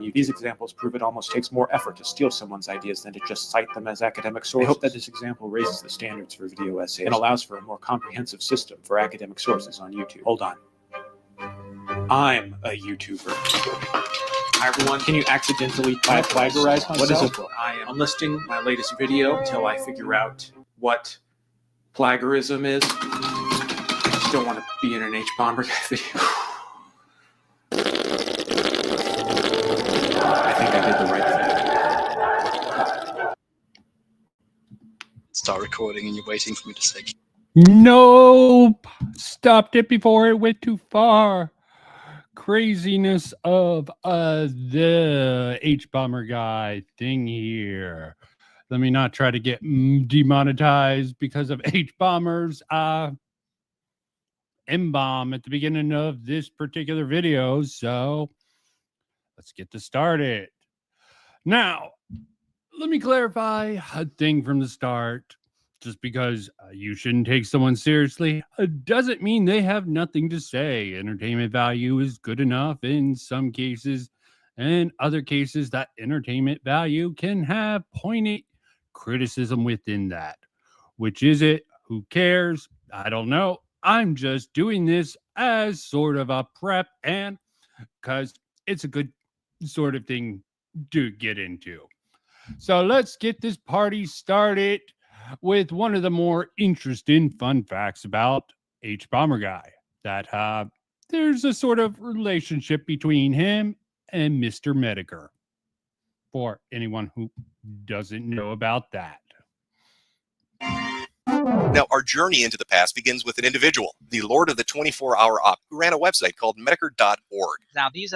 These examples prove it almost takes more effort to steal someone's ideas than to just cite them as academic sources. I hope that this example raises the standards for video essays and allows for a more comprehensive system for academic sources on YouTube. Hold on. I'm a YouTuber. Hi everyone, can you accidentally plagiarize myself? What is a book? I am unlisting my latest video until I figure out what plagiarism is. I just don't want to be in an Bomberguy video. I think I did the right thing. Start recording and you're waiting for me to say. Nope. Stopped it before it went too far. Craziness of the Bomberguy thing here. Let me not try to get demonetized because of H-bombers. M-bomb at the beginning of this particular video. So let's get this started. Now, let me clarify a thing from the start. Just because you shouldn't take someone seriously doesn't mean they have nothing to say. Entertainment value is good enough in some cases. In other cases, that entertainment value can have pointed criticism within that. Which is it? Who cares? I don't know. I'm just doing this as sort of a prep and because it's a good sort of thing to get into. So let's get this party started with one of the more interesting fun facts about Bomberguy. That there's a sort of relationship between him and Mr. Mediker. For anyone who doesn't know about that. Now, our journey into the past begins with an individual, the Lord of the 24-hour op, who ran a website called mediker.org. Now, these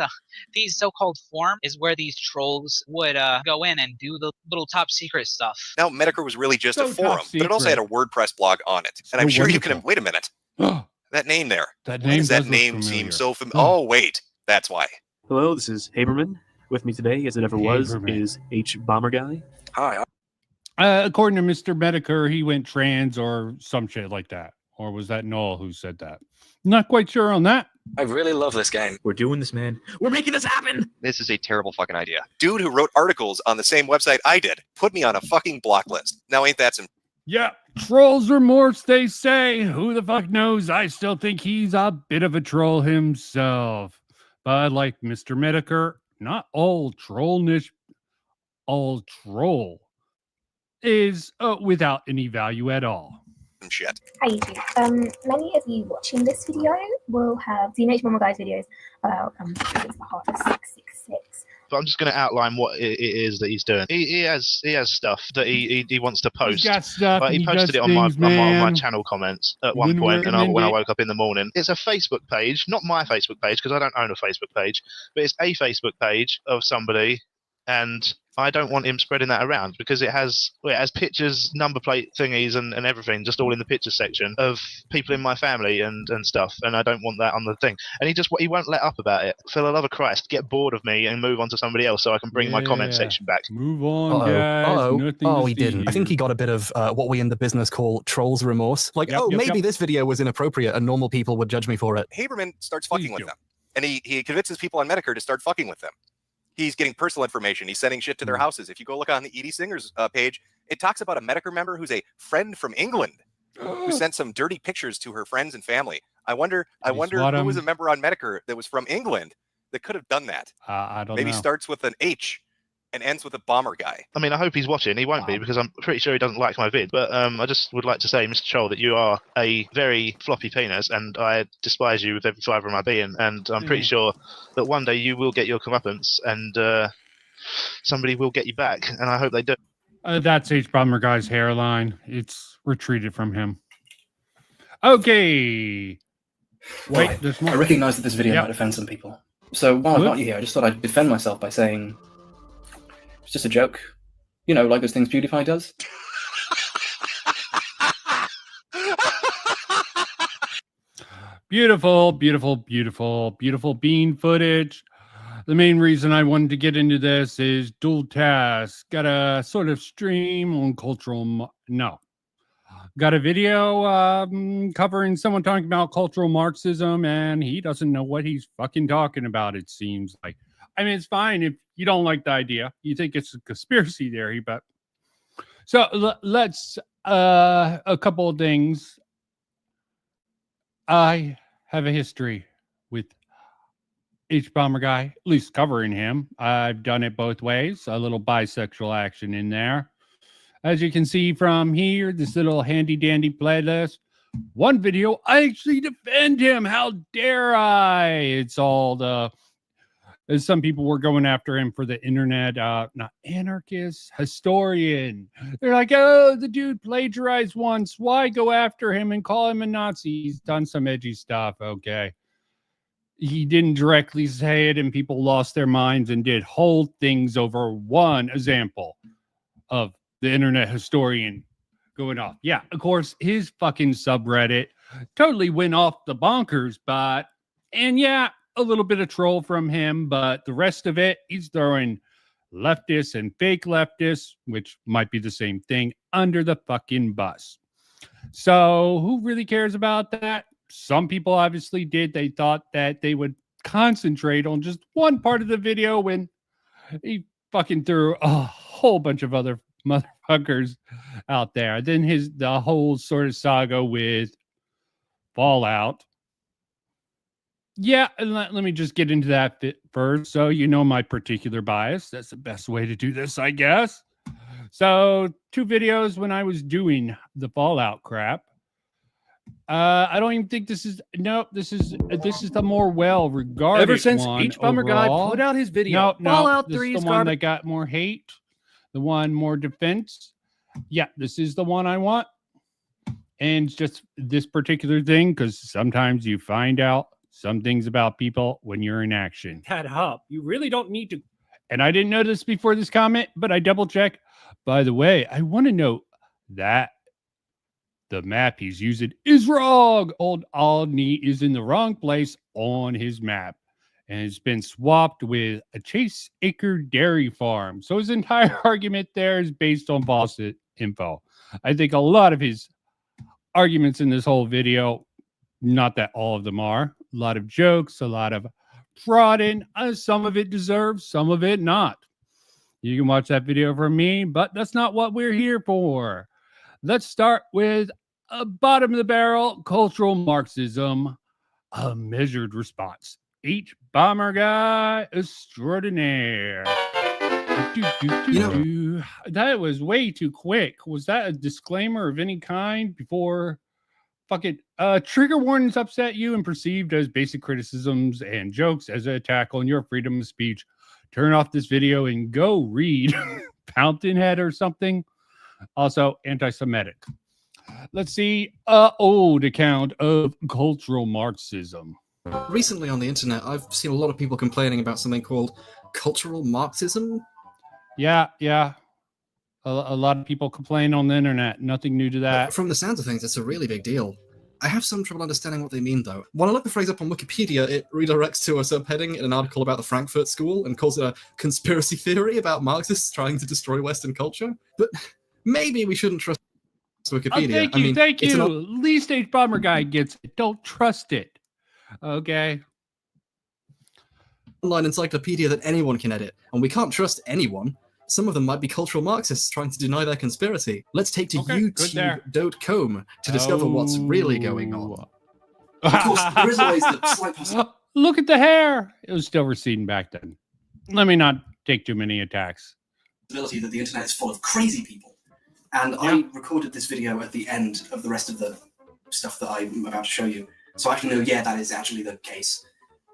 so-called forums is where these trolls would go in and do the little top secret stuff. Now, Mediker was really just a forum, but it also had a WordPress blog on it. And I'm sure you can... Wait a minute. That name there. That name seems so familiar. Oh, wait. That's why. Hello, this is Haberman. With me today, as it ever was, is Bomberguy. Hi. According to Mr. Mediker, he went trans or some shit like that. Or was that Noel who said that? Not quite sure on that. I really love this game. We're doing this, man. We're making this happen! This is a terrible fucking idea. Dude who wrote articles on the same website I did put me on a fucking block list. Now ain't that some... Yeah, trolls remorse, they say. Who the fuck knows? I still think he's a bit of a troll himself. But like Mr. Mediker, not all troll is without any value at all. Shit. Hi YouTube. Many of you watching this video will have seen Bomberguy's videos about the heart of 666. But I'm just going to outline what it is that he's doing. He has stuff that he wants to post. He's got stuff. He posted it on my channel comments at one point, and when I woke up in the morning. It's a Facebook page, not my Facebook page because I don't own a Facebook page, but it's a Facebook page of somebody, and I don't want him spreading that around because it has pictures, number plate thingies and everything just all in the pictures section of people in my family and stuff, and I don't want that on the thing. And he won't let up about it. For the love of Christ, get bored of me and move on to somebody else so I can bring my comment section back. Move on, guys. Oh, he didn't. I think he got a bit of what we in the business call trolls remorse. Like, maybe this video was inappropriate and normal people would judge me for it. Haberman starts fucking with them. And he convinces people on Mediker to start fucking with them. He's getting personal information. He's sending shit to their houses. If you go look on the Edie Singer's page, it talks about a Mediker member who's a friend from England who sent some dirty pictures to her friends and family. I wonder who was a member on Mediker that was from England that could have done that. I don't know. Maybe starts with an H and ends with a Bomberguy. I mean, I hope he's watching. He won't be because I'm pretty sure he doesn't like my vid. But I just would like to say, Mr. Troll, that you are a very floppy penis and I despise you with every fibre of my being. And I'm pretty sure that one day you will get your comeuppance and somebody will get you back. And I hope they do. That's Bomberguy's hairline. It's retreated from him. Okay. Wait, there's more. I recognize that this video might offend some people. So while I've got you here, I just thought I'd defend myself by saying it's just a joke. You know, like those things PewDiePie does. Beautiful, beautiful, beautiful, beautiful bean footage. The main reason I wanted to get into this is dual task. Got a sort of stream on got a video covering someone talking about cultural Marxism, and he doesn't know what he's fucking talking about, it seems like. I mean, it's fine if you don't like the idea. You think it's a conspiracy theory, but so let's a couple of things. I have a history with Bomberguy, at least covering him. I've done it both ways, a little bisexual action in there. As you can see from here, this little handy dandy playlist. One video, I actually defend him. How dare I? It's all the, as some people were going after him for the internet, not anarchist, historian. They're like, oh, the dude plagiarized once. Why go after him and call him a Nazi? He's done some edgy stuff. Okay. He didn't directly say it, and people lost their minds and did whole things over one example of the internet historian going off. Yeah, of course, his fucking subreddit totally went off the bonkers, and yeah, a little bit of troll from him, but the rest of it, he's throwing leftists and fake leftists, which might be the same thing, under the fucking bus. So who really cares about that? Some people obviously did. They thought that they would concentrate on just one part of the video when he fucking threw a whole bunch of other motherfuckers out there. Then the whole sort of saga with Fallout. Yeah, and let me just get into that first. So you know my particular bias. That's the best way to do this, I guess. So 2 videos when I was doing the Fallout crap. I don't even think this is the more well-regarded Ever since one Bomberguy put out his video, Fallout 3 is the one that got more hate, the one more defense. Yeah, this is the one I want. And it's just this particular thing, because sometimes you find out some things about people when you're in action. That up. You really don't need to. And I didn't know this before this comment, but I double checked. By the way, I want to note that the map he's using is wrong. Old Aldney is in the wrong place on his map, and it's been swapped with a Chase Acre dairy farm. So his entire argument there is based on false info. I think a lot of his arguments in this whole video, not that all of them are, a lot of jokes, a lot of frauding. Some of it deserves, some of it not. You can watch that video from me, but that's not what we're here for. Let's start with a bottom of the barrel cultural Marxism, a measured response. Bomberguy extraordinaire. That was way too quick. Was that a disclaimer of any kind before? Fuck it. Trigger warnings upset you and perceived as basic criticisms and jokes as an attack on your freedom of speech. Turn off this video and go read Fountainhead or something. Also, anti-Semitic. Let's see old account of cultural Marxism. Recently on the internet, I've seen a lot of people complaining about something called cultural Marxism. Yeah. A lot of people complain on the internet. Nothing new to that. From the sounds of things, it's a really big deal. I have some trouble understanding what they mean, though. When I look the phrase up on Wikipedia, it redirects to a subheading in an article about the Frankfurt School and calls it a conspiracy theory about Marxists trying to destroy Western culture. But maybe we shouldn't trust Wikipedia. Thank you. At least Bomberguy gets it. Don't trust it. Okay. Online encyclopedia that anyone can edit, and we can't trust anyone. Some of them might be cultural Marxists trying to deny their conspiracy. Let's take to youtube.com to discover what's really going on. Of course, there is always the slight possibility. Look at the hair. It was still receding back then. Let me not take too many attacks. That the internet is full of crazy people. And I recorded this video at the end of the rest of the stuff that I'm about to show you. So I actually know, that is actually the case.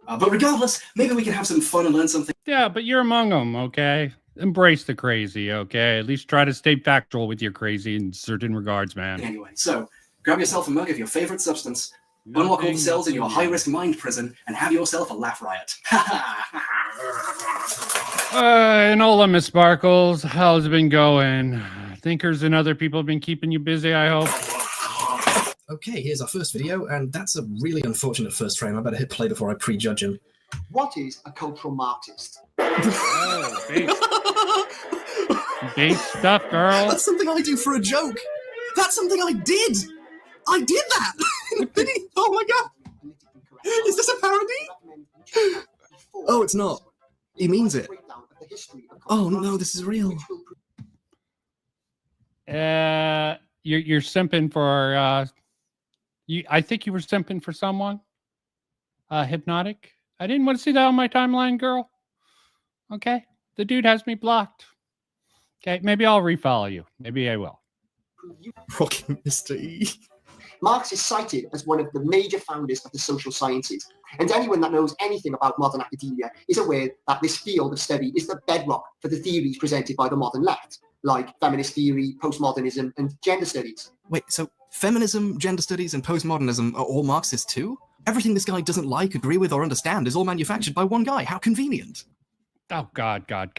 But regardless, maybe we can have some fun and learn something. Yeah, but you're among them, okay? Embrace the crazy, okay? At least try to stay factual with your crazy in certain regards, man. Anyway, so grab yourself a mug of your favorite substance, unlock all the cells in your high-risk mind prison, and have yourself a laugh riot. Enola, Miss Sparkles, how's it been going? Thinkers and other people have been keeping you busy, I hope. Okay, here's our first video, and that's a really unfortunate first frame. I better hit play before I prejudge him. What is a cultural Marxist? Oh, base stuff, girl. That's something I do for a joke. That's something I did. I did that. Oh my god. Is this a parody? Oh, it's not. He means it. Oh no, this is real. You're simping for I think you were simping for someone. Hypnotic. I didn't want to see that on my timeline, girl. Okay. The dude has me blocked. Okay, maybe I'll refollow you. Maybe I will. Rocking Mr. E. Marx is cited as one of the major founders of the social sciences, and anyone that knows anything about modern academia is aware that this field of study is the bedrock for the theories presented by the modern left, like feminist theory, postmodernism, and gender studies. Wait, so feminism, gender studies, and postmodernism are all Marxist too? Everything this guy doesn't like, agree with, or understand is all manufactured by one guy. How convenient. Oh, God. God.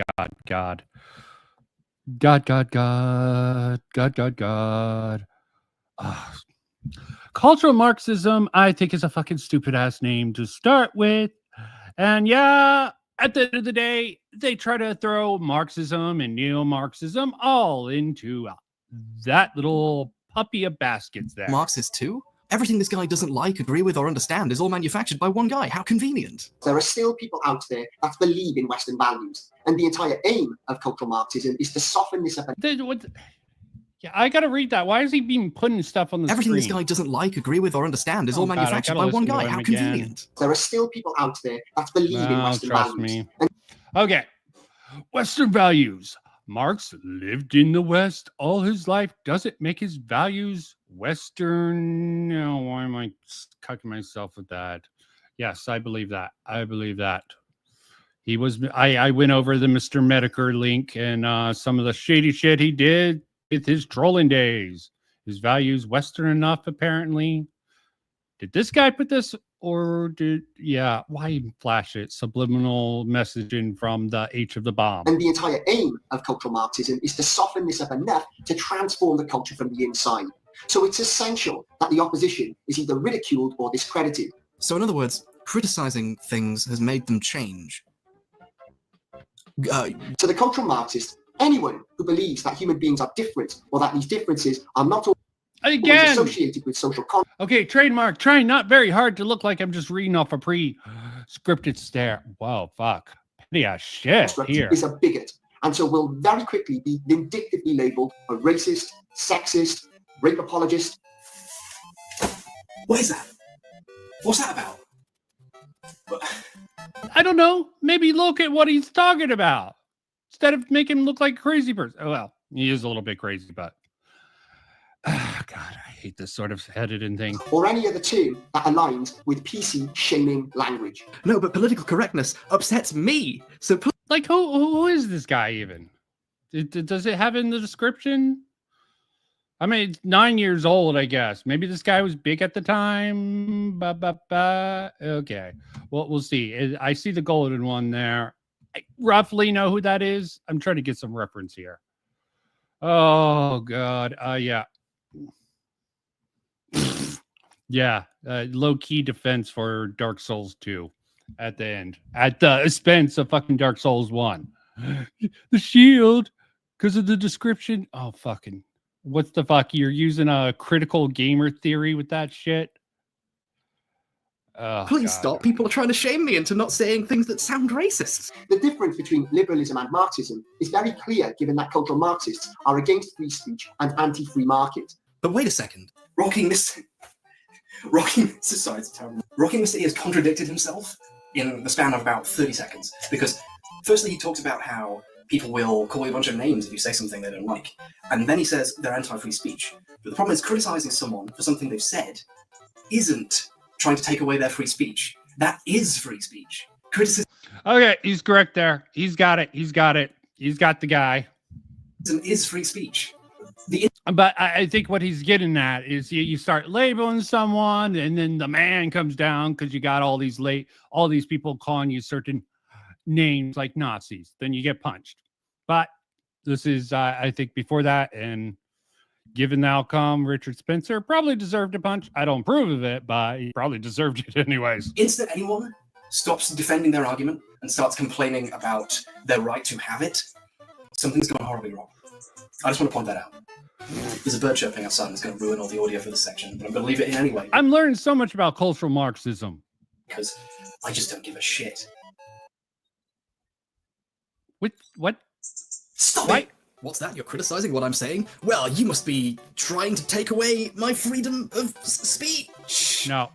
Cultural Marxism, I think, is a fucking stupid ass name to start with. And yeah, at the end of the day, they try to throw Marxism and neo-Marxism all into that little puppy of baskets there. Marxist too? Everything this guy doesn't like, agree with, or understand is all manufactured by one guy. How convenient. There are still people out there that believe in Western values, and the entire aim of cultural Marxism is to soften this up. Yeah, I gotta read that. Why is he being putting stuff on the Everything screen? this guy doesn't like, agree with, or understand is all manufactured by one guy. How convenient. There are still people out there that believe in Western trust values. me. Okay. Western values. Marx lived in the West all his life. Does it make his values Western? No, why am I cucking myself with that? Yes, I believe that. He was, I went over the Mr. Medicare link and some of the shady shit he did with his trolling days. His values Western enough, apparently. Did this guy put this, or why even flash it? Subliminal messaging from the H of the bomb. And the entire aim of cultural Marxism is to soften this up enough to transform the culture from the inside. So it's essential that the opposition is either ridiculed or discredited. So in other words, criticizing things has made them change. To the cultural Marxist, anyone who believes that human beings are different or that these differences are not always associated with social context. Okay, trademark, trying not very hard to look like I'm just reading off a pre-scripted stare. Whoa, fuck. Petty ass shit here. Is a bigot, and so will very quickly be vindictively labeled a racist, sexist, rape apologist. What is that? What's that about? I don't know. Maybe look at what he's talking about instead of making him look like a crazy person. Oh, well, he is a little bit crazy, but God, I hate this sort of editing thing. Or any other term that aligns with PC shaming language. No, but political correctness upsets me. So, like, who is this guy even? Does it have in the description? I mean, it's 9 years old, I guess. Maybe this guy was big at the time. Okay. Well, we'll see. I see the golden one there. I roughly know who that is. I'm trying to get some reference here. Oh, God. Yeah. Yeah. Low-key defense for Dark Souls 2 at the end. At the expense of fucking Dark Souls 1. The shield, because of the description. Oh, fucking... What's the fuck? You're using a critical gamer theory with that shit? Please stop. People are trying to shame me into not saying things that sound racist. The difference between liberalism and Marxism is very clear, given that cultural Marxists are against free speech and anti-free market. But wait a second. Rocking Mr. E has contradicted himself in the span of about 30 seconds. Because firstly, he talks about how people will call you a bunch of names if you say something they don't like. And then he says they're anti-free speech. But the problem is criticizing someone for something they've said isn't trying to take away their free speech. That is free speech. Criticism. Okay, he's correct there. He's got it. He's got the guy. Is free speech. But I think what he's getting at is you start labeling someone, and then the man comes down because you got all these people calling you certain names like Nazis. Then you get punched. But this is, I think, before that, and given the outcome, Richard Spencer probably deserved a punch. I don't approve of it, but he probably deserved it anyways. Instant anyone stops defending their argument and starts complaining about their right to have it, something's gone horribly wrong. I just want to point that out. There's a bird chirping outside and it's going to ruin all the audio for this section, but I'm going to leave it in anyway. I'm learning so much about cultural Marxism. Because I just don't give a shit. What? Stop What? it! What's that? You're criticizing what I'm saying? Well, you must be trying to take away my freedom of speech. No.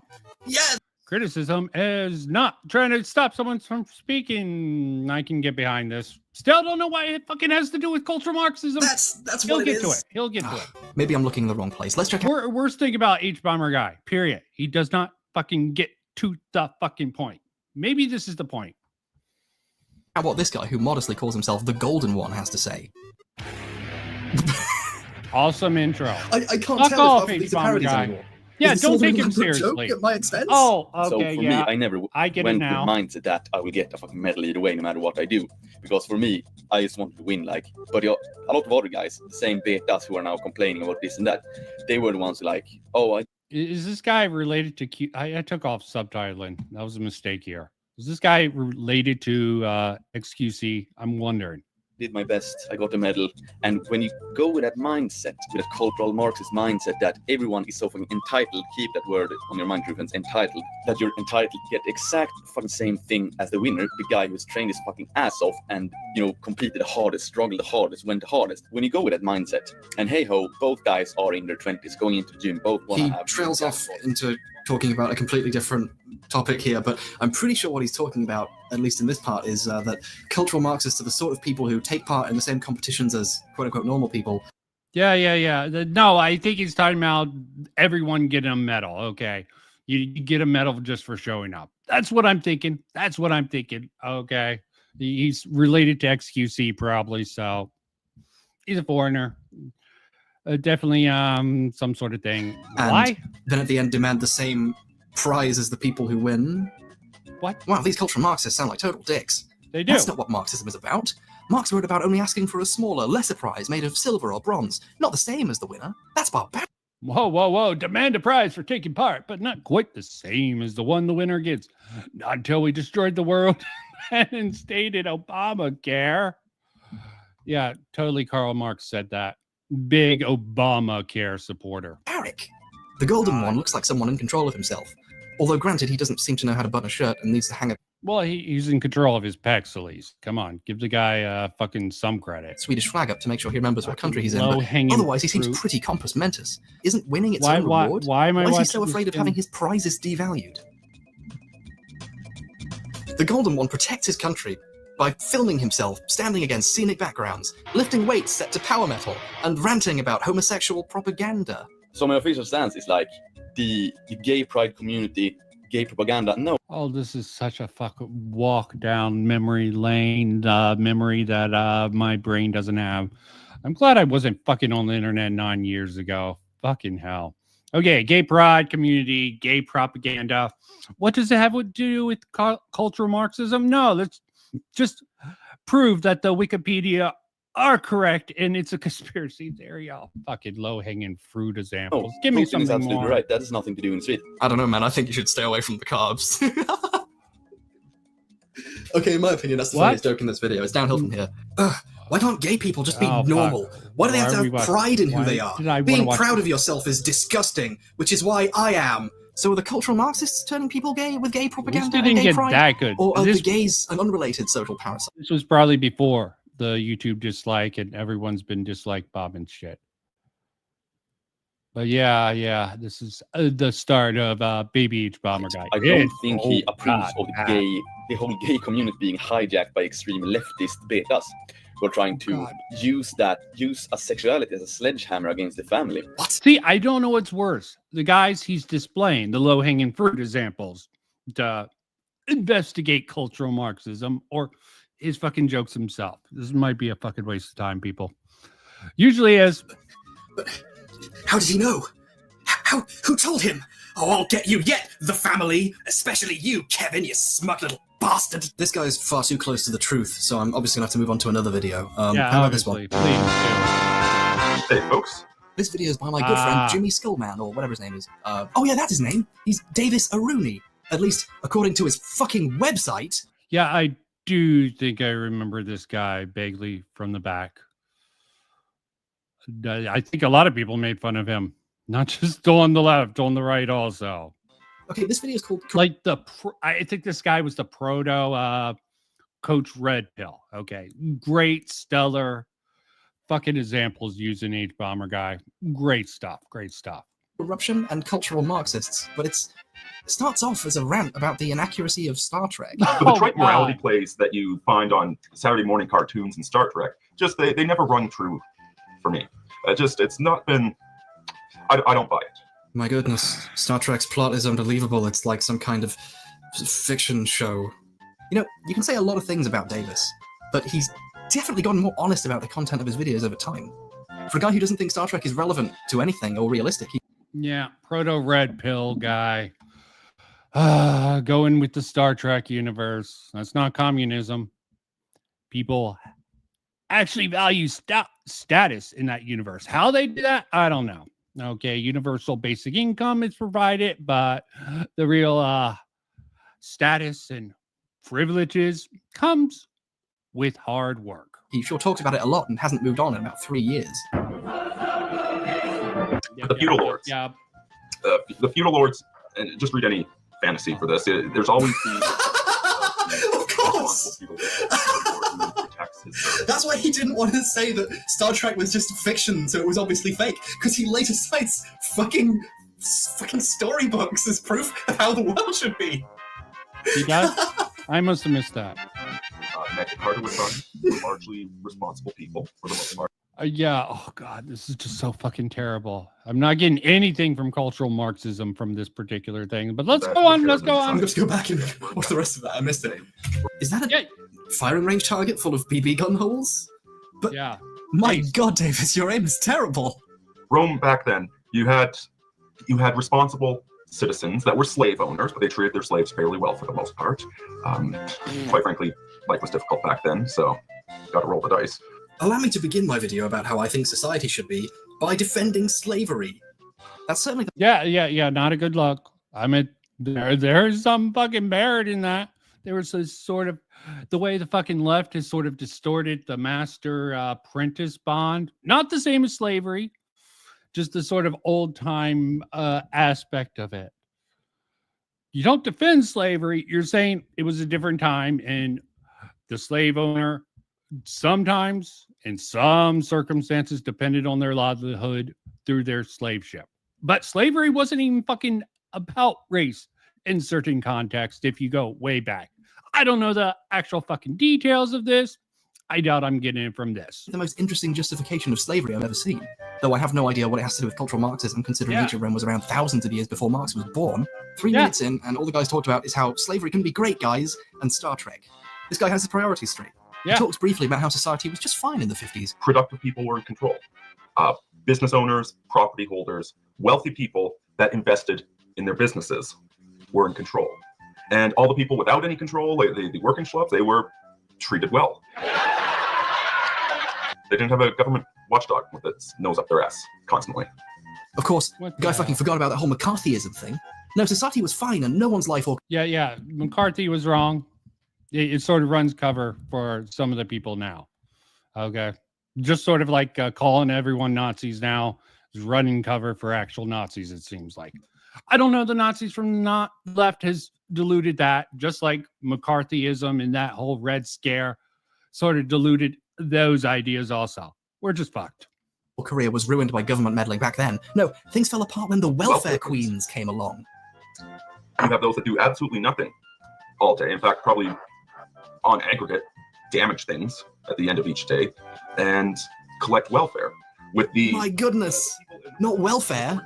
Yeah. Criticism is not trying to stop someone from speaking. I can get behind this. Still don't know why it fucking has to do with cultural Marxism. That's He'll what it get to is. it. He'll get to it. Maybe I'm looking in the wrong place. Let's check out. Worst thing about Bomberguy, period. He does not fucking get to the fucking point. Maybe this is the point. What this guy, who modestly calls himself the Golden One, has to say. Awesome intro. I can't Fuck tell off, if half of these are parodies Bomberguy. anymore. Yeah, Is this don't sort of take an him elaborate joke seriously. at my expense? Oh, okay, So for me, yeah. I never I get went it now. with the mindset that I will get a fucking medal either way, no matter what I do. Because for me, I just wanted to win. Like, but a lot of other guys, the same betas who are now complaining about this and that, they were the ones who like, oh, Is this guy related to Q? I took off subtitling. That was a mistake here. Is this guy related to XQC? I'm wondering. did my best, I got a medal. And when you go with that mindset, with that cultural Marxist mindset that everyone is so fucking entitled, keep that word on your mind, friends, entitled, that you're entitled to get the exact fucking same thing as the winner, the guy who's trained his fucking ass off and, you know, competed the hardest, struggled the hardest, went the hardest. When you go with that mindset, and hey ho, both guys are in their 20s, going into the gym, both want to He have... trails off into talking about a completely different topic here, but I'm pretty sure what he's talking about, at least in this part, is that cultural Marxists are the sort of people who take part in the same competitions as quote-unquote normal people. Yeah. No, I think he's talking about everyone getting a medal. Okay. You get a medal just for showing up. That's what I'm thinking. Okay. He's related to XQC probably, so he's a foreigner. Definitely some sort of thing. And why? Then at the end demand the same prize as the people who win. What? Wow, these cultural Marxists sound like total dicks. They do. That's not what Marxism is about. Marx wrote about only asking for a smaller, lesser prize made of silver or bronze, not the same as the winner. That's barbaric. Whoa. Demand a prize for taking part, but not quite the same as the one the winner gets. Not until we destroyed the world and instated Obamacare. Yeah, totally Karl Marx said that. Big Obamacare supporter. Eric. The golden one looks like someone in control of himself. Although granted, he doesn't seem to know how to button a shirt and needs to hang a Well, he's in control of his pecs, at least. Come on, give the guy fucking some credit. Swedish flag up to make sure he remembers what country he's in. But Low-hanging otherwise, he seems fruit. pretty compass mentis. Isn't winning its own reward? Why am I Why is he watching so this afraid of thing? having his prizes devalued? The golden one protects his country by filming himself standing against scenic backgrounds, lifting weights set to power metal, and ranting about homosexual propaganda. So my official stance is like, the gay pride community, gay propaganda, no. Oh, this is such a fucking walk down memory lane, memory that my brain doesn't have. I'm glad I wasn't fucking on the internet 9 years ago. Fucking hell. Okay, gay pride community, gay propaganda. What does it have to do with cultural Marxism? No, let's just prove that the Wikipedia are correct and it's a conspiracy theory. All fucking low-hanging fruit examples. Give me Putin is something absolutely more. right. That has nothing to do in Sweden. I don't know, man. I think you should stay away from the carbs. Okay, in my opinion, that's the funniest joke in this video. It's downhill from here. Why can't gay people just be normal? Why do they have to have pride in who they are? Being proud of yourself is disgusting, which is why I am. So are the cultural Marxists turning people gay with gay propaganda didn't and gay get pride? that good. Or are This- the gays an unrelated social parasite? This was probably before the YouTube dislike and everyone's been dislike bombing shit. But yeah, this is the start of Baby H Bomberguy. I don't think he approves of the whole gay community being hijacked by extreme leftist betas who are trying to use a sexuality as a sledgehammer against the family. What? See, I don't know what's worse. The guys he's displaying, the low-hanging fruit examples to investigate cultural Marxism, or his fucking jokes himself. This might be a fucking waste of time, people. Usually is. But how did he know? Who told him? Oh, I'll get you yet, the family. Especially you, Kevin, you smug little bastard. This guy's far too close to the truth, so I'm obviously going to have to move on to another video. Yeah, how about this one? obviously. Please Hey, folks. This video is by my good friend Jimmy Skullman, or whatever his name is. Oh yeah, that's his name. He's Davis Aruni. At least, according to his fucking website. Yeah, I do think I remember this guy vaguely from the back. I think a lot of people made fun of him. Not just on the left, on the right also. Okay, this video is called... Like I think this guy was the proto Coach Red Pill. Okay. Great, stellar fucking examples using Bomberguy. Great stuff. Great stuff. Corruption and cultural Marxists, but it starts off as a rant about the inaccuracy of Star Trek. The trite morality plays that you find on Saturday morning cartoons and Star Trek, just they never rung true for me. It's not been. I don't buy it. My goodness, Star Trek's plot is unbelievable. It's like some kind of fiction show. You know, you can say a lot of things about Davis, but he's definitely gotten more honest about the content of his videos over time. For a guy who doesn't think Star Trek is relevant to anything or realistic, yeah, proto red pill guy. Going with the Star Trek universe. That's not communism. People actually value status in that universe. How they do that, I don't know. Okay, universal basic income is provided, but the real status and privileges comes with hard work. He sure talks about it a lot and hasn't moved on in about 3 years. The feudal lords. Yeah. The feudal lords, and just read any fantasy for this. There's always the of course. That's why he didn't want to say that Star Trek was just fiction, so it was obviously fake, because he later cites fucking storybooks as proof of how the world should be. He does? I must have missed that. Magna Carta was done. We're largely responsible people for the most part. Yeah. Oh God, this is just so fucking terrible. I'm not getting anything from cultural Marxism from this particular thing. But let's go on. Let's go on. I'm going to go back and watch the rest of that. I missed it. Is that a firing range target full of BB gun holes? But yeah. My God, Davis, your aim is terrible. Rome back then, you had responsible citizens that were slave owners, but they treated their slaves fairly well for the most part. Quite frankly, life was difficult back then, so got to roll the dice. Allow me to begin my video about how I think society should be by defending slavery. That's certainly yeah. Not a good look. I mean, there's some fucking merit in that. There was a sort of the way the fucking left has sort of distorted the master apprentice bond. Not the same as slavery, just the sort of old time aspect of it. You don't defend slavery. You're saying it was a different time, and the slave owner sometimes, in some circumstances, depended on their livelihood through their slave ship. But slavery wasn't even fucking about race in certain contexts if you go way back. I don't know the actual fucking details of this. I doubt I'm getting it from this. The most interesting justification of slavery I've ever seen. Though I have no idea what it has to do with cultural Marxism, considering ancient Rome was around thousands of years before Marx was born. 3 minutes in, and all the guys talked about is how slavery can be great, guys, and Star Trek. This guy has his priorities straight. He talks briefly about how society was just fine in the 50s. Productive people were in control. Business owners, property holders, wealthy people that invested in their businesses were in control. And all the people without any control, the working schlubs, they were treated well. They didn't have a government watchdog with its nose up their ass constantly. Of course, the guy fucking forgot about that whole McCarthyism thing. No, society was fine and no one's life or... Yeah. McCarthy was wrong. It sort of runs cover for some of the people now. Okay. Just sort of like calling everyone Nazis now is running cover for actual Nazis, it seems like. I don't know, the Nazis from the left has diluted that, just like McCarthyism and that whole Red Scare sort of diluted those ideas also. We're just fucked. Korea was ruined by government meddling back then. No, things fell apart when the welfare queens came along. You have those that do absolutely nothing all day. In fact, probably on aggregate, damage things at the end of each day and collect welfare. With the my goodness, not welfare.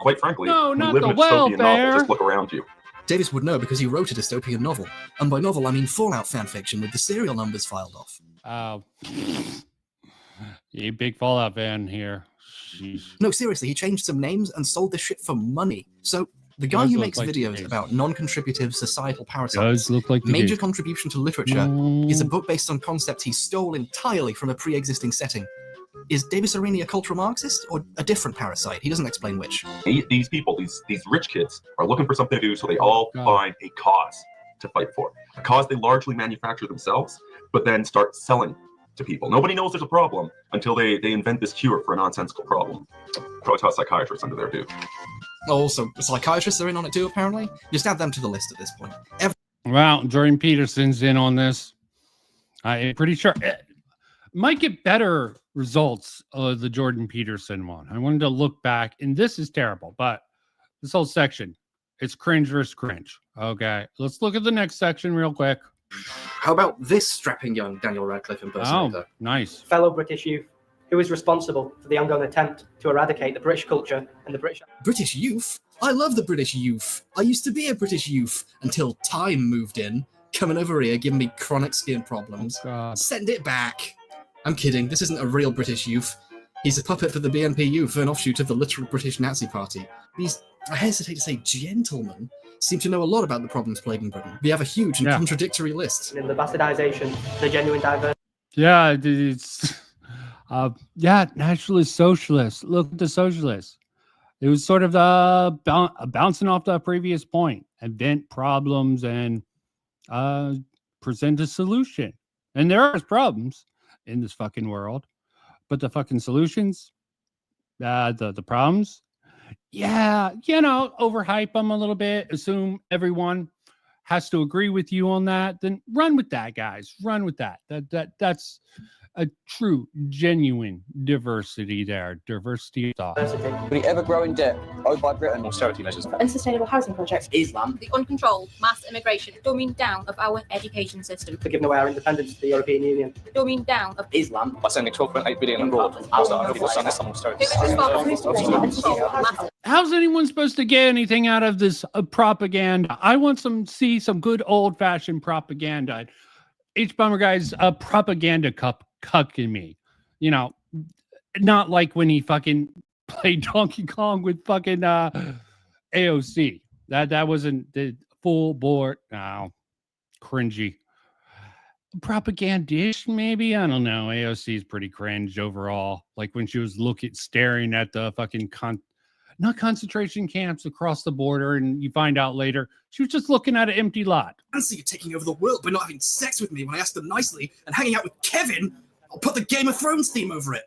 Quite frankly, no, not live the in a dystopian welfare. novel, just look around you. Davis would know because he wrote a dystopian novel. And by novel, I mean Fallout fanfiction with the serial numbers filed off. Oh. You big Fallout fan here. Jeez. No, seriously, he changed some names and sold this shit for money. So the guy who makes videos about non-contributive societal parasites, major contribution to literature, is a book based on concepts he stole entirely from a pre-existing setting. Is Davis Arini a cultural Marxist or a different parasite? He doesn't explain which. These people, these rich kids, are looking for something to do, so they all find a cause to fight for. A cause they largely manufacture themselves, but then start selling to people. Nobody knows there's a problem until they invent this cure for a nonsensical problem. Probably taught psychiatrists under there too. Also, psychiatrists are in on it too, apparently. Just add them to the list at this point. Wow, Jordan Peterson's in on this. I'm pretty sure it might get better results. The Jordan Peterson one. I wanted to look back, and this is terrible, but this whole section, it's cringe versus cringe. Okay, let's look at the next section real quick. How about this strapping young Daniel Radcliffe impersonator? Oh, nice. Fellow British youth, who is responsible for the ongoing attempt to eradicate the British culture and the British... British youth? I love the British youth. I used to be a British youth until Time moved in, coming over here, giving me chronic skin problems. Send it back. I'm kidding. This isn't a real British youth. He's a puppet for the BNP Youth, an offshoot of the literal British Nazi Party. These, I hesitate to say gentlemen, seem to know a lot about the problems plaguing Britain. We have a huge and contradictory list. In the bastardization, the genuine diversity. Yeah, it's nationalist socialist. Look at the socialists. It was sort of bouncing off the previous point, invent problems and present a solution. And there are problems in this fucking world, but the fucking solutions, the problems, overhype them a little bit, assume everyone has to agree with you on that, then run with that, guys. Run with that. That's a true, genuine diversity there. Diversity of thought. The ever-growing debt owed by Britain. Austerity measures. Unsustainable housing projects. Islam. The uncontrolled mass immigration. Dumbing down of our education system. For giving away our independence to the European Union. Dumbing down of Islam. By sending 12.8 billion abroad. How's anyone supposed to get anything out of this propaganda? I want see some good old-fashioned propaganda. H. Bomberguy's propaganda cucking me. Not like when he fucking played Donkey Kong with fucking AOC. That wasn't the full board. No, cringy. Propagandish, maybe? I don't know. AOC is pretty cringe overall. Like when she was staring at the fucking not concentration camps across the border, and you find out later she was just looking at an empty lot. I see you taking over the world by not having sex with me when I asked them nicely and hanging out with Kevin. I'll put the Game of Thrones theme over it.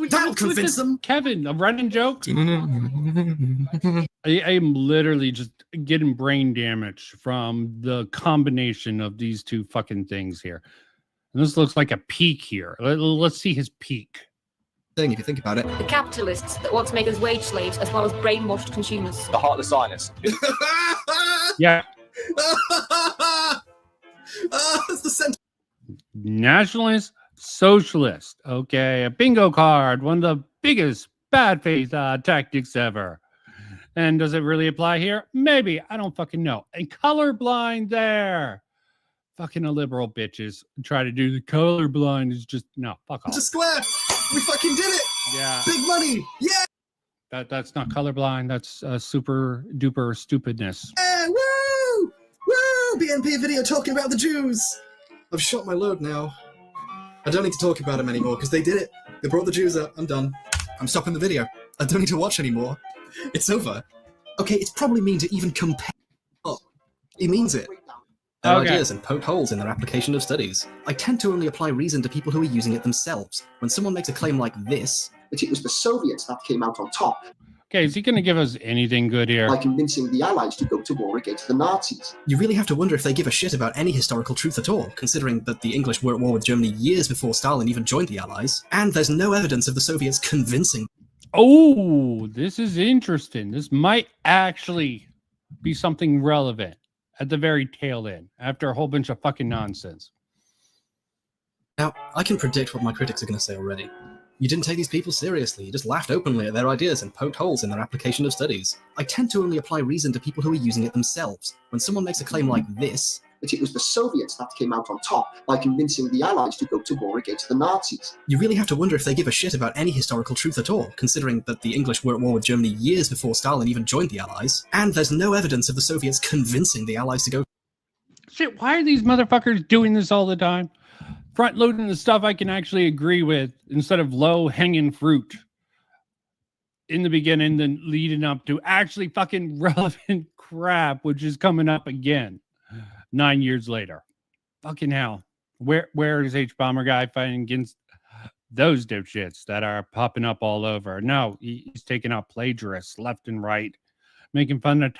That'll convince them. Kevin, a running joke. I am literally just getting brain damage from the combination of these two fucking things here. And this looks like a peak here. Let's see his peak. If you think about it. the capitalists that want to make us wage slaves as well as brainwashed consumers. The heartless Zionists. Yeah. That's the center. Nationalist, socialist. Okay, a bingo card. One of the biggest bad faith tactics ever. And does it really apply here? Maybe. I don't fucking know. And colorblind there. Fucking a liberal bitches try to do the colorblind is just no. Fuck off. It's a square. We fucking did it. Yeah. Big money. Yeah. That's not colorblind. That's super duper stupidness. Yeah, woo! Woo! BNP video talking about the Jews. I've shot my load now. I don't need to talk about them anymore because they did it. They brought the Jews up. I'm done. I'm stopping the video. I don't need to watch anymore. It's over. Okay, it's probably mean to even compare. Oh, he means it. Their ideas and poke holes in their application of studies. I tend to only apply reason to people who are using it themselves. When someone makes a claim like this, that it was the Soviets that came out on top. Okay, is he going to give us anything good here? By convincing the Allies to go to war against the Nazis. You really have to wonder if they give a shit about any historical truth at all, considering that the English were at war with Germany years before Stalin even joined the Allies, and there's no evidence of the Soviets convincing. Oh, this is interesting. This might actually be something relevant at the very tail end, after a whole bunch of fucking nonsense. Now, I can predict what my critics are going to say already. You didn't take these people seriously, you just laughed openly at their ideas and poked holes in their application of studies. I tend to only apply reason to people who are using it themselves. When someone makes a claim like this, that it was the Soviets that came out on top by convincing the Allies to go to war against the Nazis. You really have to wonder if they give a shit about any historical truth at all, considering that the English were at war with Germany years before Stalin even joined the Allies, and there's no evidence of the Soviets convincing the Allies to go. Shit, why are these motherfuckers doing this all the time? Front loading the stuff I can actually agree with instead of low hanging fruit in the beginning, then leading up to actually fucking relevant crap, which is coming up again 9 years later. Fucking hell. Where is H. Bomberguy fighting against those dipshits that are popping up all over? No, he's taking out plagiarists left and right, making fun of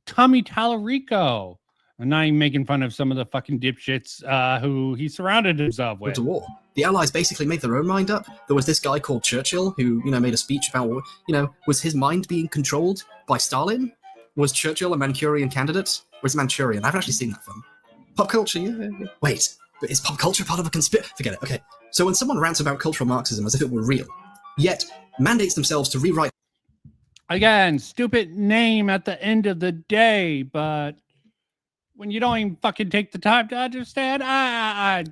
Tommy Tallarico, I'm not even making fun of some of the fucking dipshits who he surrounded himself with. To war. The Allies basically made their own mind up. There was this guy called Churchill who, made a speech about, was his mind being controlled by Stalin? Was Churchill a Manchurian candidate? Or is it Manchurian? I've actually seen that film. Pop culture, yeah. Wait, but is pop culture part of a conspiracy? Forget it, okay. So when someone rants about cultural Marxism as if it were real, yet mandates themselves to rewrite... Again, stupid name at the end of the day, but when you don't even fucking take the time to understand, I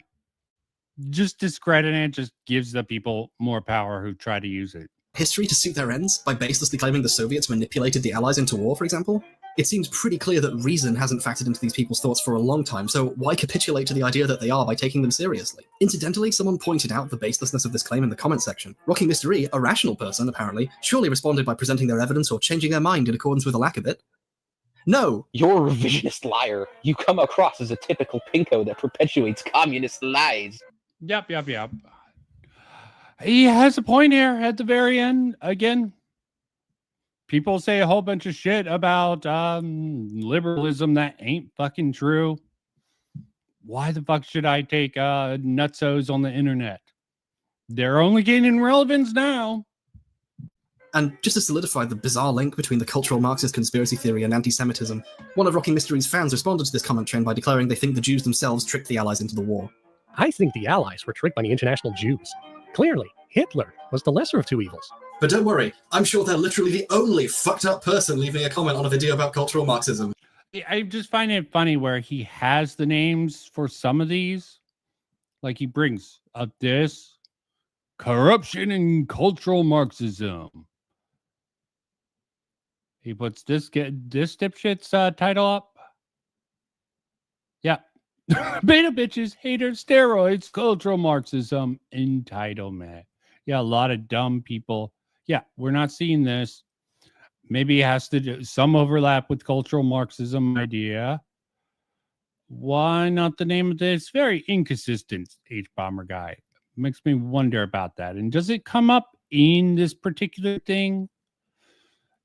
just discredit it, just gives the people more power who try to use it. History to suit their ends by baselessly claiming the Soviets manipulated the Allies into war, for example? It seems pretty clear that reason hasn't factored into these people's thoughts for a long time, so why capitulate to the idea that they are by taking them seriously? Incidentally, someone pointed out the baselessness of this claim in the comments section. Rocking Mr. E, a rational person apparently, surely responded by presenting their evidence or changing their mind in accordance with the lack of it. No! You're a revisionist liar. You come across as a typical pinko that perpetuates communist lies. Yep. He has a point here at the very end. Again, people say a whole bunch of shit about liberalism that ain't fucking true. Why the fuck should I take nutsos on the internet? They're only gaining relevance now. And just to solidify the bizarre link between the cultural Marxist conspiracy theory and anti-Semitism, one of Rocking Mystery's fans responded to this comment train by declaring they think the Jews themselves tricked the Allies into the war. I think the Allies were tricked by the international Jews. Clearly, Hitler was the lesser of two evils. But don't worry, I'm sure they're literally the only fucked up person leaving a comment on a video about cultural Marxism. I just find it funny where he has the names for some of these. Like he brings up this corruption and cultural Marxism. He puts this dipshit's title up. Yeah. Beta bitches, haters, steroids, cultural Marxism, entitlement. Yeah, a lot of dumb people. Yeah, we're not seeing this. Maybe it has to do some overlap with cultural Marxism idea. Why not the name of this? Very inconsistent, Bomberguy. Makes me wonder about that. And does it come up in this particular thing?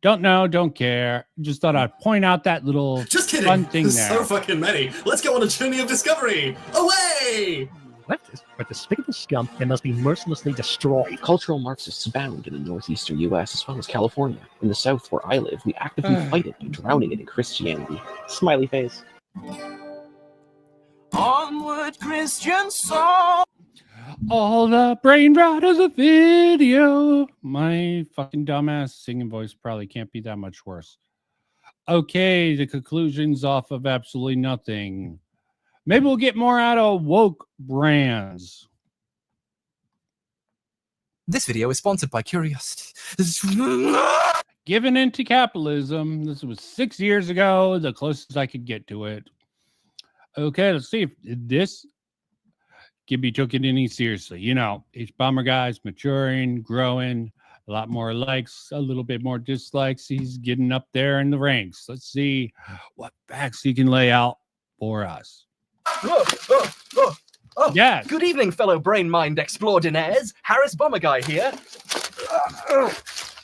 Don't know, don't care. Just thought I'd point out that little Just kidding. fun thing There's there. so fucking many. Let's go on a journey of discovery. Away! Leftists are despicable scum and must be mercilessly destroyed. Cultural Marxists abound in the northeastern U.S. as well as California. In the south where I live, we actively fight it by drowning it in Christianity. Smiley face. Onward, Christian soul. All the brain rot of the video. My fucking dumbass singing voice probably can't be that much worse. Okay, the conclusion's off of absolutely nothing. Maybe we'll get more out of woke brands. This video is sponsored by Curiosity. Given into capitalism. This was 6 years ago, the closest I could get to it. Okay, let's see if this can be taken any seriously. You know, each Bomberguy's maturing, growing, a lot more likes, a little bit more dislikes. He's getting up there in the ranks. Let's see what facts he can lay out for us. Yes. Good evening, fellow brain mind explorinaires. Harris Bomberguy here.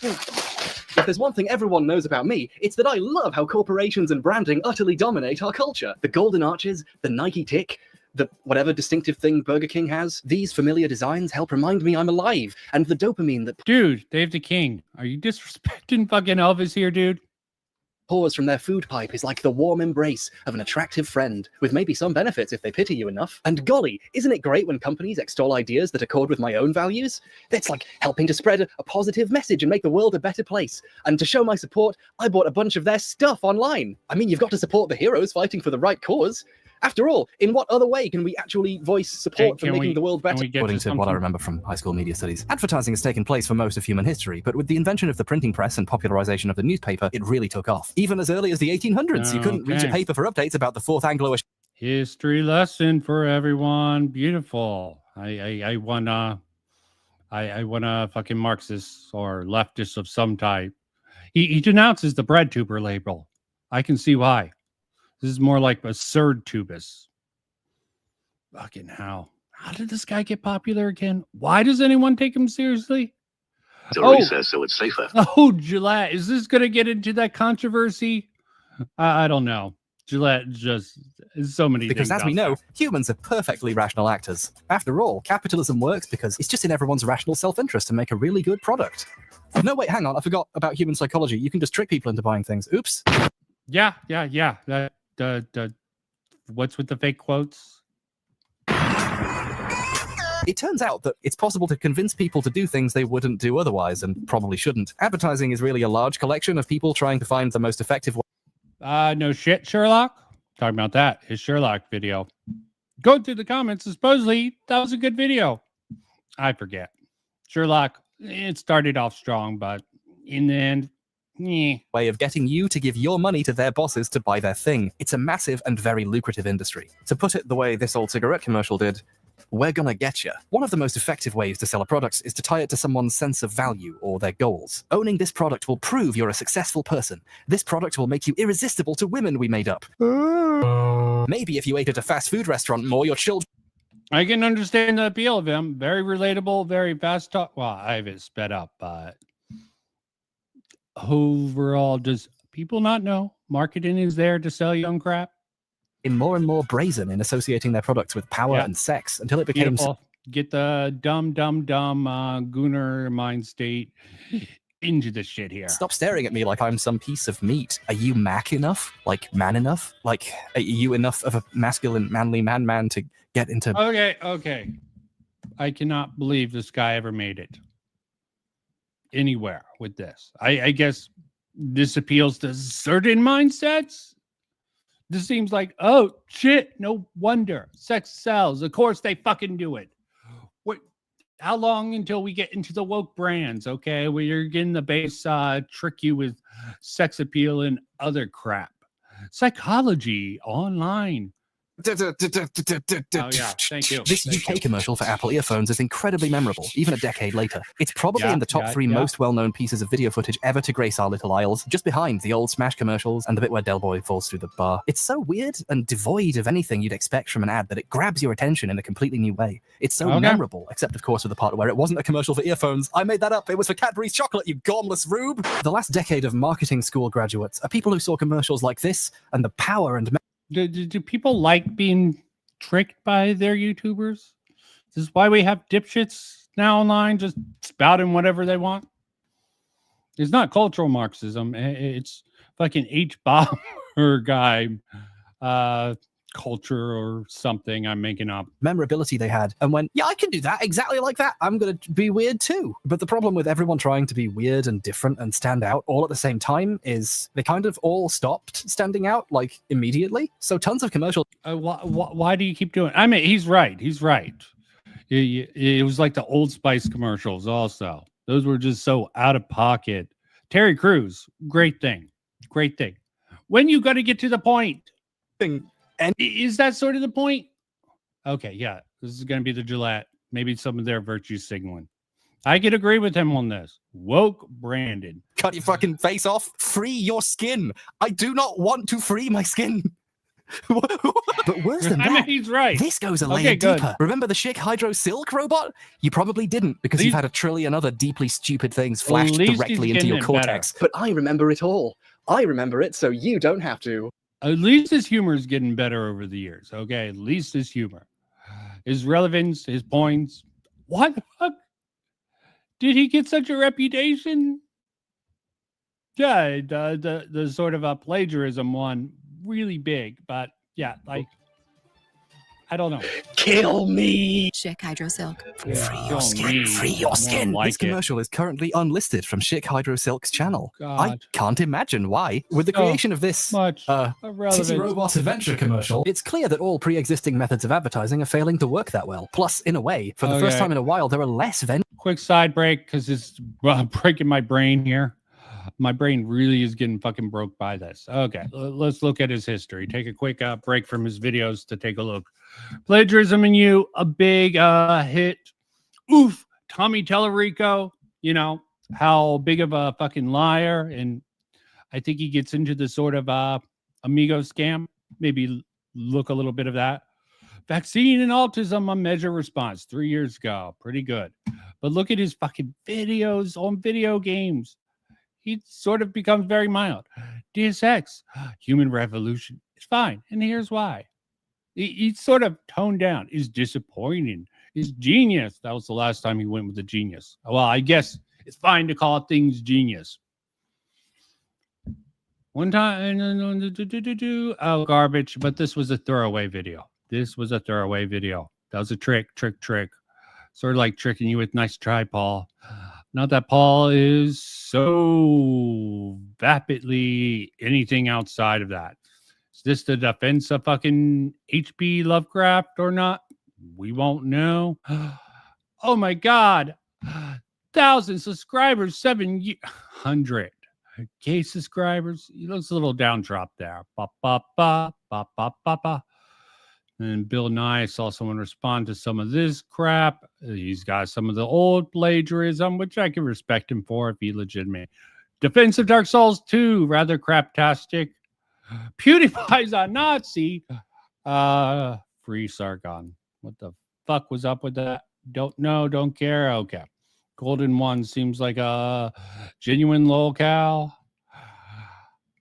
If there's one thing everyone knows about me, it's that I love how corporations and branding utterly dominate our culture. The golden arches, the Nike tick, the whatever distinctive thing Burger King has, these familiar designs help remind me I'm alive, and the dopamine that... Dude, Dave the King, are you disrespecting fucking Elvis here, dude? Pours from their food pipe is like the warm embrace of an attractive friend, with maybe some benefits if they pity you enough. And golly, isn't it great when companies extol ideas that accord with my own values? It's like helping to spread a positive message and make the world a better place. And to show my support, I bought a bunch of their stuff online. I mean, you've got to support the heroes fighting for the right cause. After all, in what other way can we actually voice support for making the world better? According to what I remember from high school media studies, advertising has taken place for most of human history, but with the invention of the printing press and popularization of the newspaper, it really took off. Even as early as the 1800s, you couldn't reach a paper for updates about the Fourth Anglo... History lesson for everyone. Beautiful. I wanna fucking Marxist or leftist of some type. He denounces the bread tuber label. I can see why. This is more like absurd tubus. Fucking hell. How did this guy get popular again? Why does anyone take him seriously? Dory says so it's safer. Oh, Gillette. Is this going to get into that controversy? I don't know. Gillette just so many Because things as we out know, there. humans are perfectly rational actors. After all, capitalism works because it's just in everyone's rational self-interest to make a really good product. No, wait, hang on. I forgot about human psychology. You can just trick people into buying things. Oops. Yeah. That what's with the fake quotes? It turns out that it's possible to convince people to do things they wouldn't do otherwise and probably shouldn't. Advertising is really a large collection of people trying to find the most effective way. No shit, Sherlock. Talking about that, his Sherlock video. Going through the comments, supposedly that was a good video. I forget. Sherlock, it started off strong, but in the end, way of getting you to give your money to their bosses to buy their thing. It's a massive and very lucrative industry. To put it the way this old cigarette commercial did, we're gonna get you. One of the most effective ways to sell a product is to tie it to someone's sense of value or their goals. Owning this product will prove you're a successful person. This product will make you irresistible to women we made up. Maybe if you ate at a fast food restaurant more, your children... I can understand the appeal of him. Very relatable, very fast talk. Well, I have it sped up, but overall, does people not know marketing is there to sell young crap? In more and more brazen in associating their products with power and sex until it became... Get the dumb Gooner mind state into the shit here. Stop staring at me like I'm some piece of meat. Are you Mac enough? Like man enough? Like, are you enough of a masculine, manly man to get into... Okay. I cannot believe this guy ever made it anywhere with this. I guess this appeals to certain mindsets. This seems like, oh shit, no wonder sex sells. Of course they fucking do it. How long until we get into the woke brands, okay? Where you're getting the base trick you with sex appeal and other crap. Psychology online. Oh yeah, thank you. This UK commercial for Apple earphones is incredibly memorable, even a decade later. It's probably in the top three most well-known pieces of video footage ever to grace our little aisles, just behind the old Smash commercials and the bit where Del Boy falls through the bar. It's so weird and devoid of anything you'd expect from an ad that it grabs your attention in a completely new way. It's so memorable, except of course for the part where it wasn't a commercial for earphones. I made that up. It was for Cadbury's chocolate, you gormless rube. The last decade of marketing school graduates are people who saw commercials like this and the power and... Do people like being tricked by their YouTubers? This is why we have dipshits now online just spouting whatever they want. It's not cultural Marxism. It's fucking H-bomber guy culture or something I'm making up. Memorability they had and went, yeah, I can do that exactly like that. I'm going to be weird too. But the problem with everyone trying to be weird and different and stand out all at the same time is they kind of all stopped standing out like immediately. So tons of commercials. Why do you keep doing it? I mean, he's right. It was like the Old Spice commercials also. Those were just so out of pocket. Terry Crews, great thing. When you got to get to the point. And is that sort of the point? Okay, yeah. This is going to be the Gillette. Maybe some of their virtue signaling. I could agree with him on this. Woke Brandon. Cut your fucking face off. Free your skin. I do not want to free my skin. But worse than that, he's right. This goes a layer deeper. Remember the Schick Hydro Silk robot? You probably didn't because you've had a trillion other deeply stupid things flashed directly into your cortex. But I remember it all. I remember it so you don't have to. At least his humor is getting better over the years. Okay, at least his humor, his relevance, his points. What the fuck? Did he get such a reputation? Yeah, the sort of a plagiarism one, really big, but yeah, like I don't know. Kill me. Schick Hydro Silk. Free your skin. Free your skin. This commercial is currently unlisted from Schick Hydro Silk's channel. I can't imagine why. With the creation of this City Robot Adventure commercial, it's clear that all pre-existing methods of advertising are failing to work that well. Plus, in a way, for the first time in a while, there are less Quick side break because it's breaking my brain here. My brain really is getting fucking broke by this. Okay, let's look at his history. Take a quick break from his videos to take a look. Plagiarism and You, a big hit. Oof, Tommy Tellerico, you know, how big of a fucking liar. And I think he gets into the sort of amigo scam. Maybe look a little bit of that. Vaccine and Autism, a measure response 3 years ago. Pretty good. But look at his fucking videos on video games. He sort of becomes very mild. Deus Ex, Human Revolution. It's fine. And here's why. He's sort of toned down. Is disappointing. Is genius. That was the last time he went with the genius. Well, I guess it's fine to call things genius. One time, oh, garbage. But this was a throwaway video. That was a trick. Sort of like tricking you with nice try, Paul. Not that Paul is so vapidly anything outside of that. Is this the defense of fucking H.P. Lovecraft or not? We won't know. Oh my God. 1,000 subscribers, 700. K subscribers. He looks a little downdrop there. Ba, ba, ba, ba, ba, ba, ba. And Bill Nye, I saw someone respond to some of this crap. He's got some of the old plagiarism, which I can respect him for if he's legitimate. Defense of Dark Souls 2, rather craptastic. PewDiePie's a Nazi. Free Sargon. What the fuck was up with that? Don't know, don't care. Okay. Golden One seems like a genuine lolcow.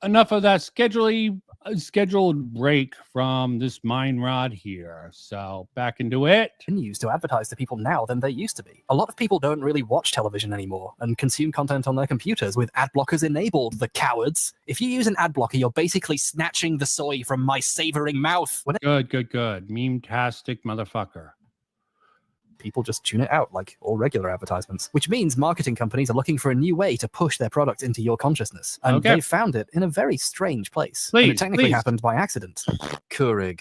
Enough of that scheduled break from this mine rod here. So back into it. Used to advertise to people now than they used to be. A lot of people don't really watch television anymore and consume content on their computers with ad blockers enabled, the cowards. If you use an ad blocker, you're basically snatching the soy from my savoring mouth. Good. Meme-tastic motherfucker. People just tune it out like all regular advertisements, which means marketing companies are looking for a new way to push their product into your consciousness. And they found it in a very strange place. And it technically happened by accident. Keurig.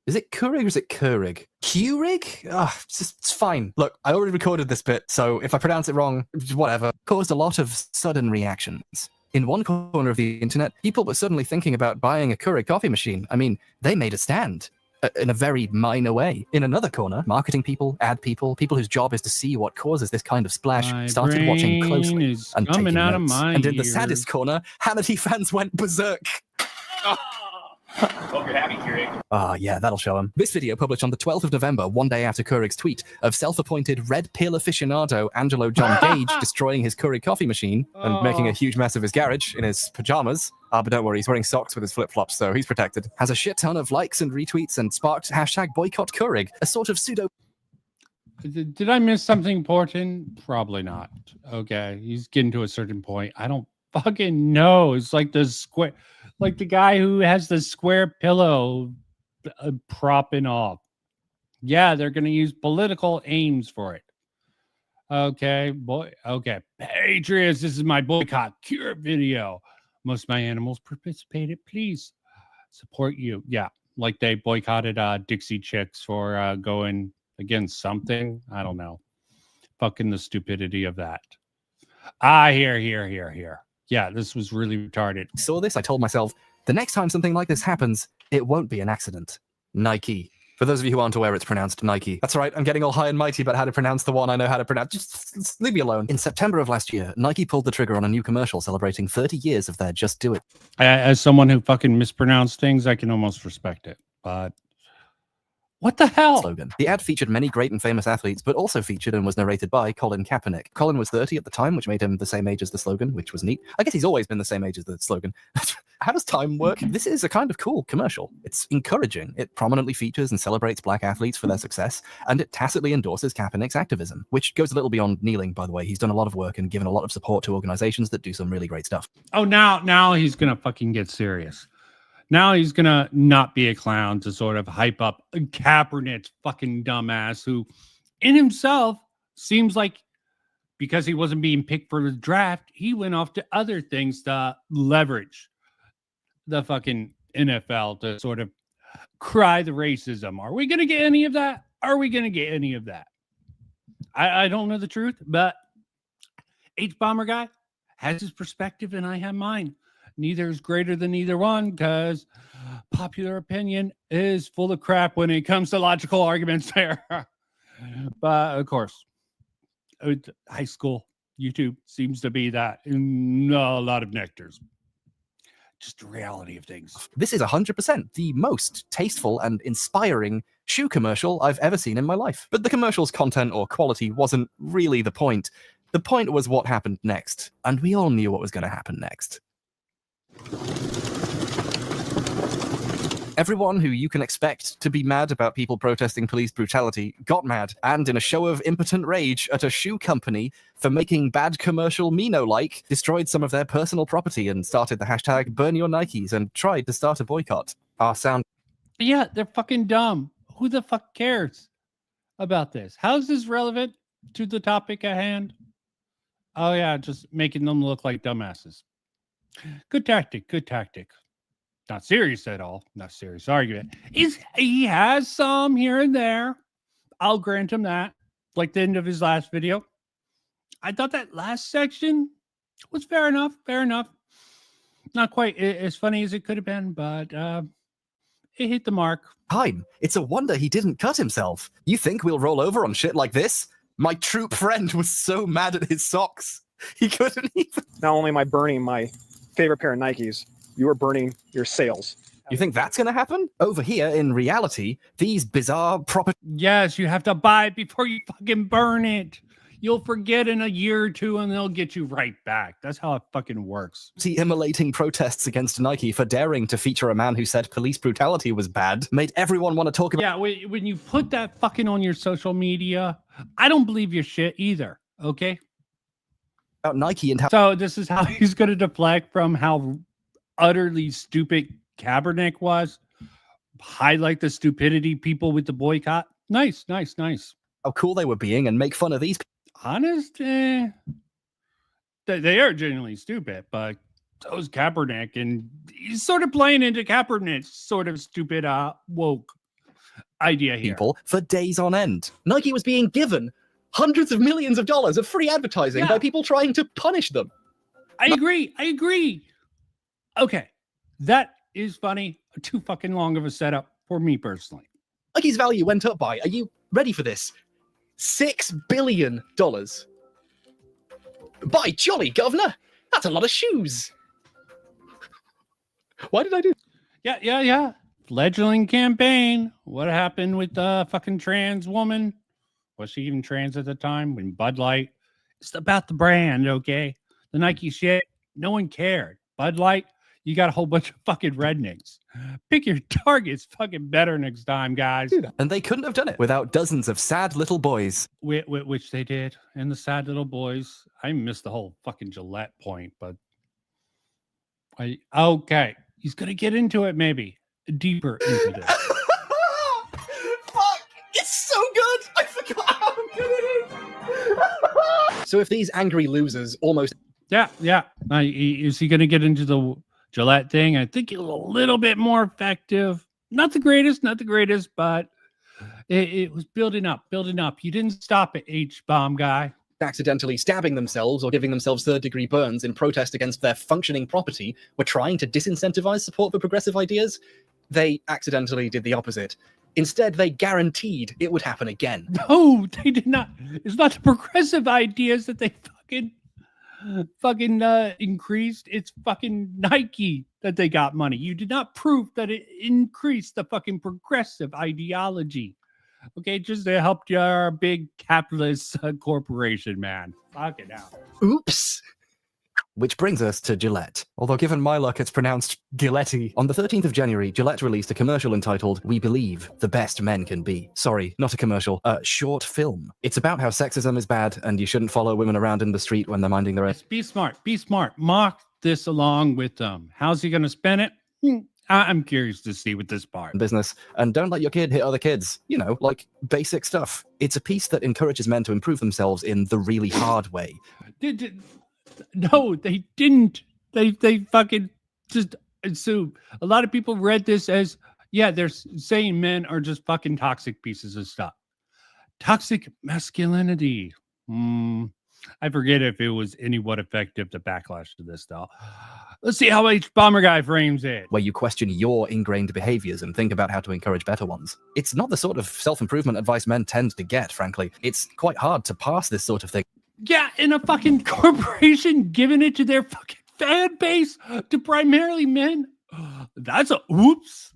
Is it Keurig or is it Keurig? Keurig? It's fine. Look, I already recorded this bit, so if I pronounce it wrong, whatever. Caused a lot of sudden reactions. In one corner of the internet, people were suddenly thinking about buying a Keurig coffee machine. I mean, they made a stand. In a very minor way. In another corner, marketing people, ad people, people whose job is to see what causes this kind of splash, started watching closely and taking notes. And in the saddest corner, Hannity fans went berserk. Hope you're happy, Keurig. Yeah, that'll show him. This video published on the 12th of November, one day after Keurig's tweet of self-appointed red pill aficionado Angelo John Gage destroying his Keurig coffee machine and making a huge mess of his garage in his pajamas. But don't worry, he's wearing socks with his flip-flops, so he's protected. Has a shit ton of likes and retweets and sparked hashtag boycott Keurig, a sort of pseudo... Did I miss something important? Probably not. Okay, he's getting to a certain point. I don't fucking know. It's like the square... Like the guy who has the square pillow propping off. Yeah, they're going to use political aims for it. Okay, Patriots, this is my boycott cure video. Most of my animals participated. Please support you. Yeah, like they boycotted Dixie Chicks for going against something. I don't know. Fucking the stupidity of that. Here. Yeah, this was really retarded. Saw this, I told myself, the next time something like this happens, it won't be an accident. Nike. For those of you who aren't aware, it's pronounced Nike. That's right, I'm getting all high and mighty about how to pronounce the one I know how to pronounce. Just leave me alone. In September of last year, Nike pulled the trigger on a new commercial celebrating 30 years of their Just Do It. As someone who fucking mispronounced things, I can almost respect it. But what the hell? Slogan. The ad featured many great and famous athletes, but also featured and was narrated by Colin Kaepernick. Colin was 30 at the time, which made him the same age as the slogan, which was neat. I guess he's always been the same age as the slogan. How does time work? This is a kind of cool commercial. It's encouraging. It prominently features and celebrates black athletes for their success, and it tacitly endorses Kaepernick's activism, which goes a little beyond kneeling, by the way. He's done a lot of work and given a lot of support to organizations that do some really great stuff. Oh, now he's going to fucking get serious. Now he's going to not be a clown to sort of hype up Kaepernick's fucking dumbass who in himself seems like because he wasn't being picked for the draft, he went off to other things to leverage the fucking NFL to sort of cry the racism. Are we going to get any of that? I don't know the truth, but Bomberguy has his perspective and I have mine. Neither is greater than either one because popular opinion is full of crap when it comes to logical arguments there. But of course, high school YouTube seems to be that in a lot of nectars. Just the reality of things. This is 100% the most tasteful and inspiring shoe commercial I've ever seen in my life. But the commercial's content or quality wasn't really the point. The point was what happened next. And we all knew what was going to happen next. Everyone who you can expect to be mad about people protesting police brutality got mad, and in a show of impotent rage at a shoe company for making bad commercial Mino-like, destroyed some of their personal property and started the hashtag burn your Nikes and tried to start a boycott. Our sound... Yeah, they're fucking dumb. Who the fuck cares about this? How's this relevant to the topic at hand? Oh yeah, just making them look like dumbasses. Good tactic, good tactic. Not serious at all. Not serious argument. He has some here and there. I'll grant him that. Like the end of his last video. I thought that last section was fair enough. Fair enough. Not quite as funny as it could have been, but it hit the mark. Time. It's a wonder he didn't cut himself. You think we'll roll over on shit like this? My troop friend was so mad at his socks. He couldn't even... Not only am I burning my favorite pair of Nikes, you are burning your sales. You think that's going to happen? Over here, in reality, these bizarre proper... Yes, you have to buy it before you fucking burn it. You'll forget in a year or two and they'll get you right back. That's how it fucking works. Immolating protests against Nike for daring to feature a man who said police brutality was bad made everyone want to talk about... Yeah, when you put that fucking on your social media, I don't believe your shit either, okay? About Nike and how... So this is how he's going to deflect from how utterly stupid Kaepernick was. Highlight the stupidity people with the boycott. Nice, nice, nice. How cool they were being and make fun of these... Honest, they are genuinely stupid, but so is Kaepernick, and he's sort of playing into Kaepernick's sort of stupid woke idea here. People for days on end. Nike was being given hundreds of millions of dollars of free advertising by people trying to punish them. I agree. Okay, that is funny. Too fucking long of a setup for me personally. Nike's value went up by, are you ready for this? $6 billion. By jolly, governor! That's a lot of shoes. Why did I do? Yeah. Fledgling campaign. What happened with the fucking trans woman? Was she even trans at the time? When Bud Light? It's about the brand, okay? The Nike shit, no one cared. Bud Light, you got a whole bunch of fucking rednecks. Pick your targets fucking better next time, guys. And they couldn't have done it without dozens of sad little boys. Which they did. And the sad little boys. I missed the whole fucking Gillette point, but... Okay. He's going to get into it, maybe. Deeper into this. Fuck! It's so good! I forgot how good it is! So if these angry losers almost... Yeah. Is he going to get into the Gillette thing? I think it was a little bit more effective. Not the greatest, but it was building up. You didn't stop it, H-bomb guy. Accidentally stabbing themselves or giving themselves third-degree burns in protest against their functioning property were trying to disincentivize support for progressive ideas. They accidentally did the opposite. Instead, they guaranteed it would happen again. No, they did not. It's not the progressive ideas that they fucking increased. It's fucking Nike that they got money. You did not prove that it increased the fucking progressive ideology. Okay, just to help your big capitalist corporation, man. Fuck it out. Oops. Which brings us to Gillette. Although given my luck, it's pronounced Gilletti. On the 13th of January, Gillette released a commercial entitled, We Believe the Best Men Can Be. Sorry, not a commercial, a short film. It's about how sexism is bad and you shouldn't follow women around in the street when they're minding their own. Be smart. Mock this along with them. How's he going to spin it? I'm curious to see with this part. Business, and don't let your kid hit other kids. You know, like basic stuff. It's a piece that encourages men to improve themselves in the really hard way. No, they didn't. They fucking just assumed. A lot of people read this as, yeah, they're saying men are just fucking toxic pieces of stuff. Toxic masculinity. I forget if it was what effective to backlash to this, though. Let's see how Bomberguy frames it. Where you question your ingrained behaviors and think about how to encourage better ones. It's not the sort of self-improvement advice men tend to get, frankly. It's quite hard to pass this sort of thing. Yeah, in a fucking corporation giving it to their fucking fan base, to primarily men. That's a oops.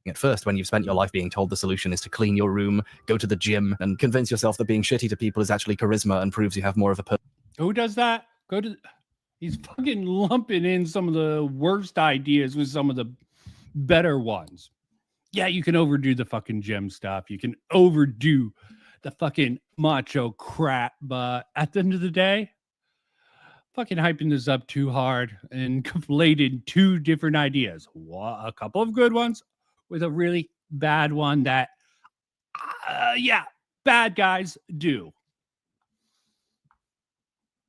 At first, when you've spent your life being told the solution is to clean your room, go to the gym, and convince yourself that being shitty to people is actually charisma and proves you have more of a person. Who does that? He's fucking lumping in some of the worst ideas with some of the better ones. Yeah, you can overdo the fucking gem stuff. You can overdo the fucking macho crap. But at the end of the day, fucking hyping this up too hard and conflated two different ideas. A couple of good ones with a really bad one that, bad guys do.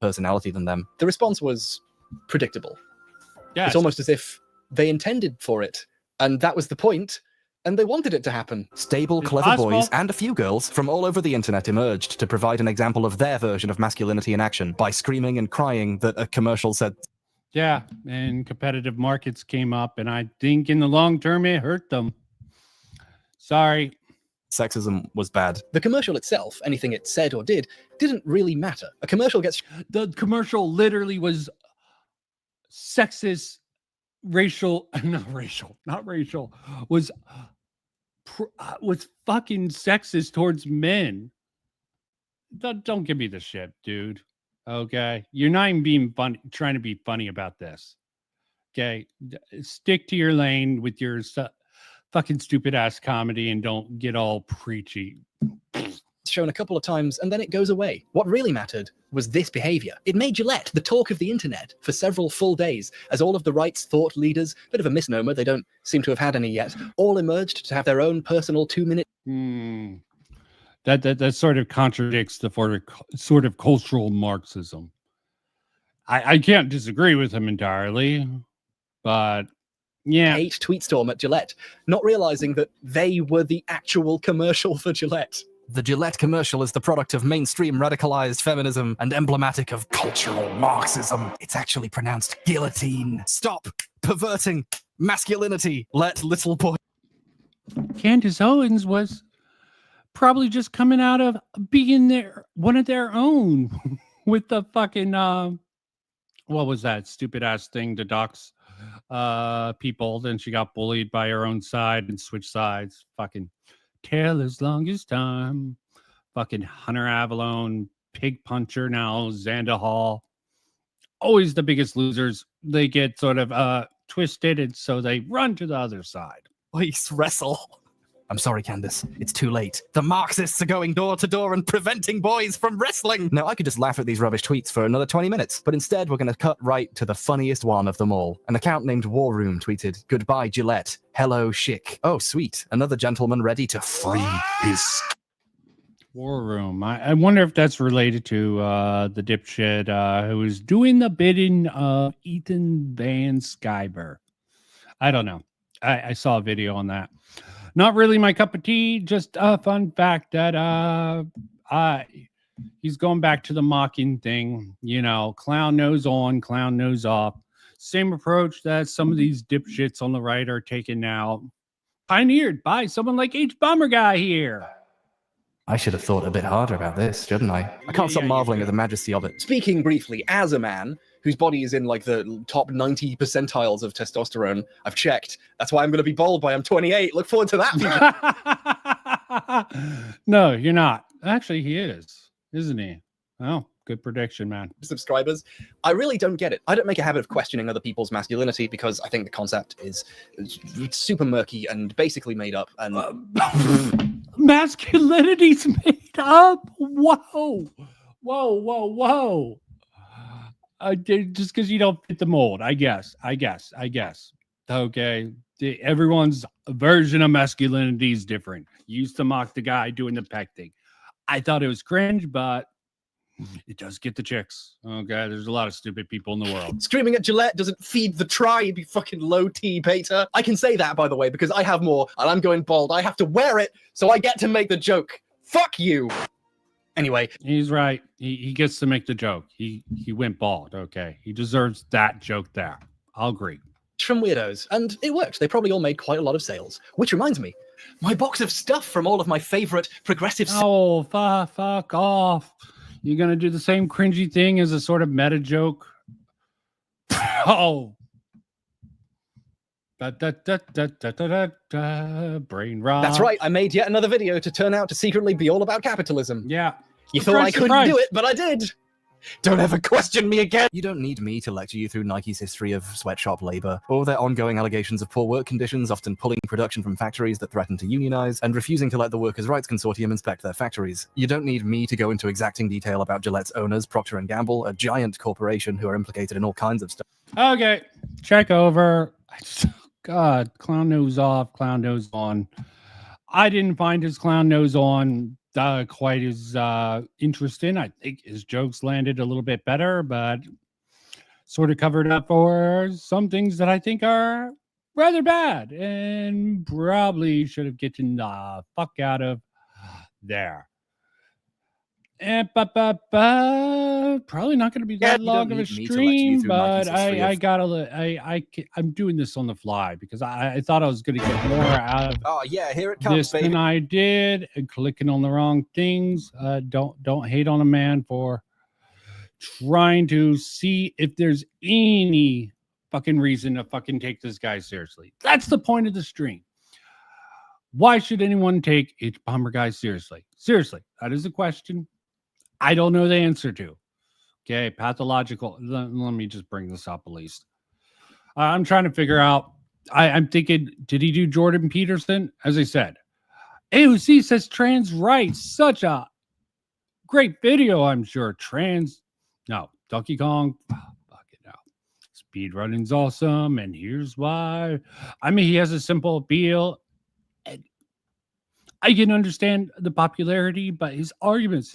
Personality than them. The response was predictable. Yes. It's almost as if they intended for it, and that was the point, and they wanted it to happen. Stable, clever boys and a few girls from all over the internet emerged to provide an example of their version of masculinity in action by screaming and crying that a commercial said. Yeah, and competitive markets came up, and I think in the long term it hurt them. Sorry. Sexism was bad. The commercial itself, anything it said or did, didn't really matter. A commercial gets... The commercial literally was sexist, not racial, was fucking sexist towards men. Don't give me the shit, dude. Okay? You're not even being funny, trying to be funny about this. Okay? Stick to your lane with your fucking stupid ass comedy and don't get all preachy. It's shown a couple of times and then it goes away. What really mattered was this behavior. It made Gillette the talk of the internet for several full days as all of the right's thought leaders, bit of a misnomer, they don't seem to have had any yet, all emerged to have their own personal 2-minute... That sort of contradicts the sort of cultural Marxism. I can't disagree with him entirely, but yeah. Hate tweet storm at Gillette, not realizing that they were the actual commercial for Gillette. The Gillette commercial is the product of mainstream radicalized feminism and emblematic of cultural Marxism. It's actually pronounced guillotine. Stop perverting masculinity. Let little boy. Candace Owens was probably just coming out of being one of their own with the fucking what was that stupid ass thing to dox people. Then she got bullied by her own side and switched sides. Fucking tale as long as time. Fucking Hunter Avalon, Pig Puncher, now Xanda Hall. Always the biggest losers. They get sort of twisted, and so they run to the other side. Please wrestle. I'm sorry, Candace. It's too late. The Marxists are going door to door and preventing boys from wrestling. Now, I could just laugh at these rubbish tweets for another 20 minutes, but instead we're going to cut right to the funniest one of them all. An account named War Room tweeted, "Goodbye, Gillette. Hello, Chic." Oh, sweet. Another gentleman ready to free his... War Room. I wonder if that's related to the dipshit who was doing the bidding of Ethan Van Sciver. I don't know. I saw a video on that. Not really my cup of tea. Just a fun fact that he's going back to the mocking thing. You know, clown nose on, clown nose off. Same approach that some of these dipshits on the right are taking now. Pioneered by someone like Bomberguy here. I should have thought a bit harder about this, shouldn't I? I can't stop marveling at the majesty of it. Speaking briefly, as a man whose body is in like the top 90 percentiles of testosterone, I've checked. That's why I'm going to be bald by I'm 28. Look forward to that. No, you're not. Actually, he is, isn't he? Oh, good prediction, man. Subscribers. I really don't get it. I don't make a habit of questioning other people's masculinity because I think the concept is super murky and basically made up. And masculinity's made up. Whoa. Just because you don't fit the mold, I guess. Okay. Everyone's version of masculinity is different. You used to mock the guy doing the peck thing. I thought it was cringe, but it does get the chicks. Okay. There's a lot of stupid people in the world. Screaming at Gillette doesn't feed the tribe, you fucking low T Pater. I can say that, by the way, because I have more and I'm going bald. I have to wear it, so I get to make the joke. Fuck you. Anyway, he's right. He gets to make the joke. He went bald. Okay, he deserves that joke there. I'll agree. From weirdos, and it worked. They probably all made quite a lot of sales. Which reminds me, my box of stuff from all of my favorite progressive. Oh, fuck off! You're gonna do the same cringy thing as a sort of meta joke. Oh. Brain rot. That's right. I made yet another video to turn out to secretly be all about capitalism. Yeah. You thought I couldn't do it, but I did. Don't ever question me again. You don't need me to lecture you through Nike's history of sweatshop labor, or their ongoing allegations of poor work conditions, often pulling production from factories that threaten to unionize, and refusing to let the Workers' Rights Consortium inspect their factories. You don't need me to go into exacting detail about Gillette's owners, Procter & Gamble, a giant corporation who are implicated in all kinds of stuff. Okay, check over. God, clown nose off, clown nose on. I didn't find his clown nose on quite as interesting. I think his jokes landed a little bit better, but sort of covered up for some things that I think are rather bad and probably should have gotten the fuck out of there. And probably not going to be that long of a stream, but I'm doing this on the fly because I thought I was going to get more out of here it comes, this than I did, and clicking on the wrong things. Don't hate on a man for trying to see if there's any fucking reason to fucking take this guy seriously. That's the point of the stream. Why should anyone take Bomberguy seriously? Seriously, that is a question I don't know the answer to. Okay, pathological. Let me just bring this up at least. I'm trying to figure out. I'm thinking, did he do Jordan Peterson? As I said, AOC says trans rights. Such a great video, I'm sure. Donkey Kong. Fuck it out. Speed running's awesome, and here's why. I mean, he has a simple appeal. I can understand the popularity, but his arguments.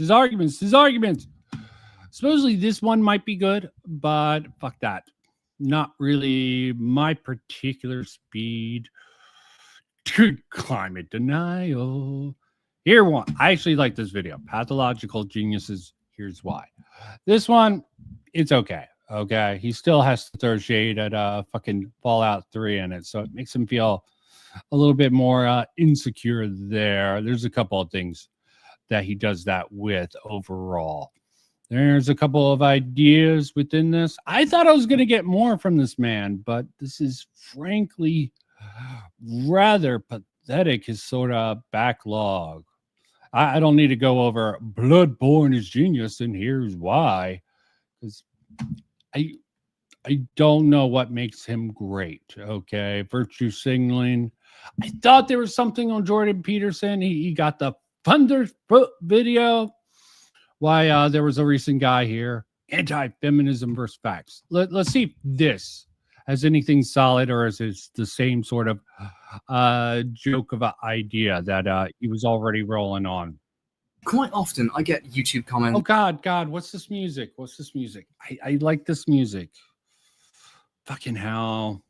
Supposedly this one might be good, but fuck that. Not really my particular speed to climate denial. Here one. I actually like this video. Pathological geniuses. Here's why. This one, it's okay. Okay. He still has to throw shade at fucking Fallout 3 in it. So it makes him feel a little bit more insecure there. There's a couple of things that he does that with overall. There's a couple of ideas within this. I thought I was going to get more from this man, but this is frankly rather pathetic, his sort of backlog. I don't need to go over Bloodborne is genius, and here's why. Because I don't know what makes him great. Okay, virtue signaling. I thought there was something on Jordan Peterson. He got the Thunderfoot video. Why there was a recent guy here. Anti-feminism versus facts. Let's see if this has anything solid, or is it the same sort of joke of an idea that he was already rolling on. Quite often I get YouTube comments. Oh God, what's this music? I like this music. Fucking hell.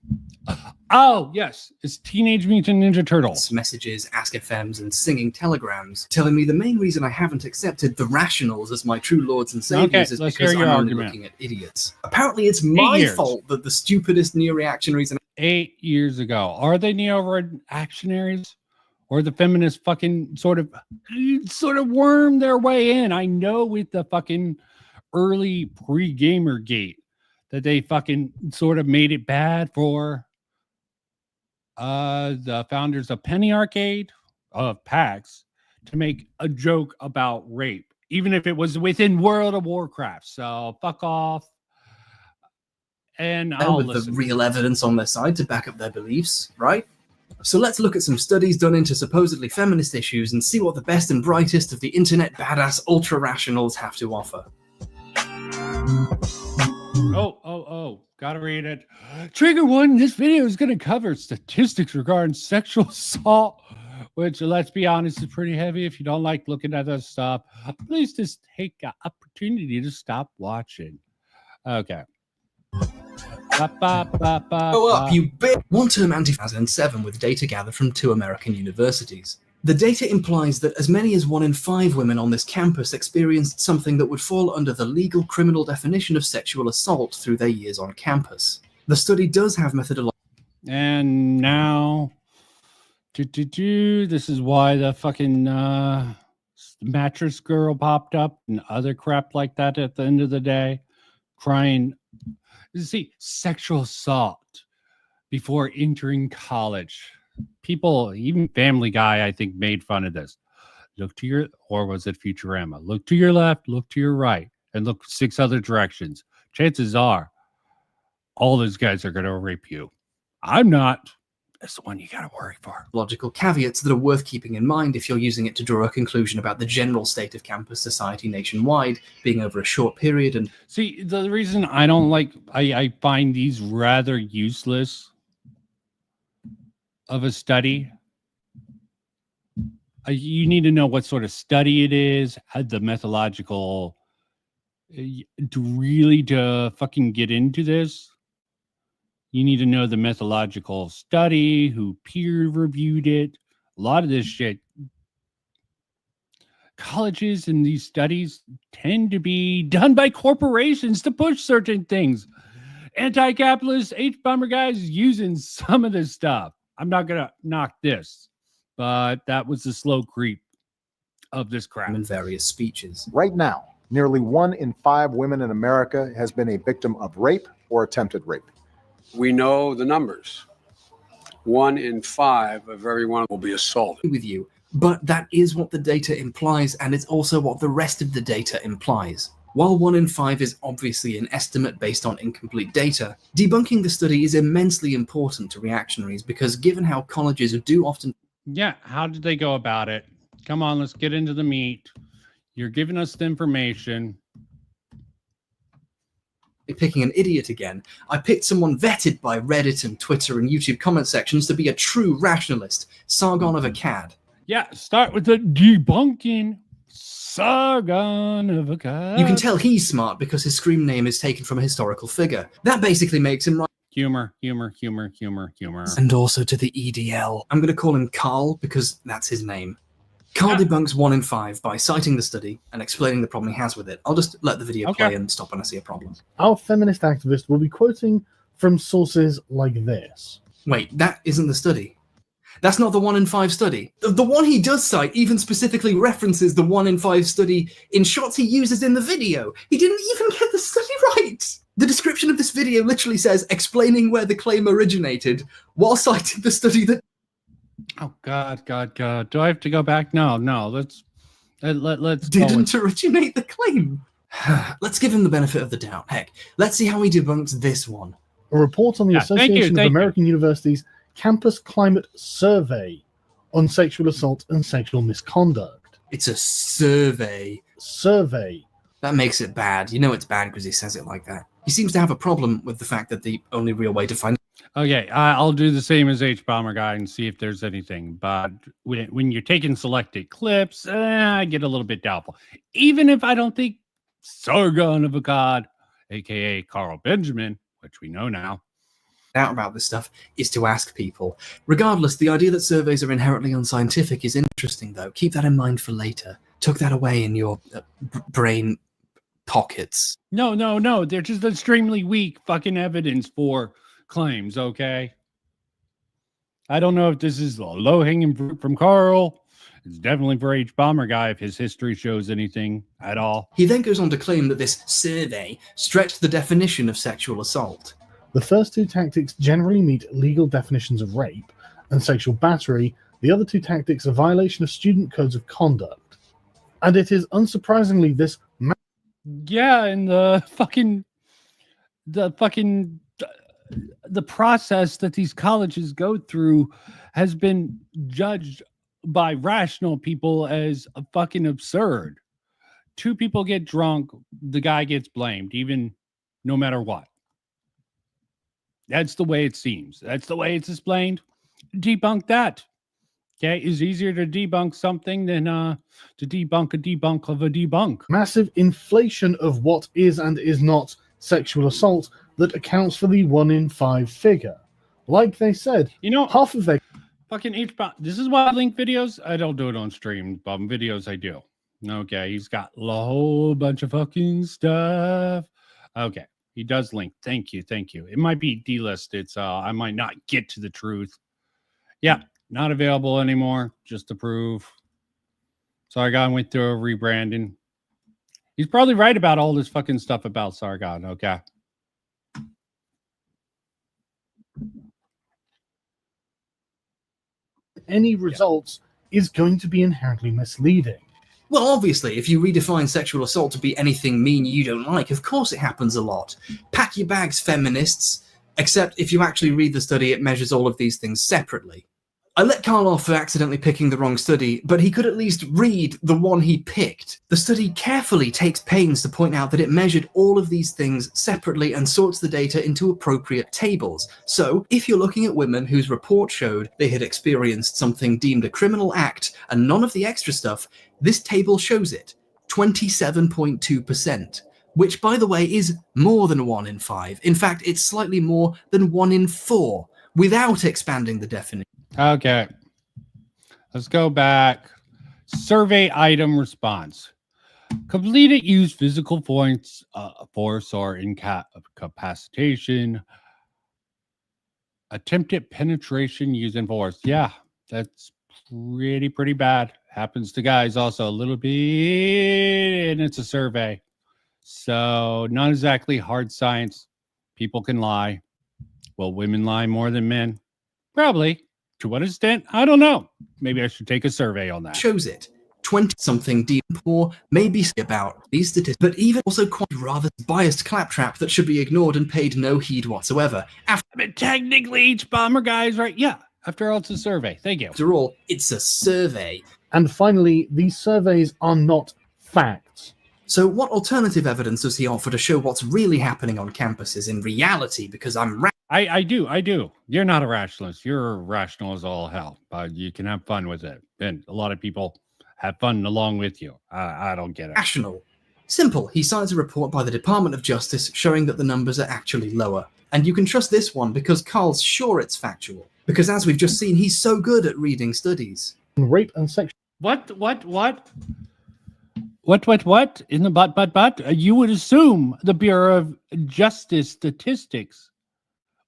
Oh, yes. It's Teenage Mutant Ninja Turtles. Messages, Ask FMs, and singing telegrams, telling me the main reason I haven't accepted the Rationals as my true lords and saviors is because I'm only looking at idiots. Apparently it's my fault that the stupidest neo-reactionaries... 8 years ago. Are they neo-reactionaries? Or the feminists fucking sort of worm their way in? I know with the fucking early pre-Gamergate that they fucking sort of made it bad for the founders of Penny Arcade, of PAX, to make a joke about rape, even if it was within World of Warcraft. So fuck off. And I'll with listen. The real evidence on their side to back up their beliefs, right? So let's look at some studies done into supposedly feminist issues and see what the best and brightest of the internet badass ultra-rationals have to offer. Oh, gotta read it. Trigger warning, this video is going to cover statistics regarding sexual assault, which, let's be honest, is pretty heavy. If you don't like looking at that stuff, please just take an opportunity to stop watching. Okay. Go up, you bitch! One-term anti-2007 with data gathered from 2 American universities. The data implies that as many as 1 in 5 women on this campus experienced something that would fall under the legal criminal definition of sexual assault through their years on campus. The study does have methodology. And now, this is why the fucking mattress girl popped up and other crap like that at the end of the day, crying. See, sexual assault before entering college. People, even Family Guy, I think, made fun of this. Look to your, or was it Futurama? Look to your left, look to your right. and look 6 other directions, chances are all those guys are going to rape you. I'm not. That's the one you got to worry for. Logical caveats that are worth keeping in mind if you're using it to draw a conclusion about the general state of campus society nationwide being over a short period. And see, the reason I don't like, I find these rather useless of a study. You need to know what sort of study it is, had the methodological, to fucking get into this. You need to know the methodological study, who peer reviewed it. A lot of this shit, colleges and these studies tend to be done by corporations to push certain things. Anti-capitalist Bomberguy is using some of this stuff. I'm not going to knock this, but that was the slow creep of this crap. In various speeches. Right now, nearly 1 in 5 women in America has been a victim of rape or attempted rape. We know the numbers. 1 in 5 of everyone will be assaulted. With you, but that is what the data implies, and it's also what the rest of the data implies. While 1 in 5 is obviously an estimate based on incomplete data, debunking the study is immensely important to reactionaries because given how colleges do often... Yeah, how did they go about it? Come on, let's get into the meat. You're giving us the information. Picking an idiot again, I picked someone vetted by Reddit and Twitter and YouTube comment sections to be a true rationalist, Sargon of Akkad. Yeah, start with the debunking. Sargon of Akkad. You can tell he's smart because his scream name is taken from a historical figure. That basically makes him right. Humor. And also to the EDL. I'm going to call him Carl because that's his name. Carl debunks 1 in 5 by citing the study and explaining the problem he has with it. I'll just let the video play and stop when I see a problem. Our feminist activist will be quoting from sources like this. Wait, that isn't the study. That's not the 1 in 5 study. The one he does cite even specifically references the 1 in 5 study in shots he uses in the video. He didn't even get the study right. The description of this video literally says, explaining where the claim originated, while citing the study that... Oh, God. Do I have to go back? No. Let's didn't originate the claim. Let's give him the benefit of the doubt. Heck, let's see how he debunks this one. A report on the Association of American Universities Campus Climate Survey on sexual assault and sexual misconduct. It's a survey. Survey. That makes it bad. You know it's bad because he says it like that. He seems to have a problem with the fact that the only real way to find... Okay, I'll do the same as Bomberguy and see if there's anything. But when you're taking selected clips, I get a little bit doubtful. Even if I don't think Sargon of Akkad, a.k.a. Carl Benjamin, which we know now, out about this stuff is to ask people. Regardless, the idea that surveys are inherently unscientific is interesting, though. Keep that in mind for later. Tuck that away in your brain pockets. No. They're just extremely weak fucking evidence for claims, okay? I don't know if this is the low-hanging fruit from Carl. It's definitely for Bomberguy if his history shows anything at all. He then goes on to claim that this survey stretched the definition of sexual assault. The first 2 tactics generally meet legal definitions of rape and sexual battery. The other 2 tactics are violation of student codes of conduct. And it is unsurprisingly this... Yeah, and the process that these colleges go through has been judged by rational people as a fucking absurd. 2 people get drunk, the guy gets blamed, even no matter what. That's the way it seems. That's the way it's explained. Debunk that. Okay, it's easier to debunk something than to debunk a debunk of a debunk. Massive inflation of what is and is not sexual assault that accounts for the 1 in 5 figure. Like they said, half of their... Fucking this is why I link videos. I don't do it on stream, but videos I do. Okay, he's got a whole bunch of fucking stuff. Okay, he does link. Thank you. It might be delisted, so I might not get to the truth. Yeah, not available anymore, just to prove. Sargon went through a rebranding. He's probably right about all this fucking stuff about Sargon, okay? Any results is going to be inherently misleading. Well, obviously, if you redefine sexual assault to be anything mean you don't like, of course it happens a lot. Pack your bags, feminists. Except if you actually read the study, it measures all of these things separately. I let Carl off for accidentally picking the wrong study, but he could at least read the one he picked. The study carefully takes pains to point out that it measured all of these things separately and sorts the data into appropriate tables. So, if you're looking at women whose report showed they had experienced something deemed a criminal act and none of the extra stuff, this table shows it, 27.2%. Which, by the way, is more than 1 in 5. In fact, it's slightly more than 1 in 4, without expanding the definition. Okay. Let's go back. Survey item response. Completed use physical force or incapacitation. Attempted penetration using force. Yeah, that's pretty bad. Happens to guys also a little bit, and it's a survey. So not exactly hard science. People can lie. Will women lie more than men? Probably. To what extent? I don't know. Maybe I should take a survey on that. Shows it. 20-something deep more, maybe about these statistics, but even also quite rather biased claptrap that should be ignored and paid no heed whatsoever. Technically, each Bomberguy is right. Yeah. After all, it's a survey. Thank you. After all, it's a survey. And finally, these surveys are not facts. So what alternative evidence does he offer to show what's really happening on campuses in reality? Because I do. You're not a rationalist. You're rational as all hell. But you can have fun with it. And a lot of people have fun along with you. I don't get it. Rational. Simple. He cites a report by the Department of Justice showing that the numbers are actually lower. And you can trust this one because Carl's sure it's factual. Because as we've just seen, he's so good at reading studies. Rape and sex. What? What? In the but? You would assume the Bureau of Justice statistics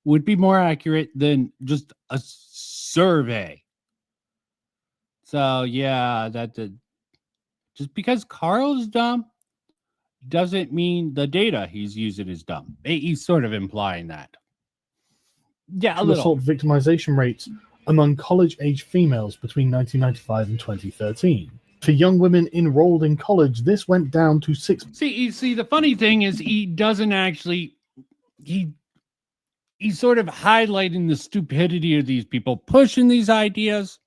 would be more accurate than just a survey. So, yeah, just because Carl's dumb doesn't mean the data he's using is dumb. He's sort of implying that. Yeah, a little. Assault victimization rates among college-age females between 1995 and 2013. For young women enrolled in college, this went down to 6. See, the funny thing is he doesn't actually, he's sort of highlighting the stupidity of these people pushing these ideas,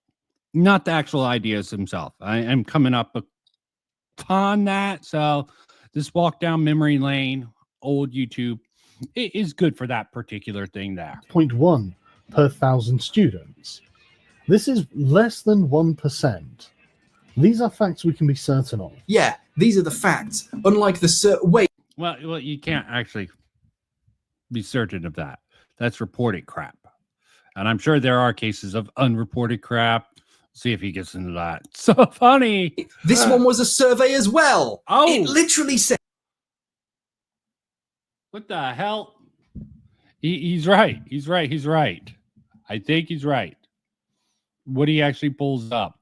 not the actual ideas themselves. I am coming up upon that. So this walk down memory lane, old YouTube, it is good for that particular thing there. 0.1 per 1,000 students. This is less than 1%. These are facts we can be certain of. Yeah, these are the facts. Unlike the wait. Well, you can't actually be certain of that. That's reported crap. And I'm sure there are cases of unreported crap. See if he gets into that. So funny. This one was a survey as well. Oh. It literally said. What the hell? He's right. He's right. I think he's right. What he actually pulls up.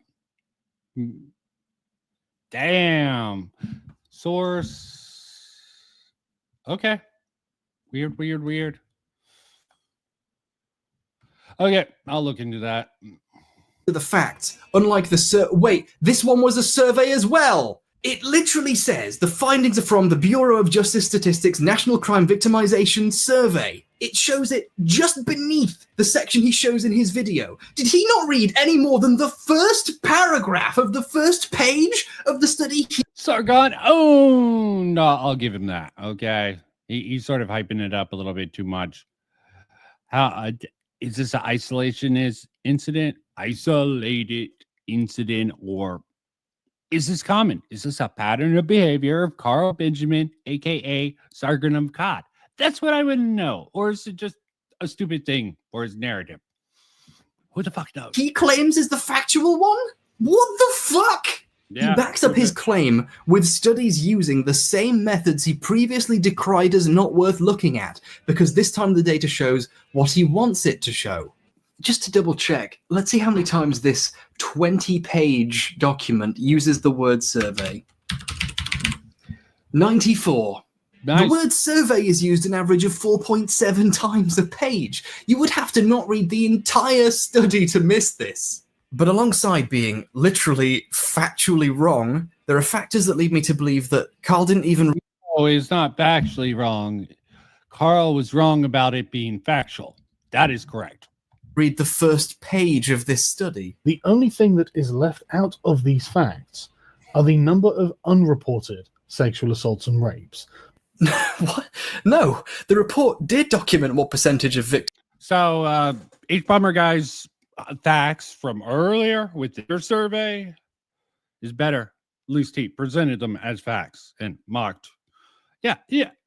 Damn. Source. Okay. Weird. Okay, I'll look into that. The facts. Unlike the wait, this one was a survey as well. It literally says the findings are from the Bureau of Justice Statistics National Crime Victimization Survey. It shows it just beneath the section he shows in his video. Did he not read any more than the first paragraph of the first page of the study? Sargon, oh, no, I'll give him that. Okay. He's sort of hyping it up a little bit too much. How is this an isolationist incident? Isolated incident, or is this common? Is this a pattern of behavior of Carl Benjamin, aka Sargon of Akkad? That's what I wouldn't know. Or is it just a stupid thing for his narrative? Who the fuck knows? He claims is the factual one? What the fuck? Yeah, he backs up his claim with studies using the same methods he previously decried as not worth looking at, because this time the data shows what he wants it to show. Just to double check, let's see how many times this 20-page document uses the word survey. 94. Nice. The word survey is used an average of 4.7 times a page. You would have to not read the entire study to miss this. But alongside being literally factually wrong, There are factors that lead me to believe that Carl didn't even... Oh, he's not factually wrong. Carl was wrong about it being factual. That is correct. Read the first page of this study. The only thing that is left out of these facts are the number of unreported sexual assaults and rapes. What? No, the report did document what percentage of victims... So, Bomberguy's facts from earlier with their survey is better. At least he presented them as facts and mocked. Yeah.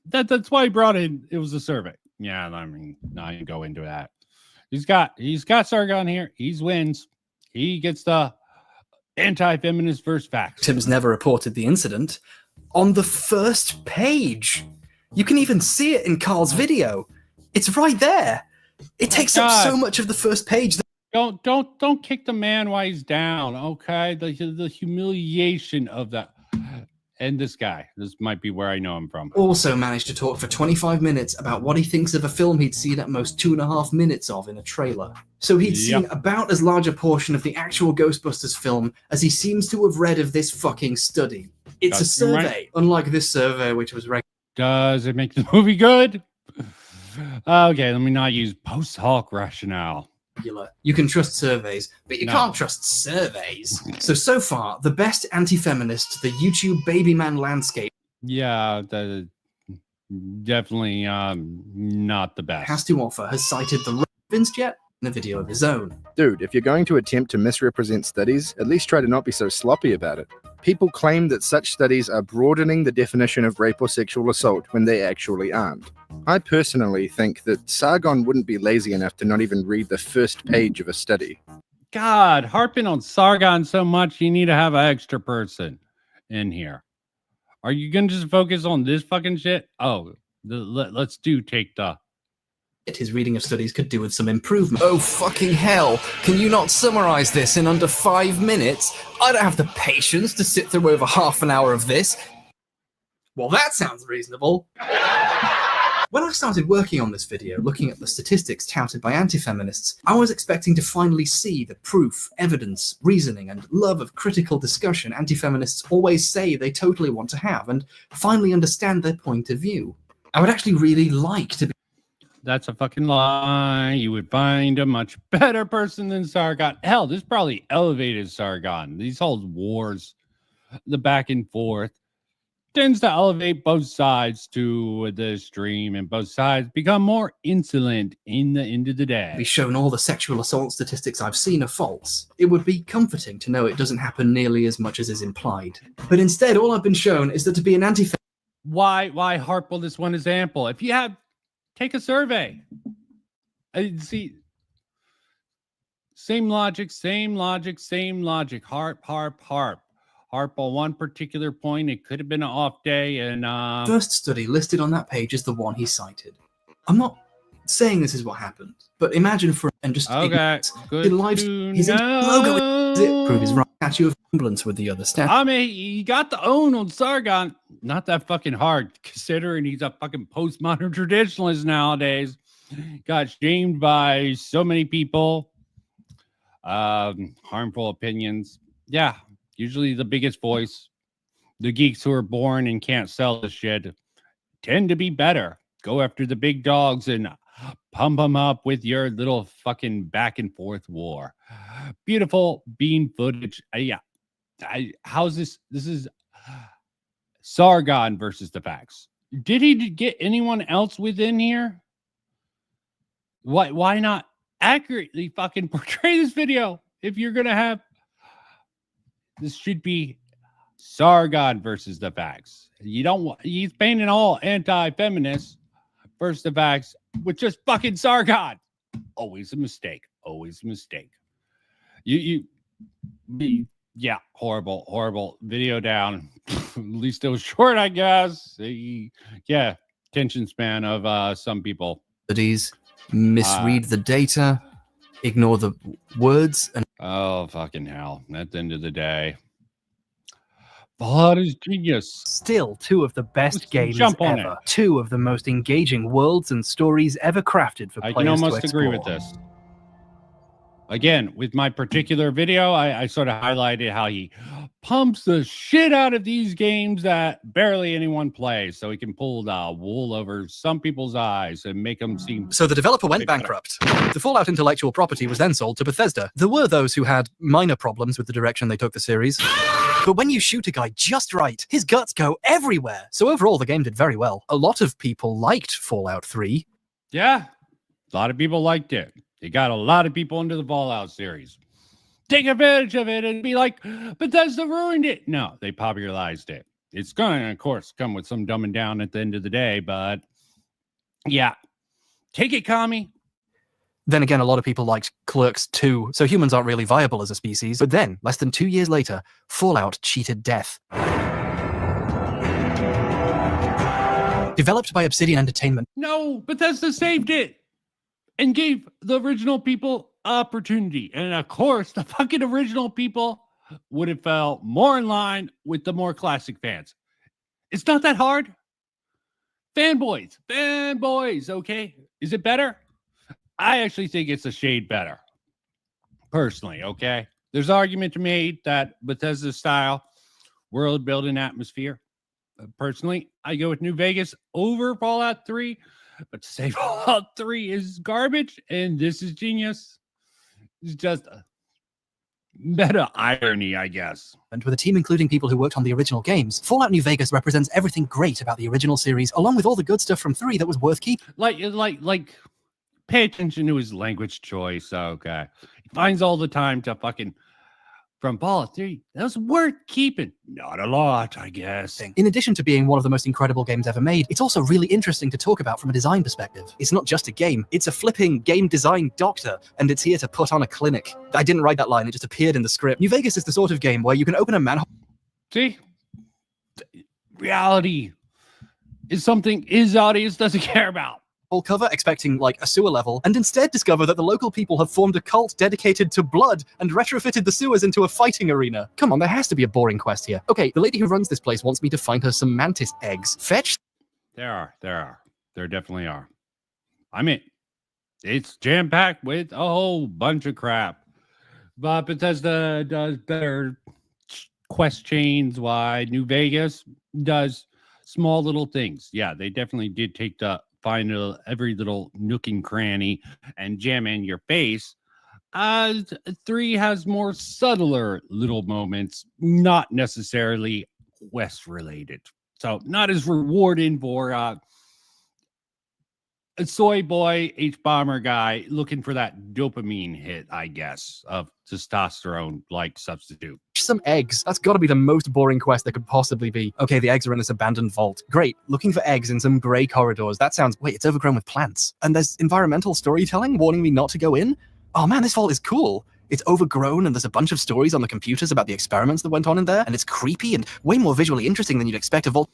That's why he brought in. It was a survey. Yeah, I mean, I can go into that. He's got Sargon here. He wins. He gets the anti-feminist verse facts. Victims never reported the incident. On the first page, you can even see it in Carl's video. It's right there. It takes up so much of the first page. Don't kick the man while he's down. Okay, the humiliation of that. And this guy, this might be where I know him from. Also managed to talk for 25 minutes about what he thinks of a film he'd seen at most 2.5 minutes of in a trailer. So he'd seen about as large a portion of the actual Ghostbusters film as he seems to have read of this fucking study. It's a survey, unlike this survey, which was regular. Does it make the movie good? Okay, let me not use post-hoc rationale. You can trust surveys, but you can't trust surveys. So far, the best anti-feminist the YouTube baby man landscape. Yeah, definitely not the best. Has to offer has cited the Vince Jet in a video of his own. Dude, if you're going to attempt to misrepresent studies, at least try to not be so sloppy about it. People claim that such studies are broadening the definition of rape or sexual assault when they actually aren't. I personally think that Sargon wouldn't be lazy enough to not even read the first page of a study. God, harping on Sargon so much, you need to have an extra person in here. Are you going to just focus on this fucking shit? Oh, let's take the... His reading of studies could do with some improvement. Oh, fucking hell. Can you not summarize this in under 5 minutes? I don't have the patience to sit through over half an hour of this. Well, that sounds reasonable. When I started working on this video, looking at the statistics touted by anti-feminists, I was expecting to finally see the proof, evidence, reasoning, and love of critical discussion anti-feminists always say they totally want to have, and finally understand their point of view. I would actually really like to be... That's a fucking lie. You would find a much better person than Sargon. Hell, this probably elevated Sargon. These whole wars, the back and forth, tends to elevate both sides to the extreme, and both sides become more insolent in the end of the day. Be shown all the sexual assault statistics I've seen are false. It would be comforting to know it doesn't happen nearly as much as is implied. But instead, all I've been shown is that to be an anti-feminist... Why harp on this one example? If you have... Take a survey. See, same logic. Harp on one particular point. It could have been an off day. And first study listed on that page is the one he cited. I'm not saying this is what happened, but imagine for and just good his logo is prove his right statue of resemblance with the other statue. I mean, you got the own on Sargon. Not that fucking hard, considering he's a fucking postmodern traditionalist nowadays. Got shamed by so many people. Harmful opinions. Yeah, usually the biggest voice. The geeks who are born and can't sell the shit tend to be better. Go after the big dogs and pump them up with your little fucking back and forth war. Beautiful bean footage. How's this? This is Sargon versus the facts. Did he get anyone else within here? Why not accurately fucking portray this video? If you're gonna have this, should be Sargon versus the facts. You don't want, he's painting all anti-feminists versus the facts with just fucking Sargon. Always a mistake. Yeah, horrible video down. At least it was short, I guess. Yeah, attention span of some people. Studies misread the data, ignore the words, and oh fucking hell! At the end of the day, Blood is genius. Still, two of the best games ever. Two of the most engaging worlds and stories ever crafted for players to explore. I can almost agree with this. again, with my particular video, I sort of highlighted how he pumps the shit out of these games that barely anyone plays, so he can pull the wool over some people's eyes and make them seem... So the developer went bankrupt. The Fallout intellectual property was then sold to Bethesda. There were those who had minor problems with the direction they took the series. But when you shoot a guy just right, his guts go everywhere. So overall, the game did very well. A lot of people liked Fallout 3. Yeah, a lot of people liked it. It got a lot of people into the Fallout series. Take advantage of it and be like, Bethesda ruined it. No, they popularized it. It's going to, of course, come with some dumbing down at the end of the day, but yeah, take it, commie. Then again, a lot of people liked Clerks 2, so humans aren't really viable as a species. But then, less than 2 years later, Fallout cheated death. Developed by Obsidian Entertainment. No, Bethesda saved it and gave the original people opportunity. And of course, the fucking original people would have felt more in line with the more classic fans. It's not that hard. Fanboys, okay? Is it better? I actually think it's a shade better, personally, okay? There's argument to be made that Bethesda style world building atmosphere. Personally, I go with New Vegas over Fallout 3, but to say Fallout 3 is garbage and this is genius is just a meta irony, I guess. And with a team including people who worked on the original games, Fallout New Vegas represents everything great about the original series, along with all the good stuff from 3 that was worth keeping. Like, pay attention to his language choice, okay? He finds all the time to fucking... From Fallout 3, that was worth keeping. Not a lot, I guess. In addition to being one of the most incredible games ever made, it's also really interesting to talk about from a design perspective. It's not just a game, it's a flipping game design doctor, and it's here to put on a clinic. I didn't write that line, it just appeared in the script. New Vegas is the sort of game where you can open a manhole... See? Reality is something his audience doesn't care about. Cover expecting like a sewer level, and instead discover that the local people have formed a cult dedicated to blood and retrofitted the sewers into a fighting arena. Come on, there has to be a boring quest here. Okay, the lady who runs this place wants me to find her some mantis eggs. Fetch? There definitely are. I mean, it's jam-packed with a whole bunch of crap. But Bethesda does better quest chains wide. New Vegas does small little things. Yeah, they definitely did take the find every little nook and cranny and jam in your face. 3 has more subtler little moments, not necessarily quest related. So not as rewarding for a soy boy H-bomber guy looking for that dopamine hit, I guess, of testosterone like substitute. Some eggs. That's got to be the most boring quest there could possibly be. Okay, the eggs are in this abandoned vault. Great. Looking for eggs in some gray corridors. That sounds... Wait, it's overgrown with plants. And there's environmental storytelling warning me not to go in? Oh man, this vault is cool. It's overgrown and there's a bunch of stories on the computers about the experiments that went on in there, and it's creepy and way more visually interesting than you'd expect a vault.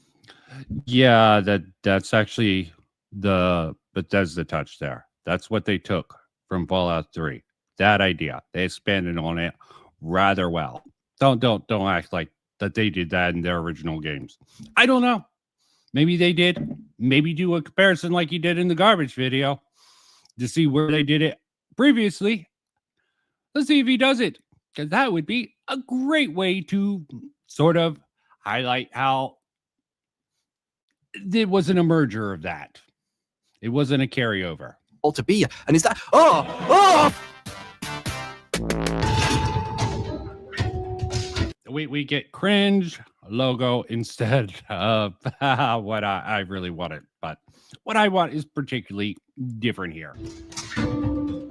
Yeah, that's actually the Bethesda touch there. That's what they took from Fallout 3. That idea. They expanded on it rather well. Don't act like that they did that in their original games. I don't know. Maybe they did. Maybe do a comparison like you did in the garbage video to see where they did it previously. Let's see if he does it, because that would be a great way to sort of highlight how it wasn't a merger of that. It wasn't a carryover. To be, and is that... Oh! We get cringe logo instead of what I really wanted. But what I want is particularly different here.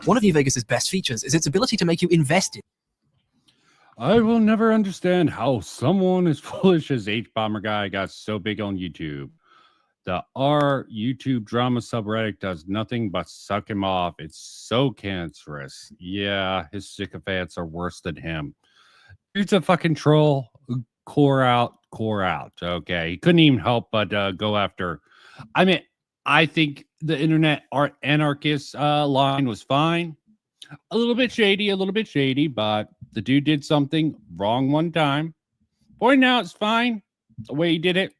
One of New Vegas's best features is its ability to make you invested. I will never understand how someone as foolish as Bomberguy got so big on YouTube. The R YouTube drama subreddit does nothing but suck him off. It's so cancerous. Yeah, his sycophants are worse than him. Dude's a fucking troll. Core out. Okay, he couldn't even help but go after. I mean, I think the internet anarchist line was fine. A little bit shady, but the dude did something wrong one time. Pointing out it's fine the way he did it.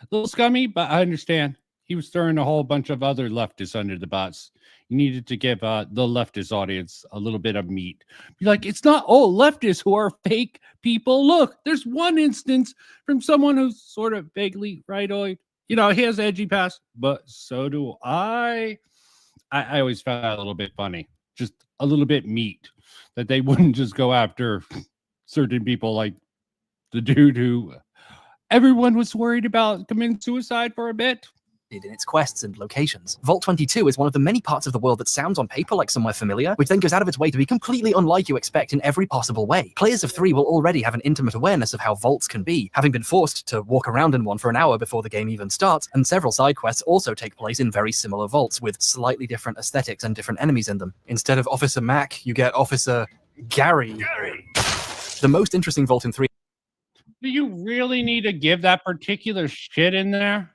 A little scummy, but I understand. He was throwing a whole bunch of other leftists under the bus. You needed to give the leftist audience a little bit of meat. Be like, it's not all leftists who are fake people. Look, there's one instance from someone who's sort of vaguely rightoid. You know, he has edgy past, but so do I. I always found that a little bit funny. Just a little bit meat that they wouldn't just go after certain people like the dude who everyone was worried about committing suicide for a bit. In its quests and locations. Vault 22 is one of the many parts of the world that sounds on paper like somewhere familiar, which then goes out of its way to be completely unlike you expect in every possible way. Players of 3 will already have an intimate awareness of how vaults can be, having been forced to walk around in one for an hour before the game even starts, and several side quests also take place in very similar vaults with slightly different aesthetics and different enemies in them. Instead of Officer Mac, you get Officer Gary. The most interesting vault in 3. Do you really need to give that particular shit in there?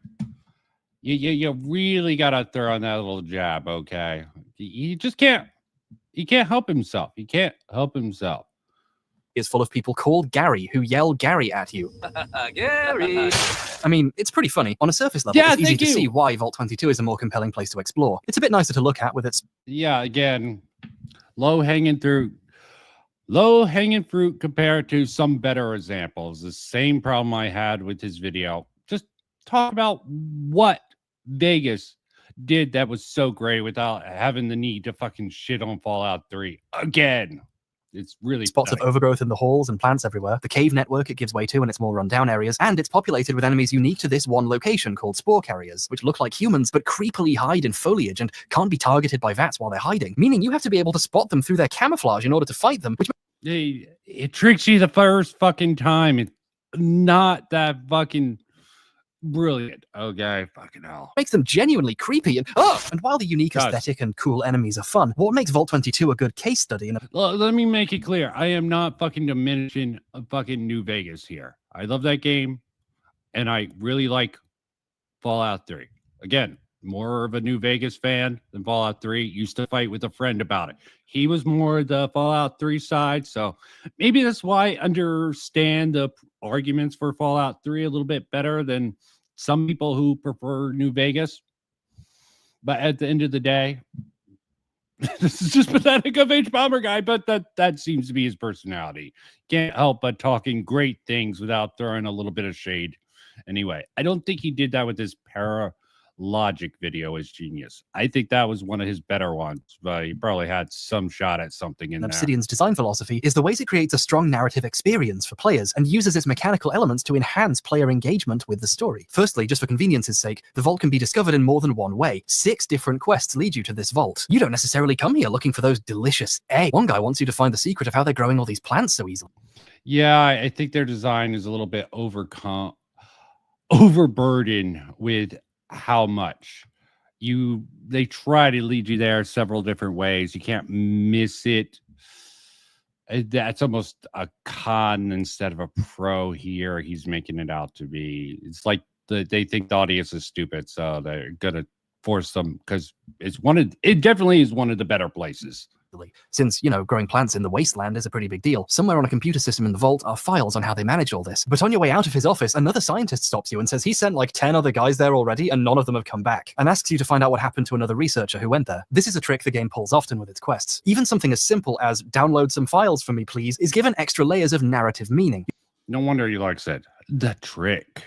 You really gotta throw on that little jab, okay? He just can't. He can't help himself. He can't help himself. Is full of people called Gary who yell Gary at you. Gary. I mean, it's pretty funny. On a surface level, Yeah, it's easy thank to you. see why Vault 22 is a more compelling place to explore. It's a bit nicer to look at with its... Yeah, again, low-hanging fruit. Low-hanging fruit compared to some better examples. The same problem I had with his video. Just talk about what Vegas did that was so great without having the need to fucking shit on Fallout 3 again. It's really spots of overgrowth in the halls and plants everywhere, the cave network it gives way to in its more run-down areas, and it's populated with enemies unique to this one location called spore carriers, which look like humans but creepily hide in foliage and can't be targeted by VATS while they're hiding, meaning you have to be able to spot them through their camouflage in order to fight them, which... It tricks you the first fucking time. It's not that fucking... brilliant. Okay, fucking hell. Makes them genuinely creepy and while the unique aesthetic and cool enemies are fun, what makes Vault 22 a good case study? Let me make it clear. I am not fucking diminishing fucking New Vegas here. I love that game, and I really like Fallout 3. Again, more of a New Vegas fan than Fallout 3. Used to fight with a friend about it. He was more the Fallout 3 side, so maybe that's why I understand the arguments for Fallout 3 a little bit better than some people who prefer New Vegas. But at the end of the day, this is just pathetic of Bomberguy, but that seems to be his personality. Can't help but talking great things without throwing a little bit of shade. Anyway, I don't think he did that with his Logic video is genius. I think that was one of his better ones, but he probably had some shot at something in there. Obsidian's design philosophy is the ways it creates a strong narrative experience for players and uses its mechanical elements to enhance player engagement with the story. Firstly, just for convenience's sake, the vault can be discovered in more than one way. 6 different quests lead you to this vault. You don't necessarily come here looking for those delicious eggs. One guy wants you to find the secret of how they're growing all these plants so easily. Yeah, I think their design is a little bit overburdened with how much they try to lead you there several different ways. You can't miss it. That's almost a con instead of a pro here. He's making it out to be. It's like they think the audience is stupid, so they're gonna force them because it definitely is one of the better places. Since, growing plants in the wasteland is a pretty big deal. Somewhere on a computer system in the vault are files on how they manage all this. But on your way out of his office, another scientist stops you and says he sent like 10 other guys there already and none of them have come back, and asks you to find out what happened to another researcher who went there. This is a trick the game pulls often with its quests. Even something as simple as download some files for me please is given extra layers of narrative meaning. No wonder you like said the trick.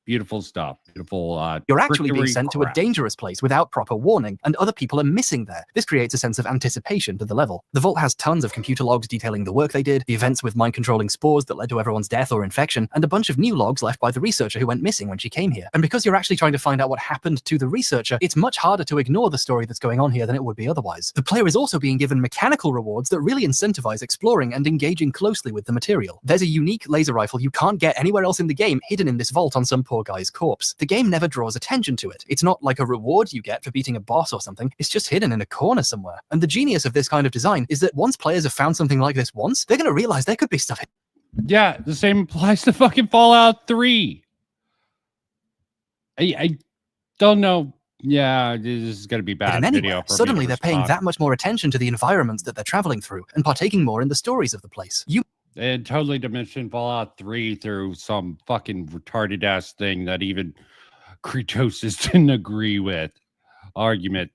Beautiful stuff. Beautiful. You're actually being sent to a crap. dangerous place without proper warning, and other people are missing there. This creates a sense of anticipation to the level. The vault has tons of computer logs detailing the work they did, the events with mind-controlling spores that led to everyone's death or infection, and a bunch of new logs left by the researcher who went missing when she came here. And because you're actually trying to find out what happened to the researcher, it's much harder to ignore the story that's going on here than it would be otherwise. The player is also being given mechanical rewards that really incentivize exploring and engaging closely with the material. There's a unique laser rifle you can't get anywhere else in the game hidden in this vault on some poor guy's corpse. The game never draws attention to it. It's not like a reward you get for beating a boss or something. It's just hidden in a corner somewhere. And the genius of this kind of design is that once players have found something like this once, they're going to realize there could be stuff. Yeah, the same applies to fucking Fallout 3. I don't know. Yeah, this is going to be bad video. For Suddenly me to they're paying respond. that much more attention to the environments that they're traveling through and partaking more in the stories of the place. And totally dimension Fallout 3 through some fucking retarded ass thing that even Kratos didn't agree with. Argument.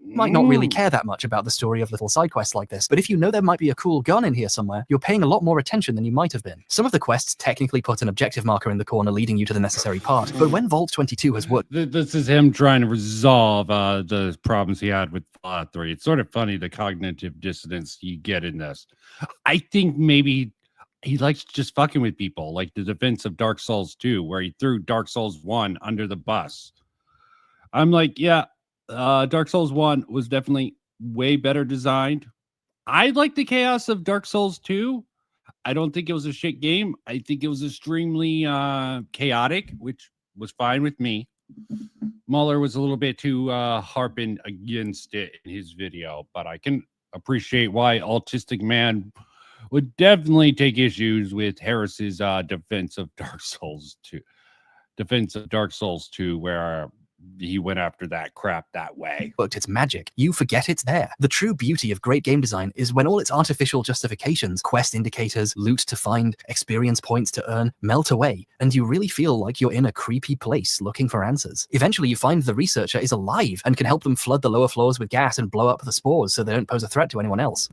might not really care that much about the story of little side quests like this, but if you know there might be a cool gun in here somewhere, you're paying a lot more attention than you might have been. Some of the quests technically put an objective marker in the corner leading you to the necessary part, but when Vault 22 has worked... This is him trying to resolve the problems he had with Fallout 3. It's sort of funny, the cognitive dissonance you get in this. I think maybe he likes just fucking with people, like the defense of Dark Souls 2, where he threw Dark Souls 1 under the bus. I'm like, yeah, Dark Souls 1 was definitely way better designed. I like the chaos of Dark Souls 2. I don't think it was a shit game. I think it was extremely chaotic, which was fine with me. Mueller was a little bit too harping against it in his video, but I can appreciate why Autistic Man would definitely take issues with Harris's defense of Dark Souls 2. Defense of Dark Souls 2, where he went after that crap that way. But it's magic. You forget it's there. The true beauty of great game design is when all its artificial justifications, quest indicators, loot to find, experience points to earn, melt away, and you really feel like you're in a creepy place looking for answers. Eventually you find the researcher is alive and can help them flood the lower floors with gas and blow up the spores so they don't pose a threat to anyone else.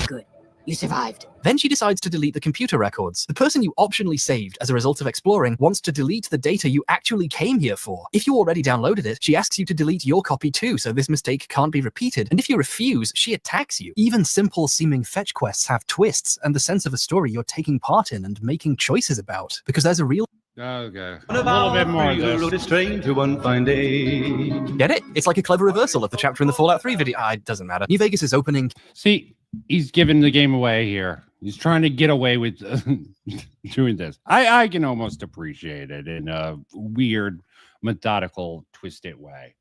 Good. You survived. Then she decides to delete the computer records. The person you optionally saved as a result of exploring wants to delete the data you actually came here for. If you already downloaded it, she asks you to delete your copy too, so this mistake can't be repeated. And if you refuse, she attacks you. Even simple seeming fetch quests have twists and the sense of a story you're taking part in and making choices about. Because there's a real... Okay. A little bit more of this. To one fine day. Get it? It's like a clever reversal of the chapter in the Fallout 3 video. It doesn't matter. New Vegas is opening... See, he's giving the game away here. He's trying to get away with doing this. I can almost appreciate it in a weird, methodical, twisted way.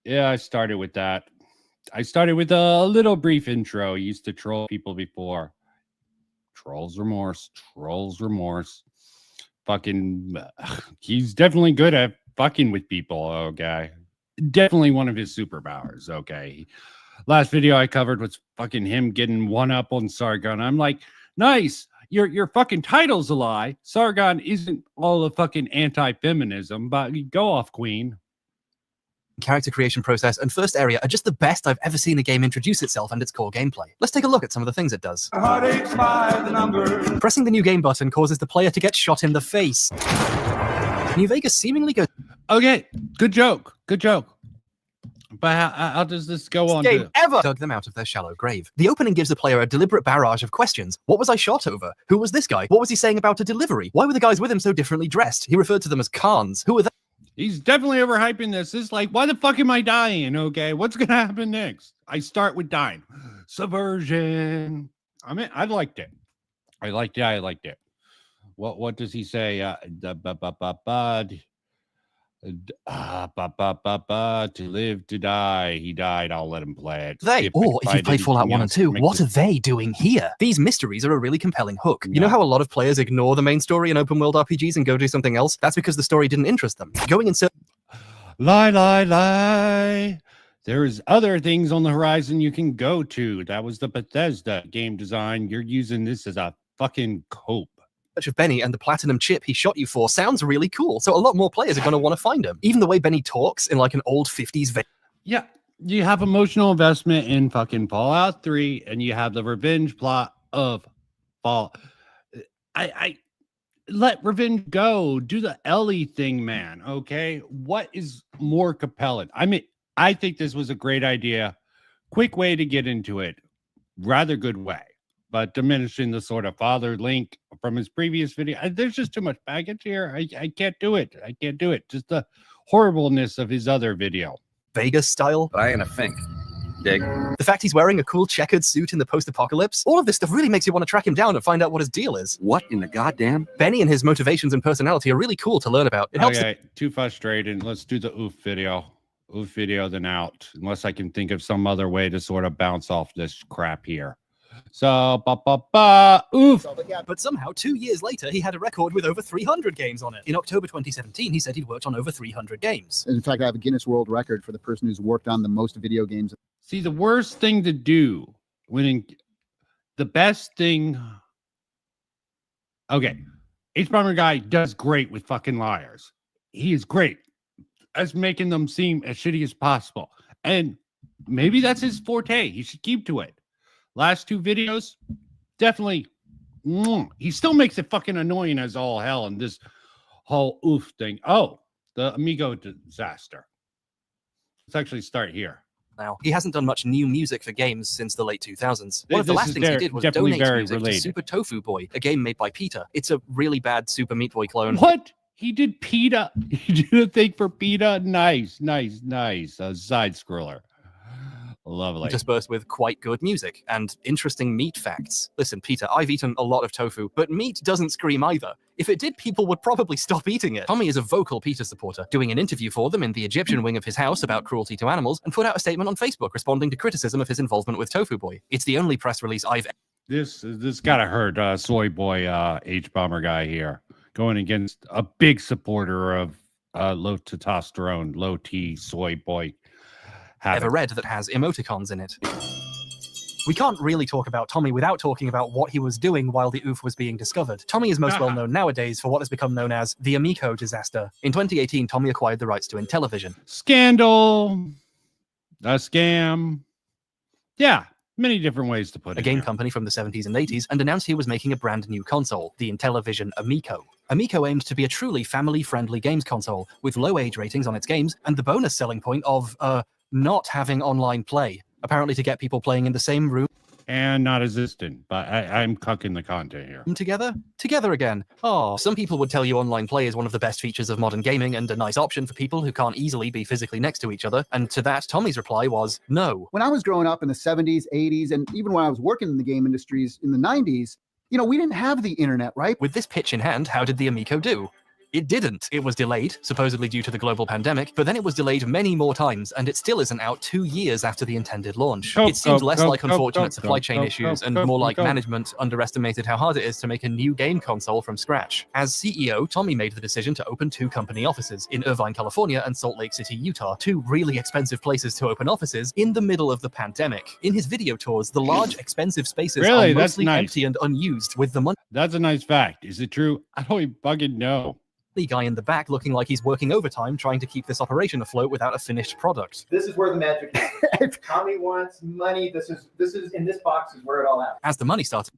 Yeah, I started with that. I started with a little brief intro. I used to troll people before. Trolls remorse. Trolls remorse. Fucking, he's definitely good at fucking with people, okay? Definitely one of his superpowers, okay? Last video I covered was fucking him getting one up on Sargon. I'm like, nice. Your fucking title's a lie. Sargon isn't all the fucking anti-feminism, but go off, queen. Character creation process and first area are just the best I've ever seen a game introduce itself and its core gameplay. Let's take a look at some of the things it does. Pressing the new game button causes the player to get shot in the face. New Vegas seemingly goes... Okay, good joke. Good joke. But how does this go on? Game ever dug them out of their shallow grave. The opening gives the player a deliberate barrage of questions. What was I shot over? Who was this guy? What was he saying about a delivery? Why were the guys with him so differently dressed? He referred to them as Khans. Who were they? He's definitely overhyping this. It's like, why the fuck am I dying? Okay, what's gonna happen next? I start with dying. Subversion. I mean, I liked it. I liked it. What does he say? To live, to die. He died. I'll let him play it. If you've played Fallout 1 and 2, what are they doing here? These mysteries are a really compelling hook. You know how a lot of players ignore the main story in open world RPGs and go do something else? That's because the story didn't interest them. Going in Lie. There is other things on the horizon you can go to. That was the Bethesda game design. You're using this as a fucking cope. Of Benny and the platinum chip he shot you for sounds really cool, so a lot more players are going to want to find him. Even the way Benny talks in like an old 50s yeah, you have emotional investment in fucking Fallout 3, and you have the revenge plot of Fallout. I let revenge go. Do the Ellie thing, man. Okay, what is more compelling? I mean, I think this was a great idea. Quick way to get into it. Rather good way. But diminishing the sort of father link from his previous video. There's just too much baggage here. I can't do it. Just the horribleness of his other video. Vegas style. But I ain't gonna think. Dig. The fact he's wearing a cool checkered suit in the post-apocalypse. All of this stuff really makes you want to track him down and find out what his deal is. What in the goddamn? Benny and his motivations and personality are really cool to learn about. It helps. Okay, too frustrating. Let's do the oof video. Oof video, then out. Unless I can think of some other way to sort of bounce off this crap here. So, oof. But somehow, 2 years later, he had a record with over 300 games on it. In October 2017, he said he'd worked on over 300 games. In fact, I have a Guinness World Record for the person who's worked on the most video games. See, the worst thing to do the best thing. Okay, Bomberguy does great with fucking liars. He is great. as making them seem as shitty as possible. And maybe that's his forte. He should keep to it. Last two videos, definitely. He still makes it fucking annoying as all hell in this whole oof thing. Oh, the Amigo disaster. Let's actually start here. Now, he hasn't done much new music for games since the late 2000s. One of the last things he did was donate music to Super Tofu Boy, a game made by PETA. It's a really bad Super Meat Boy clone. What? He did PETA. He did a thing for PETA. Nice, nice, nice. A side scroller. Lovely. Interspersed with quite good music and interesting meat facts. Listen, Peter, I've eaten a lot of tofu, but meat doesn't scream either. If it did, people would probably stop eating it. Tommy is a vocal PETA supporter, doing an interview for them in the Egyptian wing of his house about cruelty to animals, and put out a statement on Facebook responding to criticism of his involvement with Tofu Boy. It's the only press release I've... This gotta hurt Soy Boy H Bomberguy here, going against a big supporter of low testosterone, low T Soy Boy. Ever read that has emoticons in it. We can't really talk about Tommy without talking about what he was doing while the oof was being discovered. Tommy is most well known nowadays for what has become known as the Amico disaster. In 2018, Tommy acquired the rights to Intellivision. Scandal, a scam. Yeah, many different ways to put it. A game company from the 70s and 80s, and announced he was making a brand new console, the Intellivision Amico. Amico aimed to be a truly family-friendly games console, with low age ratings on its games, and the bonus selling point of, not having online play, apparently to get people playing in the same room and not existent, but I'm cucking the content here. Together again. Oh, some people would tell you online play is one of the best features of modern gaming and a nice option for people who can't easily be physically next to each other. And to that, Tommy's reply was no. When I was growing up in the 70s, 80s, and even when I was working in the game industries in the 90s, you know, we didn't have the internet, right? With this pitch in hand, how did the Amico do? It didn't. It was delayed, supposedly due to the global pandemic, but then it was delayed many more times, and it still isn't out 2 years after the intended launch. It seems less like unfortunate supply chain issues and more like management underestimated how hard it is to make a new game console from scratch. As CEO, Tommy made the decision to open 2 company offices in Irvine, California and Salt Lake City, Utah, 2 really expensive places to open offices in the middle of the pandemic. In his video tours, the large, expensive spaces are mostly empty and unused, with the money. That's a nice fact. Is it true? I don't even fucking know. Guy in the back looking like he's working overtime trying to keep this operation afloat without a finished product. This is where the magic is. Tommy wants money. This is in this box is where it all happens. As the money started.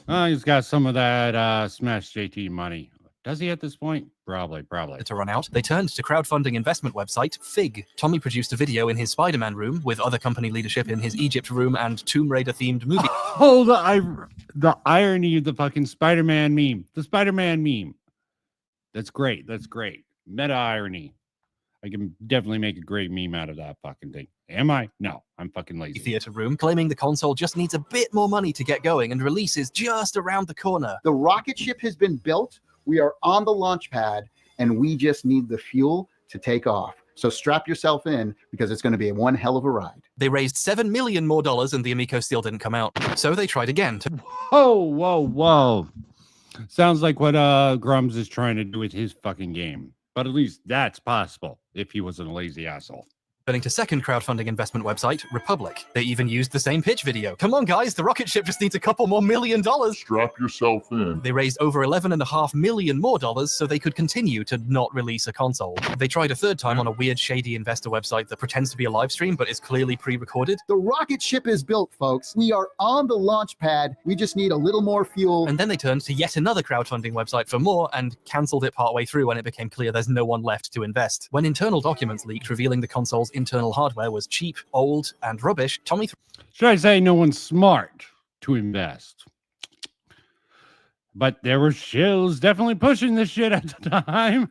He's got some of that Smash JT money. Does he at this point? Probably. To run out, they turned to crowdfunding investment website Fig. Tommy produced a video in his Spider-Man room with other company leadership in his Egypt room and Tomb Raider themed movie. Oh, the irony of the fucking Spider-Man meme. The Spider-Man meme. That's great. Meta irony. I can definitely make a great meme out of that fucking thing. Am I? No, I'm fucking lazy. Theater room, claiming the console just needs a bit more money to get going and release is just around the corner. The rocket ship has been built. We are on the launch pad, and we just need the fuel to take off. So strap yourself in because it's going to be one hell of a ride. They raised $7 million more and the Amico still didn't come out. So they tried again. Whoa. Sounds like what Grums is trying to do with his fucking game. But at least that's possible if he wasn't a lazy asshole. Turning to second crowdfunding investment website, Republic. They even used the same pitch video. Come on, guys, the rocket ship just needs a couple more $1 million. Strap yourself in. They raised over $11.5 million more so they could continue to not release a console. They tried a third time on a weird, shady investor website that pretends to be a live stream but is clearly pre-recorded. The rocket ship is built, folks. We are on the launch pad. We just need a little more fuel. And then they turned to yet another crowdfunding website for more and cancelled it partway through when it became clear there's no one left to invest. When internal documents leaked revealing the console's internal hardware was cheap, old, and rubbish, Tommy... Should I say no one's smart to invest? But there were shills definitely pushing this shit at the time.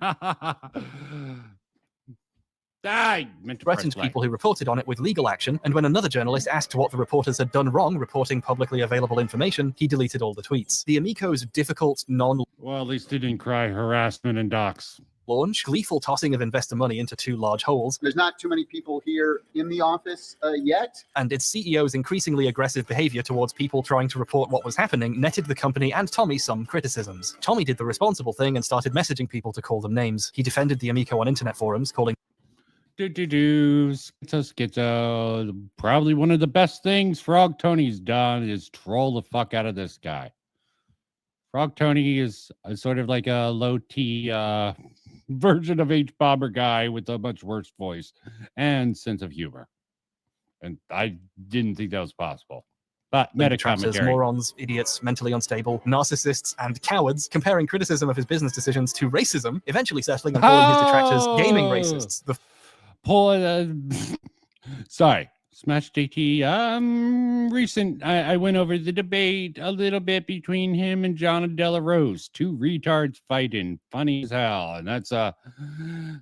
I meant to threatened people who reported on it with legal action, and when another journalist asked what the reporters had done wrong reporting publicly available information, he deleted all the tweets. The Amico's difficult, well, at least he didn't cry harassment and docs. Launch, gleeful tossing of investor money into 2 large holes. There's not too many people here in the office yet. And its CEO's increasingly aggressive behavior towards people trying to report what was happening netted the company and Tommy some criticisms. Tommy did the responsible thing and started messaging people to call them names. He defended the Amico on internet forums, calling Schizo. Probably one of the best things Frog Tony's done is troll the fuck out of this guy. Frog Tony is sort of like a low T version of H. Bomberguy with a much worse voice and sense of humor. And I didn't think that was possible. But meta Detractors, commentary. morons, idiots, mentally unstable, narcissists, and cowards, comparing criticism of his business decisions to racism, eventually settling on calling his detractors gaming racists. Sorry, Smash JT. I went over the debate a little bit between him and John Della Rose. Two retards fighting, funny as hell, and that's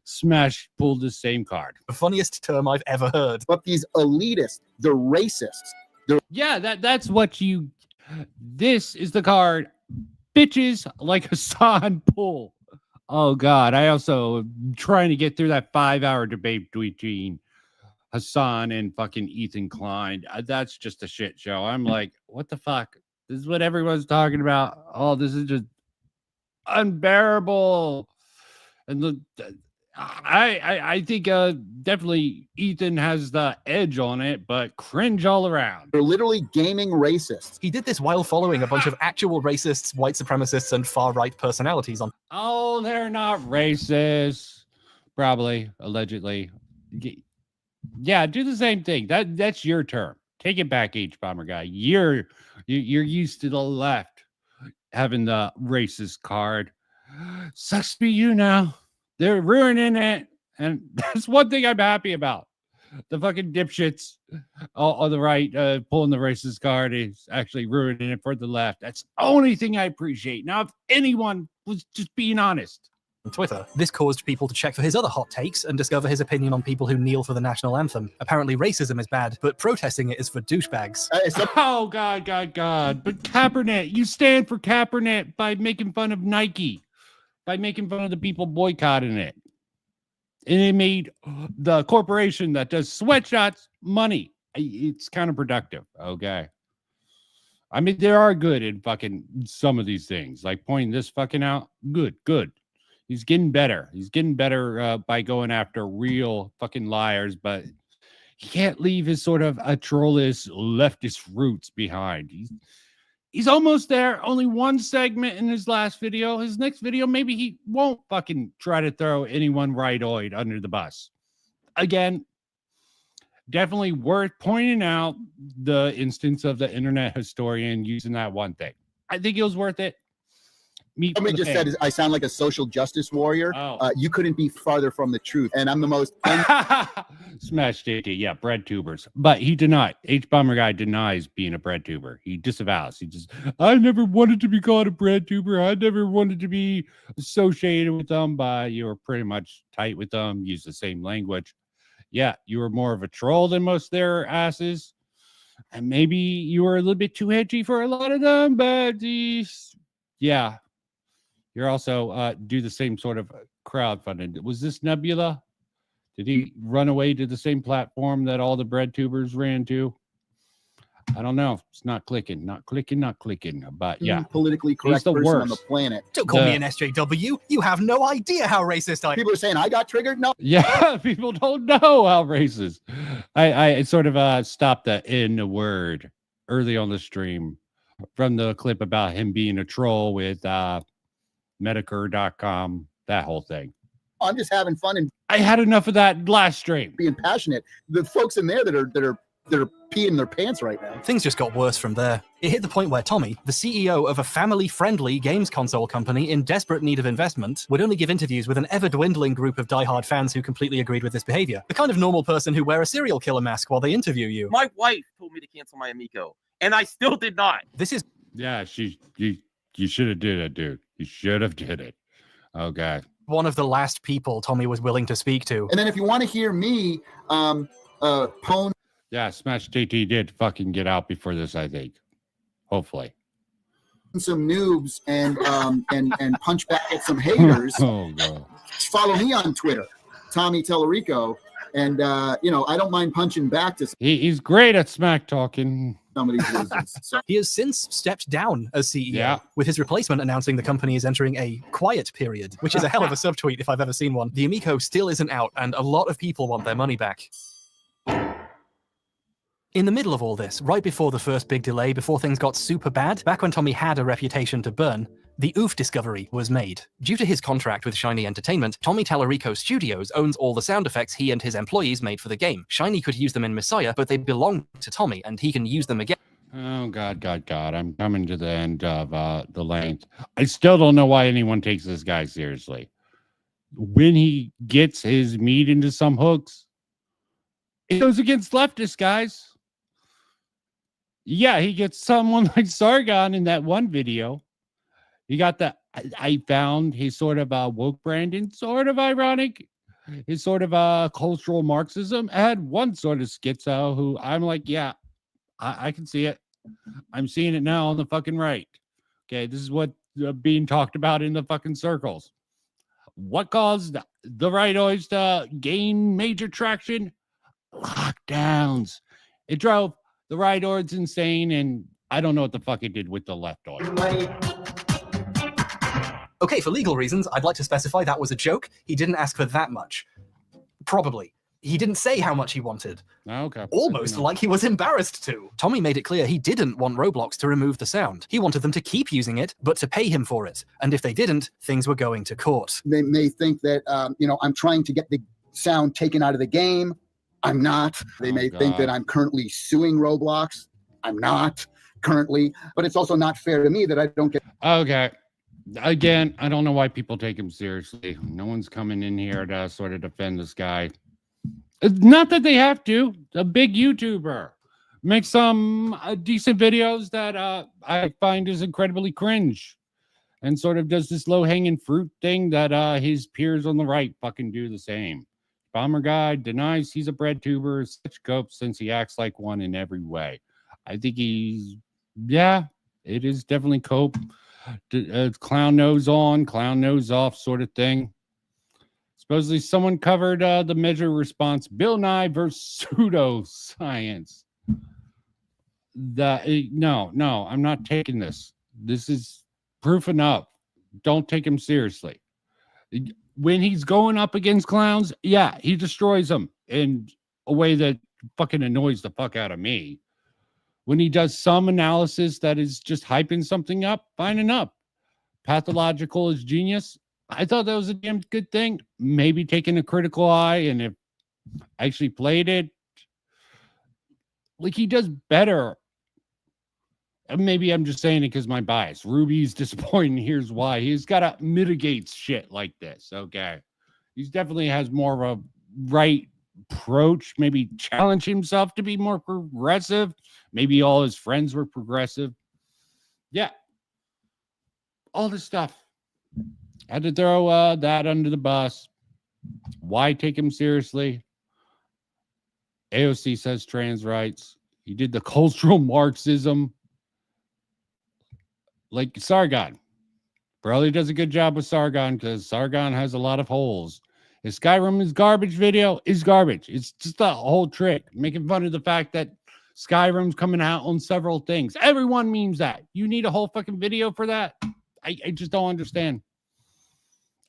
Smash pulled the same card. The funniest term I've ever heard. But these elitists, they're racists. Yeah, that's what you. This is the card. Bitches like Hassan pull. Oh God, I also am trying to get through that 5-hour debate between Hassan and fucking Ethan Klein. That's just a shit show. I'm like, what the fuck? This is what everyone's talking about. Oh, this is just unbearable. And I think definitely Ethan has the edge on it, but cringe all around. They're literally gaming racists. He did this while following a bunch of actual racists, white supremacists, and far-right personalities on. Oh, they're not racist. Probably, allegedly. Yeah, do the same thing. That's your term. Take it back, H Bomber guy. You're used to the left having the racist card. Sucks for you now. They're ruining it, and that's one thing I'm happy about. The fucking dipshits on the right pulling the racist card is actually ruining it for the left. That's the only thing I appreciate. Now, if anyone was just being honest. On Twitter, this caused people to check for his other hot takes and discover his opinion on people who kneel for the national anthem. Apparently, racism is bad, but protesting it is for douchebags. Oh, God. But Kaepernick, you stand for Kaepernick by making fun of Nike, by making fun of the people boycotting it. And it made the corporation that does sweatshots money. It's counterproductive, okay? I mean, there are good in fucking some of these things, like pointing this fucking out. Good. He's getting better. He's getting better by going after real fucking liars, but he can't leave his sort of a trollist leftist roots behind. He's almost there. Only one segment in his last video. His next video, maybe he won't fucking try to throw anyone rightoid under the bus. Again, definitely worth pointing out the instance of the internet historian using that one thing. I think it was worth it. Somebody just said I sound like a social justice warrior. You couldn't be farther from the truth. And I'm the most Smash JT, yeah, bread tubers. But he denied. H Bomber guy denies being a bread tuber. He disavows. He just, I never wanted to be called a bread tuber. I never wanted to be associated with them. But you were pretty much tight with them. Use the same language. Yeah, you were more of a troll than most of their asses. And maybe you were a little bit too edgy for a lot of them. But yeah. You're also do the same sort of crowdfunding. Was this Nebula? Did he run away to the same platform that all the bread tubers ran to? I don't know. It's not clicking. But yeah, politically correct person on the planet. Don't call me an SJW. You have no idea how racist I am. People are saying I got triggered. No. Yeah, people don't know how racist. I sort of stopped the N word early on the stream from the clip about him being a troll with Medicare.com, that whole thing. I'm just having fun, and I had enough of that last stream. Being passionate. The folks in there that are peeing their pants right now. Things just got worse from there. It hit the point where Tommy, the CEO of a family-friendly games console company in desperate need of investment, would only give interviews with an ever-dwindling group of diehard fans who completely agreed with this behavior. The kind of normal person who wear a serial killer mask while they interview you. My wife told me to cancel my Amico, and I still did not. This is... Yeah, you should have did it, dude. You should have did it. Oh, God. One of the last people Tommy was willing to speak to. And then if you want to hear me, Pone. Yeah, Smash JT did fucking get out before this, I think. Hopefully. Some noobs and punch back at some haters. Oh, God. Follow me on Twitter, Tommy Tellerico. And, I don't mind punching back to he's great at smack talking. Some of these losers. So. He has since stepped down as CEO, with his replacement announcing the company is entering a quiet period, which is a hell of a subtweet if I've ever seen one. The Amico still isn't out, and a lot of people want their money back. In the middle of all this, right before the first big delay, before things got super bad, back when Tommy had a reputation to burn, The Oof discovery was made. Due to his contract with Shiny Entertainment, Tommy Tallarico Studios owns all the sound effects he and his employees made for the game. Shiny could use them in Messiah, but they belong to Tommy, and he can use them again. Oh, God. I'm coming to the end of the length. I still don't know why anyone takes this guy seriously. When he gets his meat into some hooks, it goes against leftists, guys. Yeah, he gets someone like Sargon in that one video. He got the, I found his sort of woke Brandon, sort of ironic. His sort of cultural Marxism. I had one sort of schizo who I'm like, yeah, I can see it. I'm seeing it now on the fucking right. Okay, this is what being talked about in the fucking circles. What caused the rightoids to gain major traction? Lockdowns. It drove the rightoids insane, and I don't know what the fuck it did with the leftoids. Okay, for legal reasons, I'd like to specify that was a joke. He didn't ask for that much. Probably. He didn't say how much he wanted. Okay. Almost like he was embarrassed to. Tommy made it clear he didn't want Roblox to remove the sound. He wanted them to keep using it, but to pay him for it. And if they didn't, things were going to court. They may think that, I'm trying to get the sound taken out of the game. I'm not. They may think that I'm currently suing Roblox. I'm not currently. But it's also not fair to me that I don't get... Okay. Again, I don't know why people take him seriously. No one's coming in here to sort of defend this guy. Not that they have to. A big YouTuber makes some decent videos that I find is incredibly cringe, and sort of does this low-hanging fruit thing that his peers on the right fucking do the same. Bomberguy denies he's a bread tuber, such cope since he acts like one in every way. I think he's, yeah, it is definitely cope. Clown nose on, clown nose off sort of thing. Supposedly someone covered the measure response, Bill Nye versus pseudoscience. No, I'm not taking this. This is proof enough. Don't take him seriously. When he's going up against clowns, yeah, he destroys them in a way that fucking annoys the fuck out of me. When he does some analysis that is just hyping something up, fine enough. Pathological is genius. I thought that was a damn good thing. Maybe taking a critical eye, and if I actually played it, like he does better. Maybe I'm just saying it because my bias. Ruby's disappointing. Here's why. He's got to mitigate shit like this. Okay. He definitely has more of a right approach. Maybe challenge himself to be more progressive. Maybe all his friends were progressive. Yeah. All this stuff. Had to throw that under the bus. Why take him seriously? AOC says trans rights. He did the cultural Marxism. Like Sargon. Probably does a good job with Sargon because Sargon has a lot of holes. His Skyrim is garbage video is garbage. It's just a whole trick. Making fun of the fact that Skyrim's coming out on several things. Everyone memes that. You need a whole fucking video for that? I just don't understand.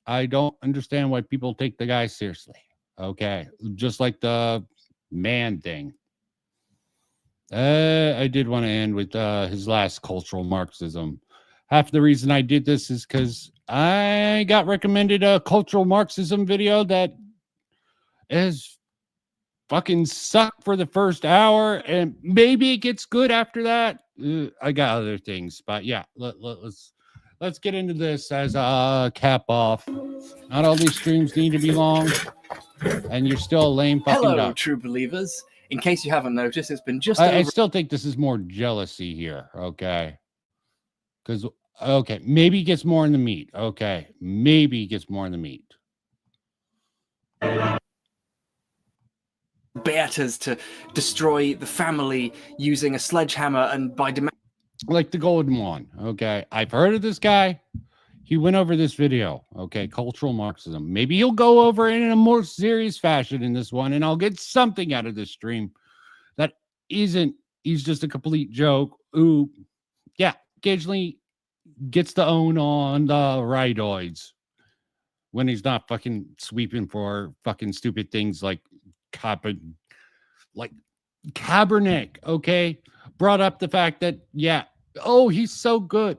I don't understand why people take the guy seriously. Okay. Just like the man thing. I did want to end with his last cultural Marxism. Half the reason I did this is because I got recommended a cultural Marxism video that is fucking sucked for the first hour, and maybe it gets good after that. I got other things, but yeah, let's get into this as a cap off. Not all these streams need to be long, and you're still a lame fucking Hello, duck. true believers. In case you haven't noticed, it's been just I over... still think this is more jealousy here, okay? Because, okay, maybe he gets more in the meat. Okay, maybe he gets more in the meat. Beaters to destroy the family using a sledgehammer and by demand. Like the golden one, okay? I've heard of this guy. He went over this video, okay? Cultural Marxism. Maybe he'll go over it in a more serious fashion in this one, and I'll get something out of this stream that isn't, he's just a complete joke who, yeah, occasionally gets to own on the rightoids when he's not fucking sweeping for fucking stupid things like Kaepernick, okay? Brought up the fact that, yeah, oh, he's so good.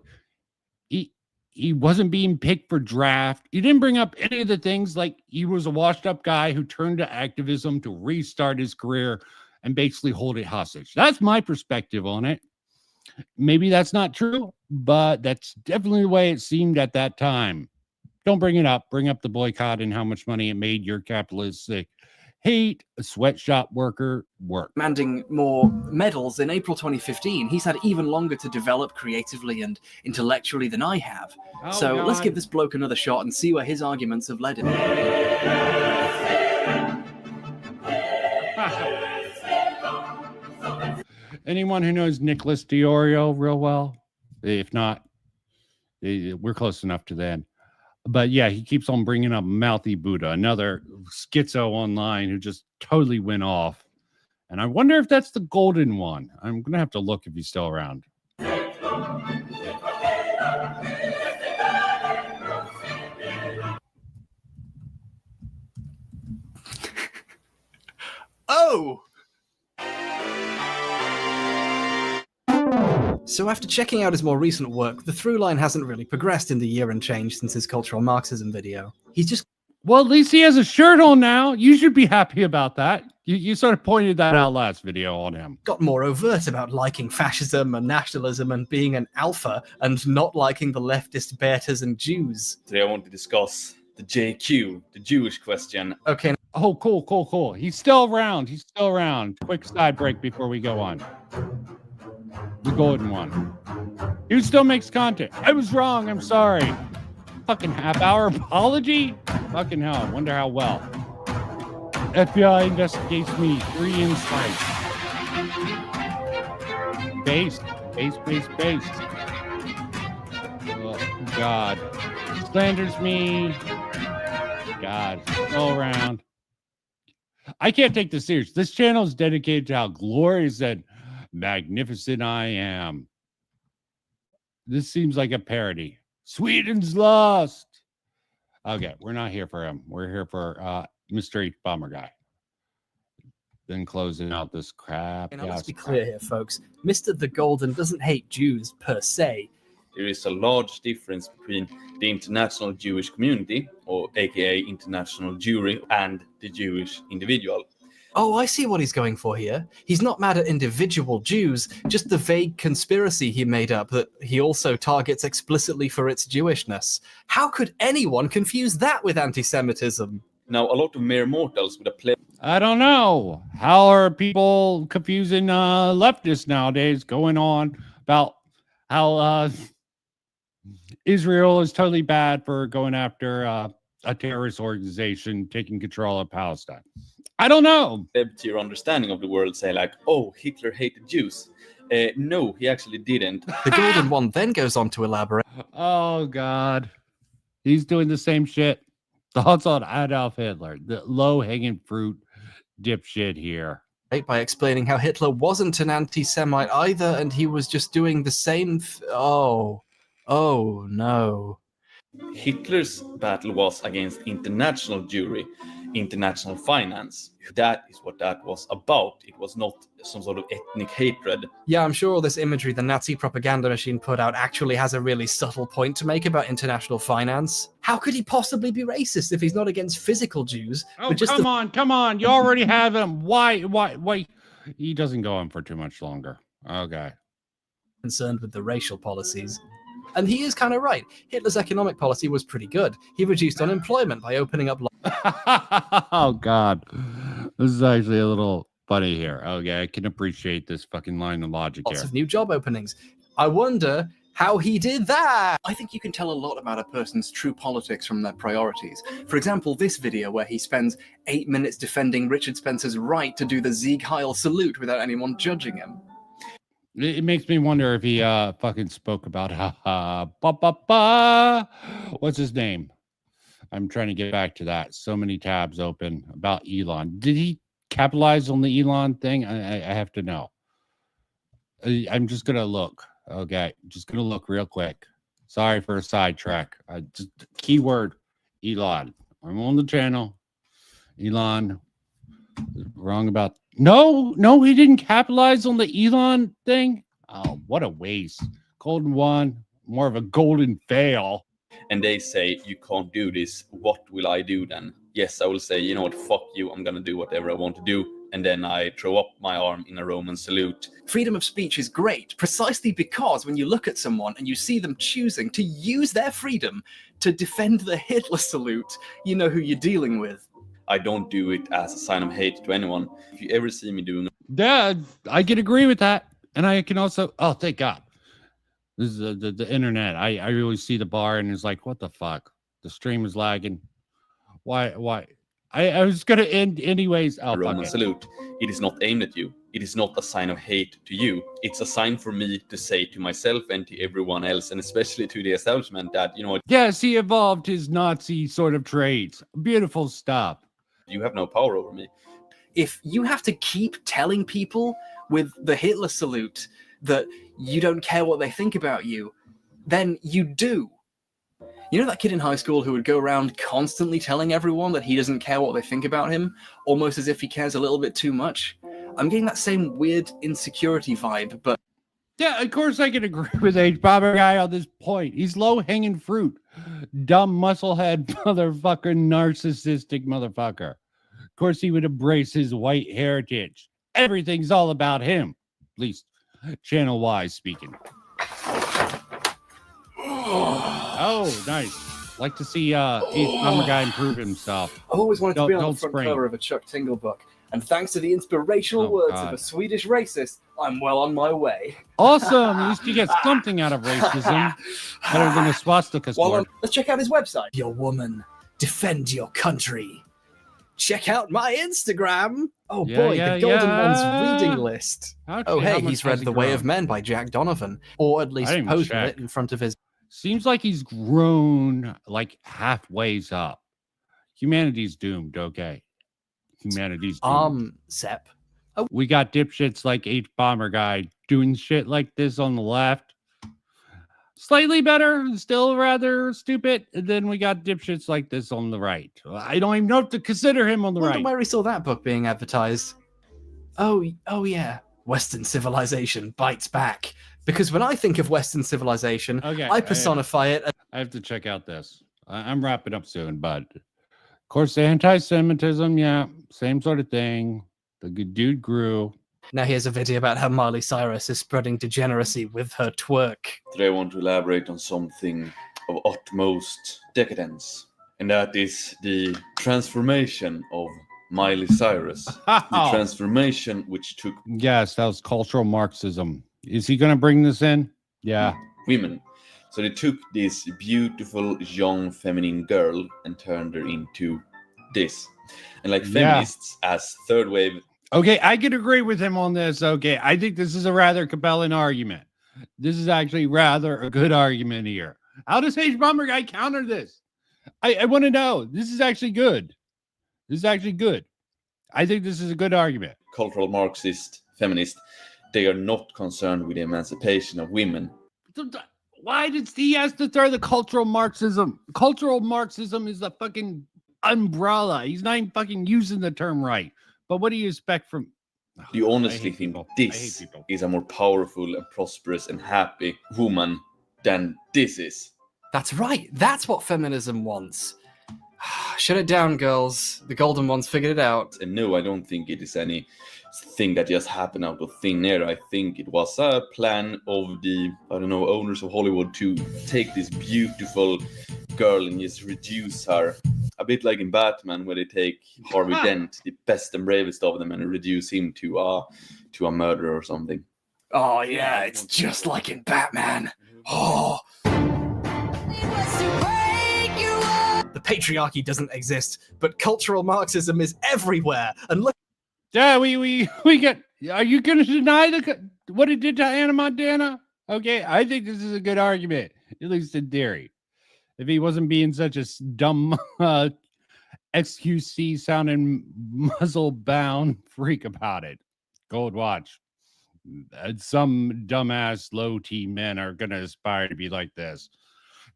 he wasn't being picked for draft. He didn't bring up any of the things like he was a washed up guy who turned to activism to restart his career and basically hold it hostage. That's my perspective on it. Maybe that's not true, but that's definitely the way it seemed at that time. Don't bring it up. Bring up the boycott and how much money it made your capitalistic hate a sweatshop worker work. Demanding more medals in April 2015. He's had even longer to develop creatively and intellectually than I have. So let's give this bloke another shot and see where his arguments have led him. Anyone who knows Nicholas Diorio real well? If not, we're close enough to that. But yeah, he keeps on bringing up Mouthy Buddha, another schizo online who just totally went off. And I wonder if that's the golden one. I'm going to have to look if he's still around. Oh! So after checking out his more recent work, the through line hasn't really progressed in the year and change since his cultural Marxism video. He's just... Well, at least he has a shirt on now. You should be happy about that. You sort of pointed that out last video on him. Got more overt about liking fascism and nationalism and being an alpha and not liking the leftist betas and Jews. Today I want to discuss the JQ, the Jewish question. Okay. Oh, cool. He's still around. Quick side break before we go on. The golden one. He still makes content. I was wrong. I'm sorry. Fucking half-hour apology? Fucking hell. I wonder how well. FBI investigates me. 3 insights. Based. Oh, God. Slanders me. God. Still around. I can't take this serious. This channel is dedicated to how glorious and magnificent I am. This seems like a parody. Sweden's lost. Okay, we're not here for him. We're here for Mr. Bomberguy. Then closing out this crap. Now, let's be clear here, folks. Mr. The Golden doesn't hate Jews per se. There is a large difference between the international Jewish community, or aka international Jewry, and the Jewish individual. Oh, I see what he's going for here. He's not mad at individual Jews, just the vague conspiracy he made up that he also targets explicitly for its Jewishness. How could anyone confuse that with anti-Semitism? Now, a lot of mere mortals would have I don't know. How are people confusing leftists nowadays going on about how Israel is totally bad for going after a terrorist organization taking control of Palestine? I don't know. To your understanding of the world, say like, oh, Hitler hated Jews. No, he actually didn't. The golden one then goes on to elaborate. Oh, God. He's doing the same shit. Thoughts on Adolf Hitler, the low-hanging fruit dipshit here. By explaining how Hitler wasn't an anti-Semite either, and he was just doing the same... Oh, no. Hitler's battle was against international Jewry, international finance. That is what that was about. It was not some sort of ethnic hatred. Yeah, I'm sure all this imagery the Nazi propaganda machine put out actually has a really subtle point to make about international finance. How could he possibly be racist if he's not against physical Jews? Oh, but just come on. You already have him. Why? He doesn't go on for too much longer. Okay. Concerned with the racial policies. And he is kind of right. Hitler's economic policy was pretty good. He reduced unemployment by opening up... Oh, God. This is actually a little funny here. Okay, I can appreciate this fucking line of logic lots here. of new job openings. I wonder how he did that. I think you can tell a lot about a person's true politics from their priorities. For example, this video where he spends 8 minutes defending Richard Spencer's right to do the Sieg Heil salute without anyone judging him. It makes me wonder if he fucking spoke about what's his name? I'm trying to get back to that. So many tabs open about Elon. Did he capitalize on the Elon thing? I have to know. I'm just gonna look. Okay, just gonna look real quick. Sorry for a sidetrack. Just keyword Elon. I'm on the channel. Elon. Wrong about. No, he didn't capitalize on the Elon thing. Oh, what a waste. Golden one. more of a golden veil. And they say, you can't do this. What will I do then? Yes, I will say, you know what, fuck you. I'm going to do whatever I want to do. And then I throw up my arm in a Roman salute. Freedom of speech is great precisely because when you look at someone and you see them choosing to use their freedom to defend the Hitler salute, you know who you're dealing with. I don't do it as a sign of hate to anyone. If you ever see me doing Yeah, I can agree with that. And I can also, oh, thank God. This is the internet. I really see the bar and it's like, what the fuck? The stream is lagging. Why? I was going to end anyways. Oh, Roman salute. It is not aimed at you. It is not a sign of hate to you. It's a sign for me to say to myself and to everyone else, and especially to the establishment, that, you know what? Yes, he evolved his Nazi sort of traits. Beautiful stuff. You have no power over me. If you have to keep telling people with the Hitler salute that you don't care what they think about you, then you do. You know that kid in high school who would go around constantly telling everyone that he doesn't care what they think about him, almost as if he cares a little bit too much? I'm getting that same weird insecurity vibe, but... Yeah, of course I can agree with Bomberguy on this point. He's low-hanging fruit. Dumb, musclehead, motherfucking, narcissistic motherfucker. Of course he would embrace his white heritage. Everything's all about him. At least, channel-wise speaking. Oh, nice. Like to see Bomberguy improve himself. I always wanted to be on the Don't front spring. cover of a Chuck Tingle book. And thanks to the inspirational words of a Swedish racist, I'm well on my way. Awesome. At least you get something out of racism. Better than a swastika sport. Let's check out his website. Your woman. Defend your country. Check out my Instagram. Oh boy, the Golden One's reading list. Oh, hey, he's read The Way of Men by Jack Donovan. Or at least I didn't posted check. it in front of his... Seems like he's grown like halfways up. Humanity's doomed, okay? Humanity's doomed. Sep. We got dipshits like Bomberguy doing shit like this on the left. Slightly better, still rather stupid. And then we got dipshits like this on the right. I don't even know if to consider him on the Wonder right. where he saw that book being advertised. Oh yeah. Western civilization bites back. Because when I think of Western civilization, Okay, I personify it. I have to check out this. I'm wrapping up soon, but of course, anti-Semitism, yeah, same sort of thing. The good dude grew. Now here's a video about how Miley Cyrus is spreading degeneracy with her twerk. Today I want to elaborate on something of utmost decadence, and that is the transformation of Miley Cyrus. The transformation which took... Yes, that was cultural Marxism. Is he going to bring this in? Yeah. Women. So they took this beautiful, young, feminine girl and turned her into this. And like feminists as third wave... Okay, I can agree with him on this. Okay, I think this is a rather compelling argument. This is actually rather a good argument here. How does Bomberguy counter this? I want to know. This is actually good. This is actually good. I think this is a good argument. Cultural Marxist, feminist, they are not concerned with the emancipation of women. Why did he has to throw the cultural Marxism? Cultural Marxism is a fucking umbrella. He's not even fucking using the term right. But what do you expect from... Do you honestly think this is a more powerful and prosperous and happy woman than this is? That's right. That's what feminism wants. Shut it down, girls. The Golden Ones figured it out. And no, I don't think it is any thing that just happened out of thin air. I think it was a plan of the, owners of Hollywood to take this beautiful girl and just reduce her. A bit like in Batman, where they take Harvey Dent, the best and bravest of them, and reduce him to a murderer or something. Oh yeah, it's just like in Batman. Oh. The patriarchy doesn't exist, but cultural Marxism is everywhere. And look, yeah, we get. Are you going to deny what it did to Anna Montana? Okay, I think this is a good argument, at least in theory. If he wasn't being such a dumb XQC sounding muzzle bound freak about it. Gold watch. Some dumbass low T men are going to aspire to be like this.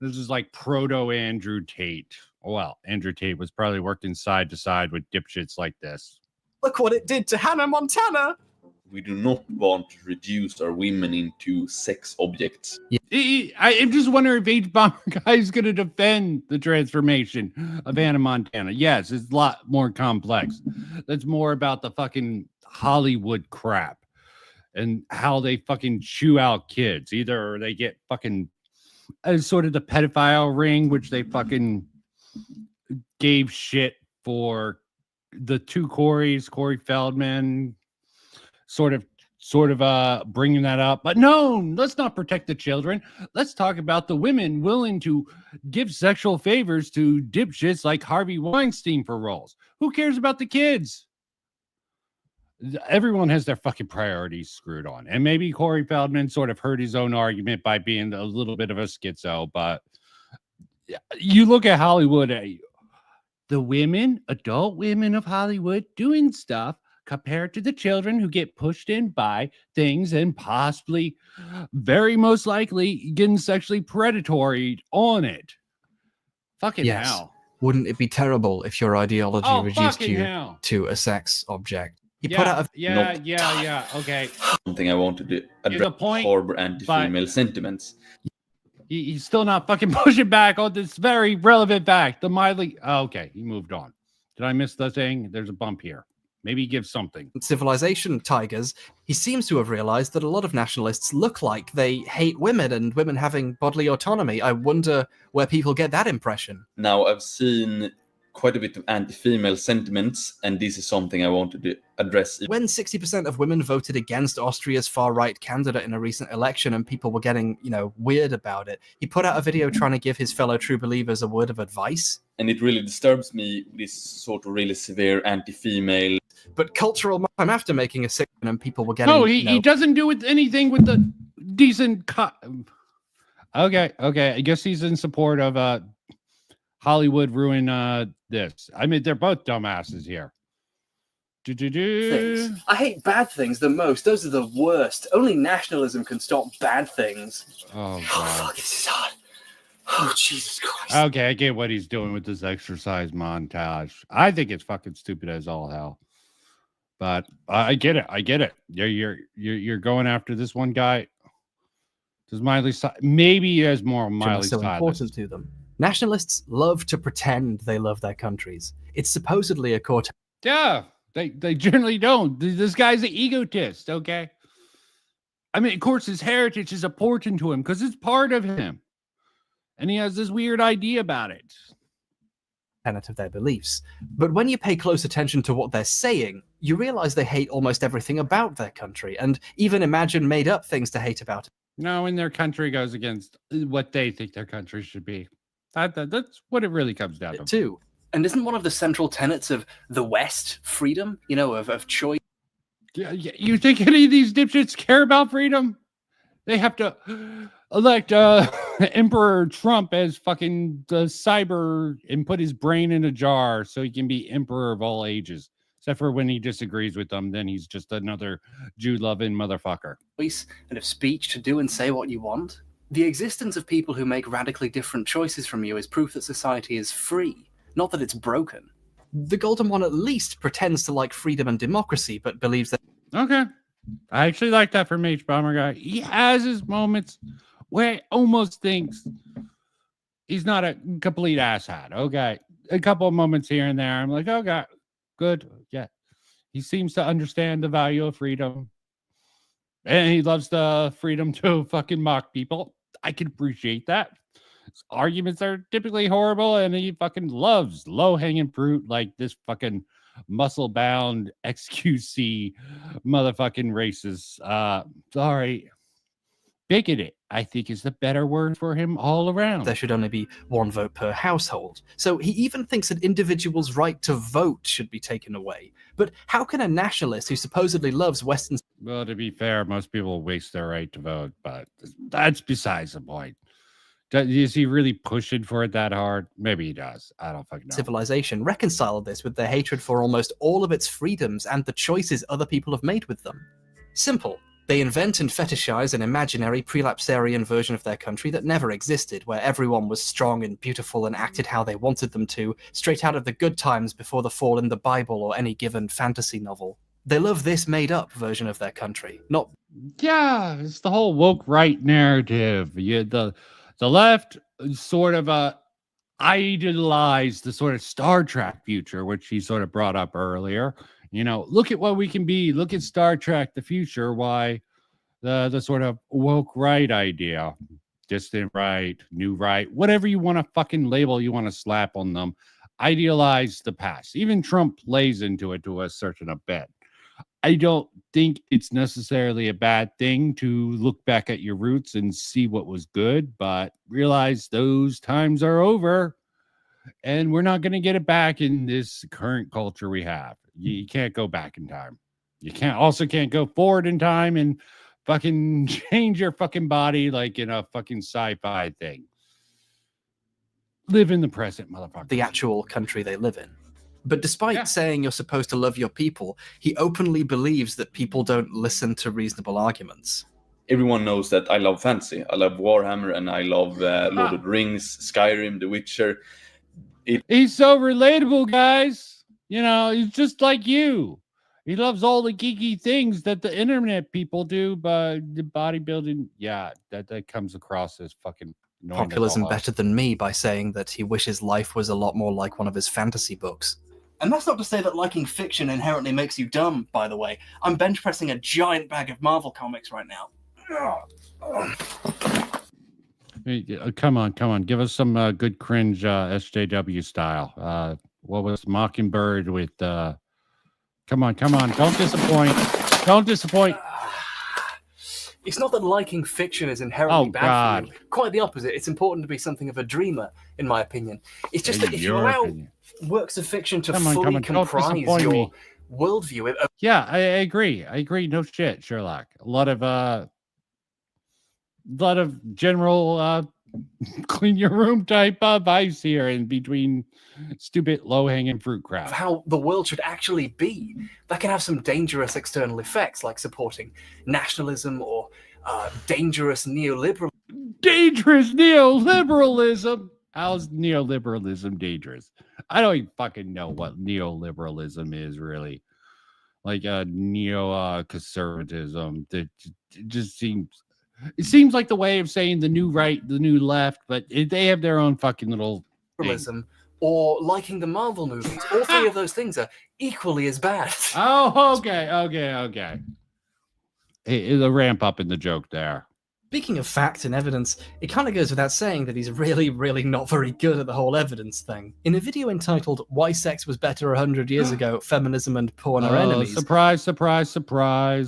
This is like proto Andrew Tate. Well, Andrew Tate was probably working side to side with dipshits like this. look what it did to Hannah Montana. We do not want to reduce our women into sex objects. I'm just wondering if H. Bomberguy is going to defend the transformation of Hannah Montana. Yes, it's a lot more complex. That's more about the fucking Hollywood crap and how they fucking chew out kids. Either they get fucking sort of the pedophile ring, which they fucking gave shit for the two Corey Feldman, sort of bringing that up. But no, let's not protect the children. Let's talk about the women willing to give sexual favors to dipshits like Harvey Weinstein for roles. Who cares about the kids? Everyone has their fucking priorities screwed on. And maybe Corey Feldman sort of hurt his own argument by being a little bit of a schizo. But you look at Hollywood, the women, adult women of Hollywood doing stuff compared to the children who get pushed in by things and possibly, very most likely, getting sexually predatory on it. Fucking hell. Wouldn't it be terrible if your ideology reduced you to a sex object? He put out okay. Something I wanted to address harbor anti-female sentiments. He's still not fucking pushing back on this very relevant fact. The Miley. Oh, okay, he moved on. Did I miss the thing? There's a bump here. Maybe he gives something. Civilization tigers. He seems to have realized that a lot of nationalists look like they hate women and women having bodily autonomy. I wonder where people get that impression. Now, I've seen quite a bit of anti-female sentiments, and this is something I wanted to address. When 60% of women voted against Austria's far-right candidate in a recent election and people were getting, weird about it, he put out a video trying to give his fellow true believers a word of advice. And it really disturbs me, this sort of really severe anti-female. But cultural time after making a statement and people were getting... No, he doesn't do anything with the decent... Okay. I guess he's in support of Hollywood ruin this. I mean, they're both dumbasses here. Things. I hate bad things the most. Those are the worst. Only nationalism can stop bad things. Oh, God. Fuck, this is hard. Oh, Jesus Christ. Okay, I get what he's doing with this exercise montage. I think it's fucking stupid as all hell. But I get it. You're going after this one guy. Does Miley maybe he has more Miley so important to them. Nationalists love to pretend they love their countries. It's supposedly a core. Yeah, they generally don't. This guy's an egotist, okay? I mean, of course, his heritage is important to him because it's part of him. And he has this weird idea about it. Tenet of their beliefs. But when you pay close attention to what they're saying, you realize they hate almost everything about their country and even imagine made up things to hate about it. No, when their country goes against what they think their country should be. That's what it really comes down to. Too. And isn't one of the central tenets of the West freedom, of choice? Yeah, you think any of these dipshits care about freedom? They have to elect Emperor Trump as fucking the cyber and put his brain in a jar so he can be emperor of all ages. Except for when he disagrees with them, then he's just another Jew-loving motherfucker. And of speech to do and say what you want. The existence of people who make radically different choices from you is proof that society is free, not that it's broken. The Golden One at least pretends to like freedom and democracy, but believes that... Okay. I actually like that from H. Bomberguy. He has his moments where he almost thinks he's not a complete asshat. Okay. A couple of moments here and there. I'm like, okay, good. Yeah. He seems to understand the value of freedom. And he loves the freedom to fucking mock people. I can appreciate that. His arguments are typically horrible, and he fucking loves low-hanging fruit like this fucking muscle-bound XQC motherfucking racist. Sorry. Bigoted, I think, is the better word for him all around. There should only be one vote per household. So he even thinks an individual's right to vote should be taken away. But how can a nationalist who supposedly loves Western... Well, to be fair, most people waste their right to vote, but that's besides the point. Is he really pushing for it that hard? Maybe he does. I don't fucking know. Civilization reconcile this with their hatred for almost all of its freedoms and the choices other people have made with them. Simple. They invent and fetishize an imaginary prelapsarian version of their country that never existed, where everyone was strong and beautiful and acted how they wanted them to, straight out of the good times before the fall in the Bible or any given fantasy novel. They love this made-up version of their country, not... Yeah, it's the whole woke right narrative. The left sort of idolize the sort of Star Trek future, which he sort of brought up earlier. You know, look at what we can be. Look at Star Trek, the future. Why the sort of woke right idea, distant right, new right, whatever you want to fucking label you want to slap on them, idealize the past. Even Trump plays into it to a certain extent. I don't think it's necessarily a bad thing to look back at your roots and see what was good, but realize those times are over and we're not going to get it back in this current culture we have. You can't go back in time. You can't go forward in time and fucking change your fucking body like in a fucking sci-fi thing. Live in the present, motherfucker. The actual country they live in. But despite saying you're supposed to love your people, he openly believes that people don't listen to reasonable arguments. Everyone knows that I love fantasy. I love Warhammer and I love Lord of the Rings, Skyrim, The Witcher. He's so relatable, guys. You know, he's just like you. He loves all the geeky things that the internet people do, but the bodybuilding, yeah, that comes across as fucking annoying. Populism better than me by saying that he wishes life was a lot more like one of his fantasy books. And that's not to say that liking fiction inherently makes you dumb, by the way. I'm bench pressing a giant bag of Marvel comics right now. Hey, come on. Give us some good cringe SJW style. What was Mockingbird with... Come on. Don't disappoint. It's not that liking fiction is inherently bad for you. Quite the opposite. It's important to be something of a dreamer, in my opinion. It's just that if you allow works of fiction to fully comprise your worldview... Yeah, I agree. No shit, Sherlock. A lot of general clean your room type vibes here in between stupid low-hanging fruit crap. How the world should actually be. That can have some dangerous external effects, like supporting nationalism or dangerous neoliberalism. Dangerous neoliberalism? How's neoliberalism dangerous? I don't even fucking know what neoliberalism is, really. Like neo-conservatism. It just seems... It seems like the way of saying the new right, the new left, but they have their own fucking little thing. Or liking the Marvel movies. All three of those things are equally as bad. Oh, okay. The ramp up in the joke there. Speaking of fact and evidence, it kind of goes without saying that he's really, really not very good at the whole evidence thing. In a video entitled Why Sex Was Better 100 Years Ago, Feminism and Porn Are Enemies... Surprise.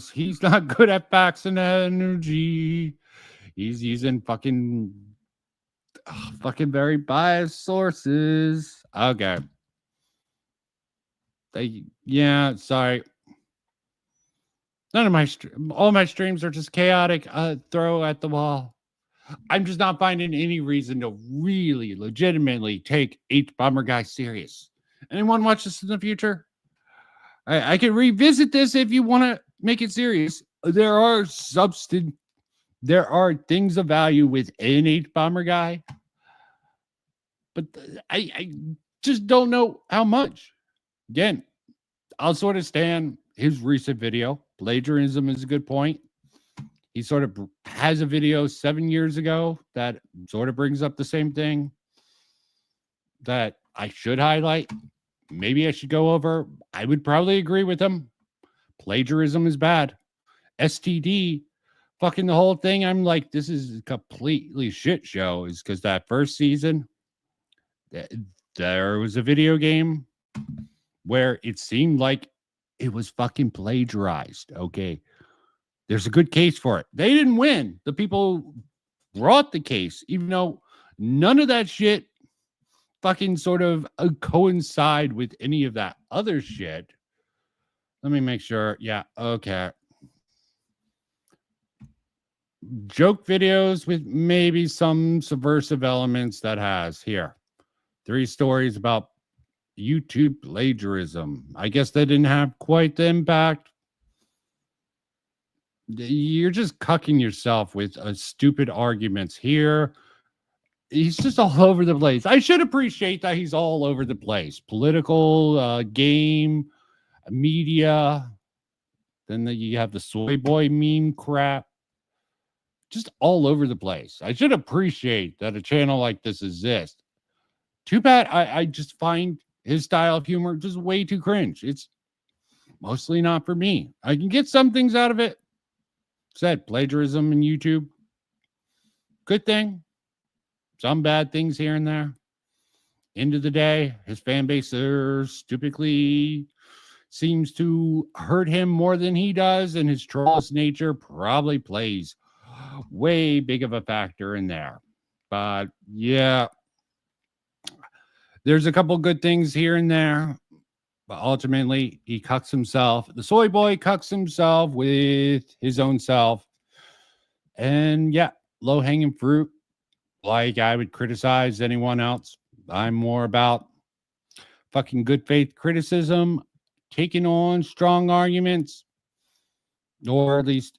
He's not good at facts and energy. He's using fucking very biased sources. Okay. Sorry. All my streams are just chaotic. Throw at the wall. I'm just not finding any reason to really legitimately take Bomberguy serious. Anyone watch this in the future? I can revisit this if you want to make it serious. There are things of value within Bomberguy, but I just don't know how much. Again, I'll sort of stand his recent video. Plagiarism is a good point. He sort of has a video 7 years ago that sort of brings up the same thing that I should highlight. Maybe I should go over. I would probably agree with him. Plagiarism is bad. STD, fucking the whole thing. I'm like, this is a completely shit show. Is because that first season, there was a video game where it seemed like it was fucking plagiarized. Okay. There's a good case for it. They didn't win. The people brought the case, even though none of that shit fucking sort of coincide with any of that other shit. Let me make sure. Yeah. Okay. Joke videos with maybe some subversive elements that has here. 3 stories about YouTube plagiarism. I guess they didn't have quite the impact. You're just cucking yourself with stupid arguments here. He's just all over the place. I should appreciate that he's all over the place. Political, game, media. Then you have the soy boy meme crap. Just all over the place. I should appreciate that a channel like this exists. Too bad I just find his style of humor just way too cringe. It's mostly not for me. I can get some things out of it. Said plagiarism in YouTube. Good thing. Some bad things here and there. End of the day, his fan base stupidly seems to hurt him more than he does, and his trollish nature probably plays way big of a factor in there. But yeah, there's a couple good things here and there, but ultimately he cucks himself. The soy boy cucks himself with his own self. And yeah, low-hanging fruit. Like I would criticize anyone else. I'm more about fucking good faith criticism, taking on strong arguments, or at least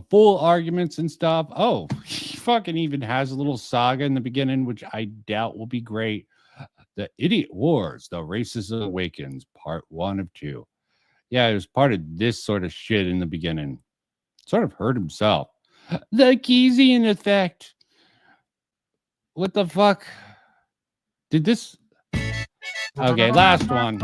full arguments and stuff. Oh, he fucking even has a little saga in the beginning, which I doubt will be great. The Idiot Wars, The Racism Awakens, Part 1 of 2. Yeah, it was part of this sort of shit in the beginning. Sort of hurt himself. The Keynesian effect. What the fuck? Did this... Okay, last one.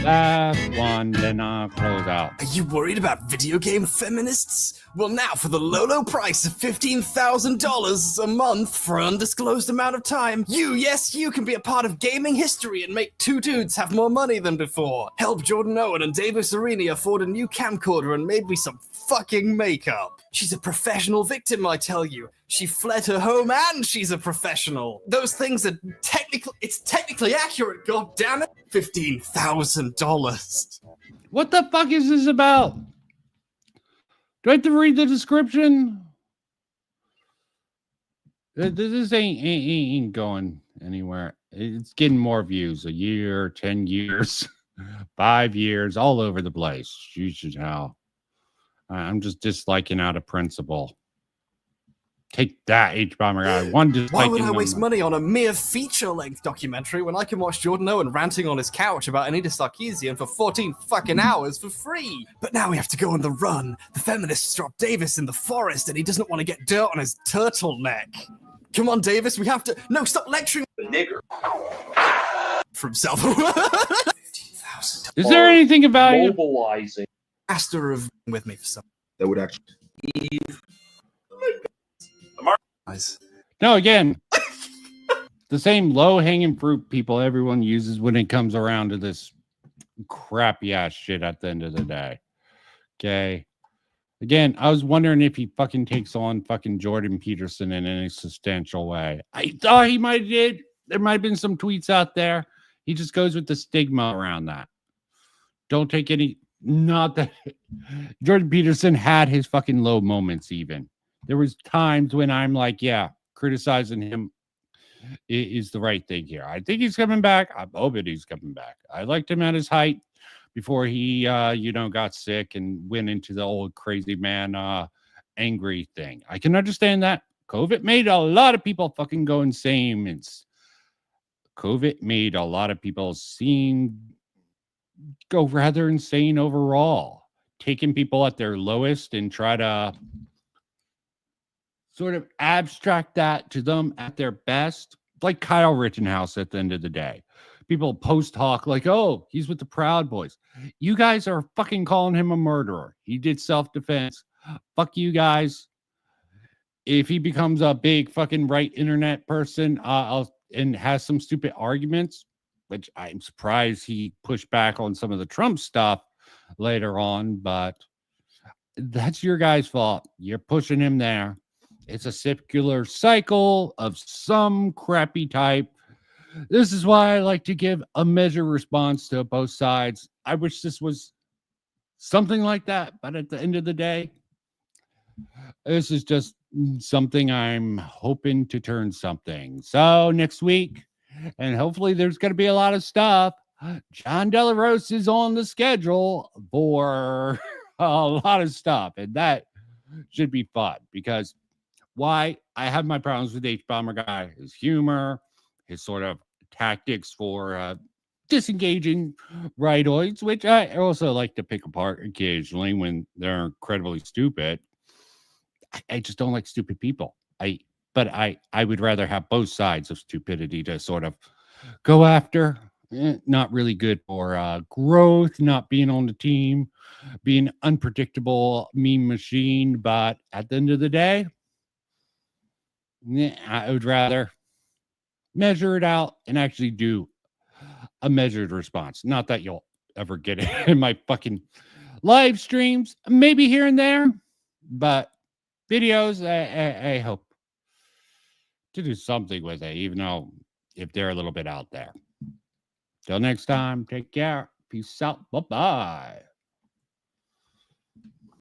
Last one, then I'll close out. Are you worried about video game feminists? Well, now for the low price of $15,000 a month for an undisclosed amount of time, yes, you can be a part of gaming history and make two dudes have more money than before. Help Jordan Owen and Davis Arini afford a new camcorder and made me some fucking makeup. She's a professional victim, I tell you. She fled her home and she's a professional. Those things are technically accurate, god damn it. $15,000. What the fuck is this about? Do I have to read the description? This ain't going anywhere. It's getting more views. A year, 10 years, 5 years, all over the place. You should know. I'm just disliking out of principle. Take that, Bomberguy. One dislike. Why would I waste money on a mere feature-length documentary when I can watch Jordan Owen ranting on his couch about Anita Sarkeesian for 14 fucking hours for free? But now we have to go on the run. The feminists dropped Davis in the forest and he doesn't want to get dirt on his turtleneck. Come on, Davis, we have to... No, stop lecturing the nigger. For himself. Is there anything about you? Mobilizing. Master of with me for some. That would actually... No, again, the same low-hanging fruit people everyone uses when it comes around to this crappy ass shit at the end of the day. Okay. Again, I was wondering if he fucking takes on fucking Jordan Peterson in any substantial way. I thought he might have did. There might have been some tweets out there. He just goes with the stigma around that. Don't take any... Not that... Jordan Peterson had his fucking low moments even. There was times when I'm like, yeah, criticizing him is the right thing here. I think he's coming back. I'm hoping he's coming back. I liked him at his height before he, got sick and went into the old crazy man angry thing. I can understand that. COVID made a lot of people fucking go insane. COVID made a lot of people go rather insane overall. Taking people at their lowest and try to sort of abstract that to them at their best, like Kyle Rittenhouse at the end of the day. People post talk like, oh, he's with the Proud Boys. You guys are fucking calling him a murderer. He did self-defense. Fuck you guys. If he becomes a big fucking right internet person and has some stupid arguments, which I'm surprised he pushed back on some of the Trump stuff later on, but that's your guys' fault. You're pushing him there. It's a circular cycle of some crappy type. This is why I like to give a measured response to both sides. I wish this was something like that, but at the end of the day, this is just something I'm hoping to turn something. So next week, and hopefully there's going to be a lot of stuff, John Delarose is on the schedule for a lot of stuff, and that should be fun because why I have my problems with Bomberguy, his humor, his sort of tactics for disengaging rightoids, which I also like to pick apart occasionally when they're incredibly stupid. I just don't like stupid people. But I would rather have both sides of stupidity to sort of go after. Not really good for growth, not being on the team, being unpredictable meme machine. But at the end of the day, I would rather measure it out and actually do a measured response. Not that you'll ever get it in my fucking live streams, maybe here and there, but videos, I hope to do something with it, even though if they're a little bit out there. Till next time, take care. Peace out. Bye-bye.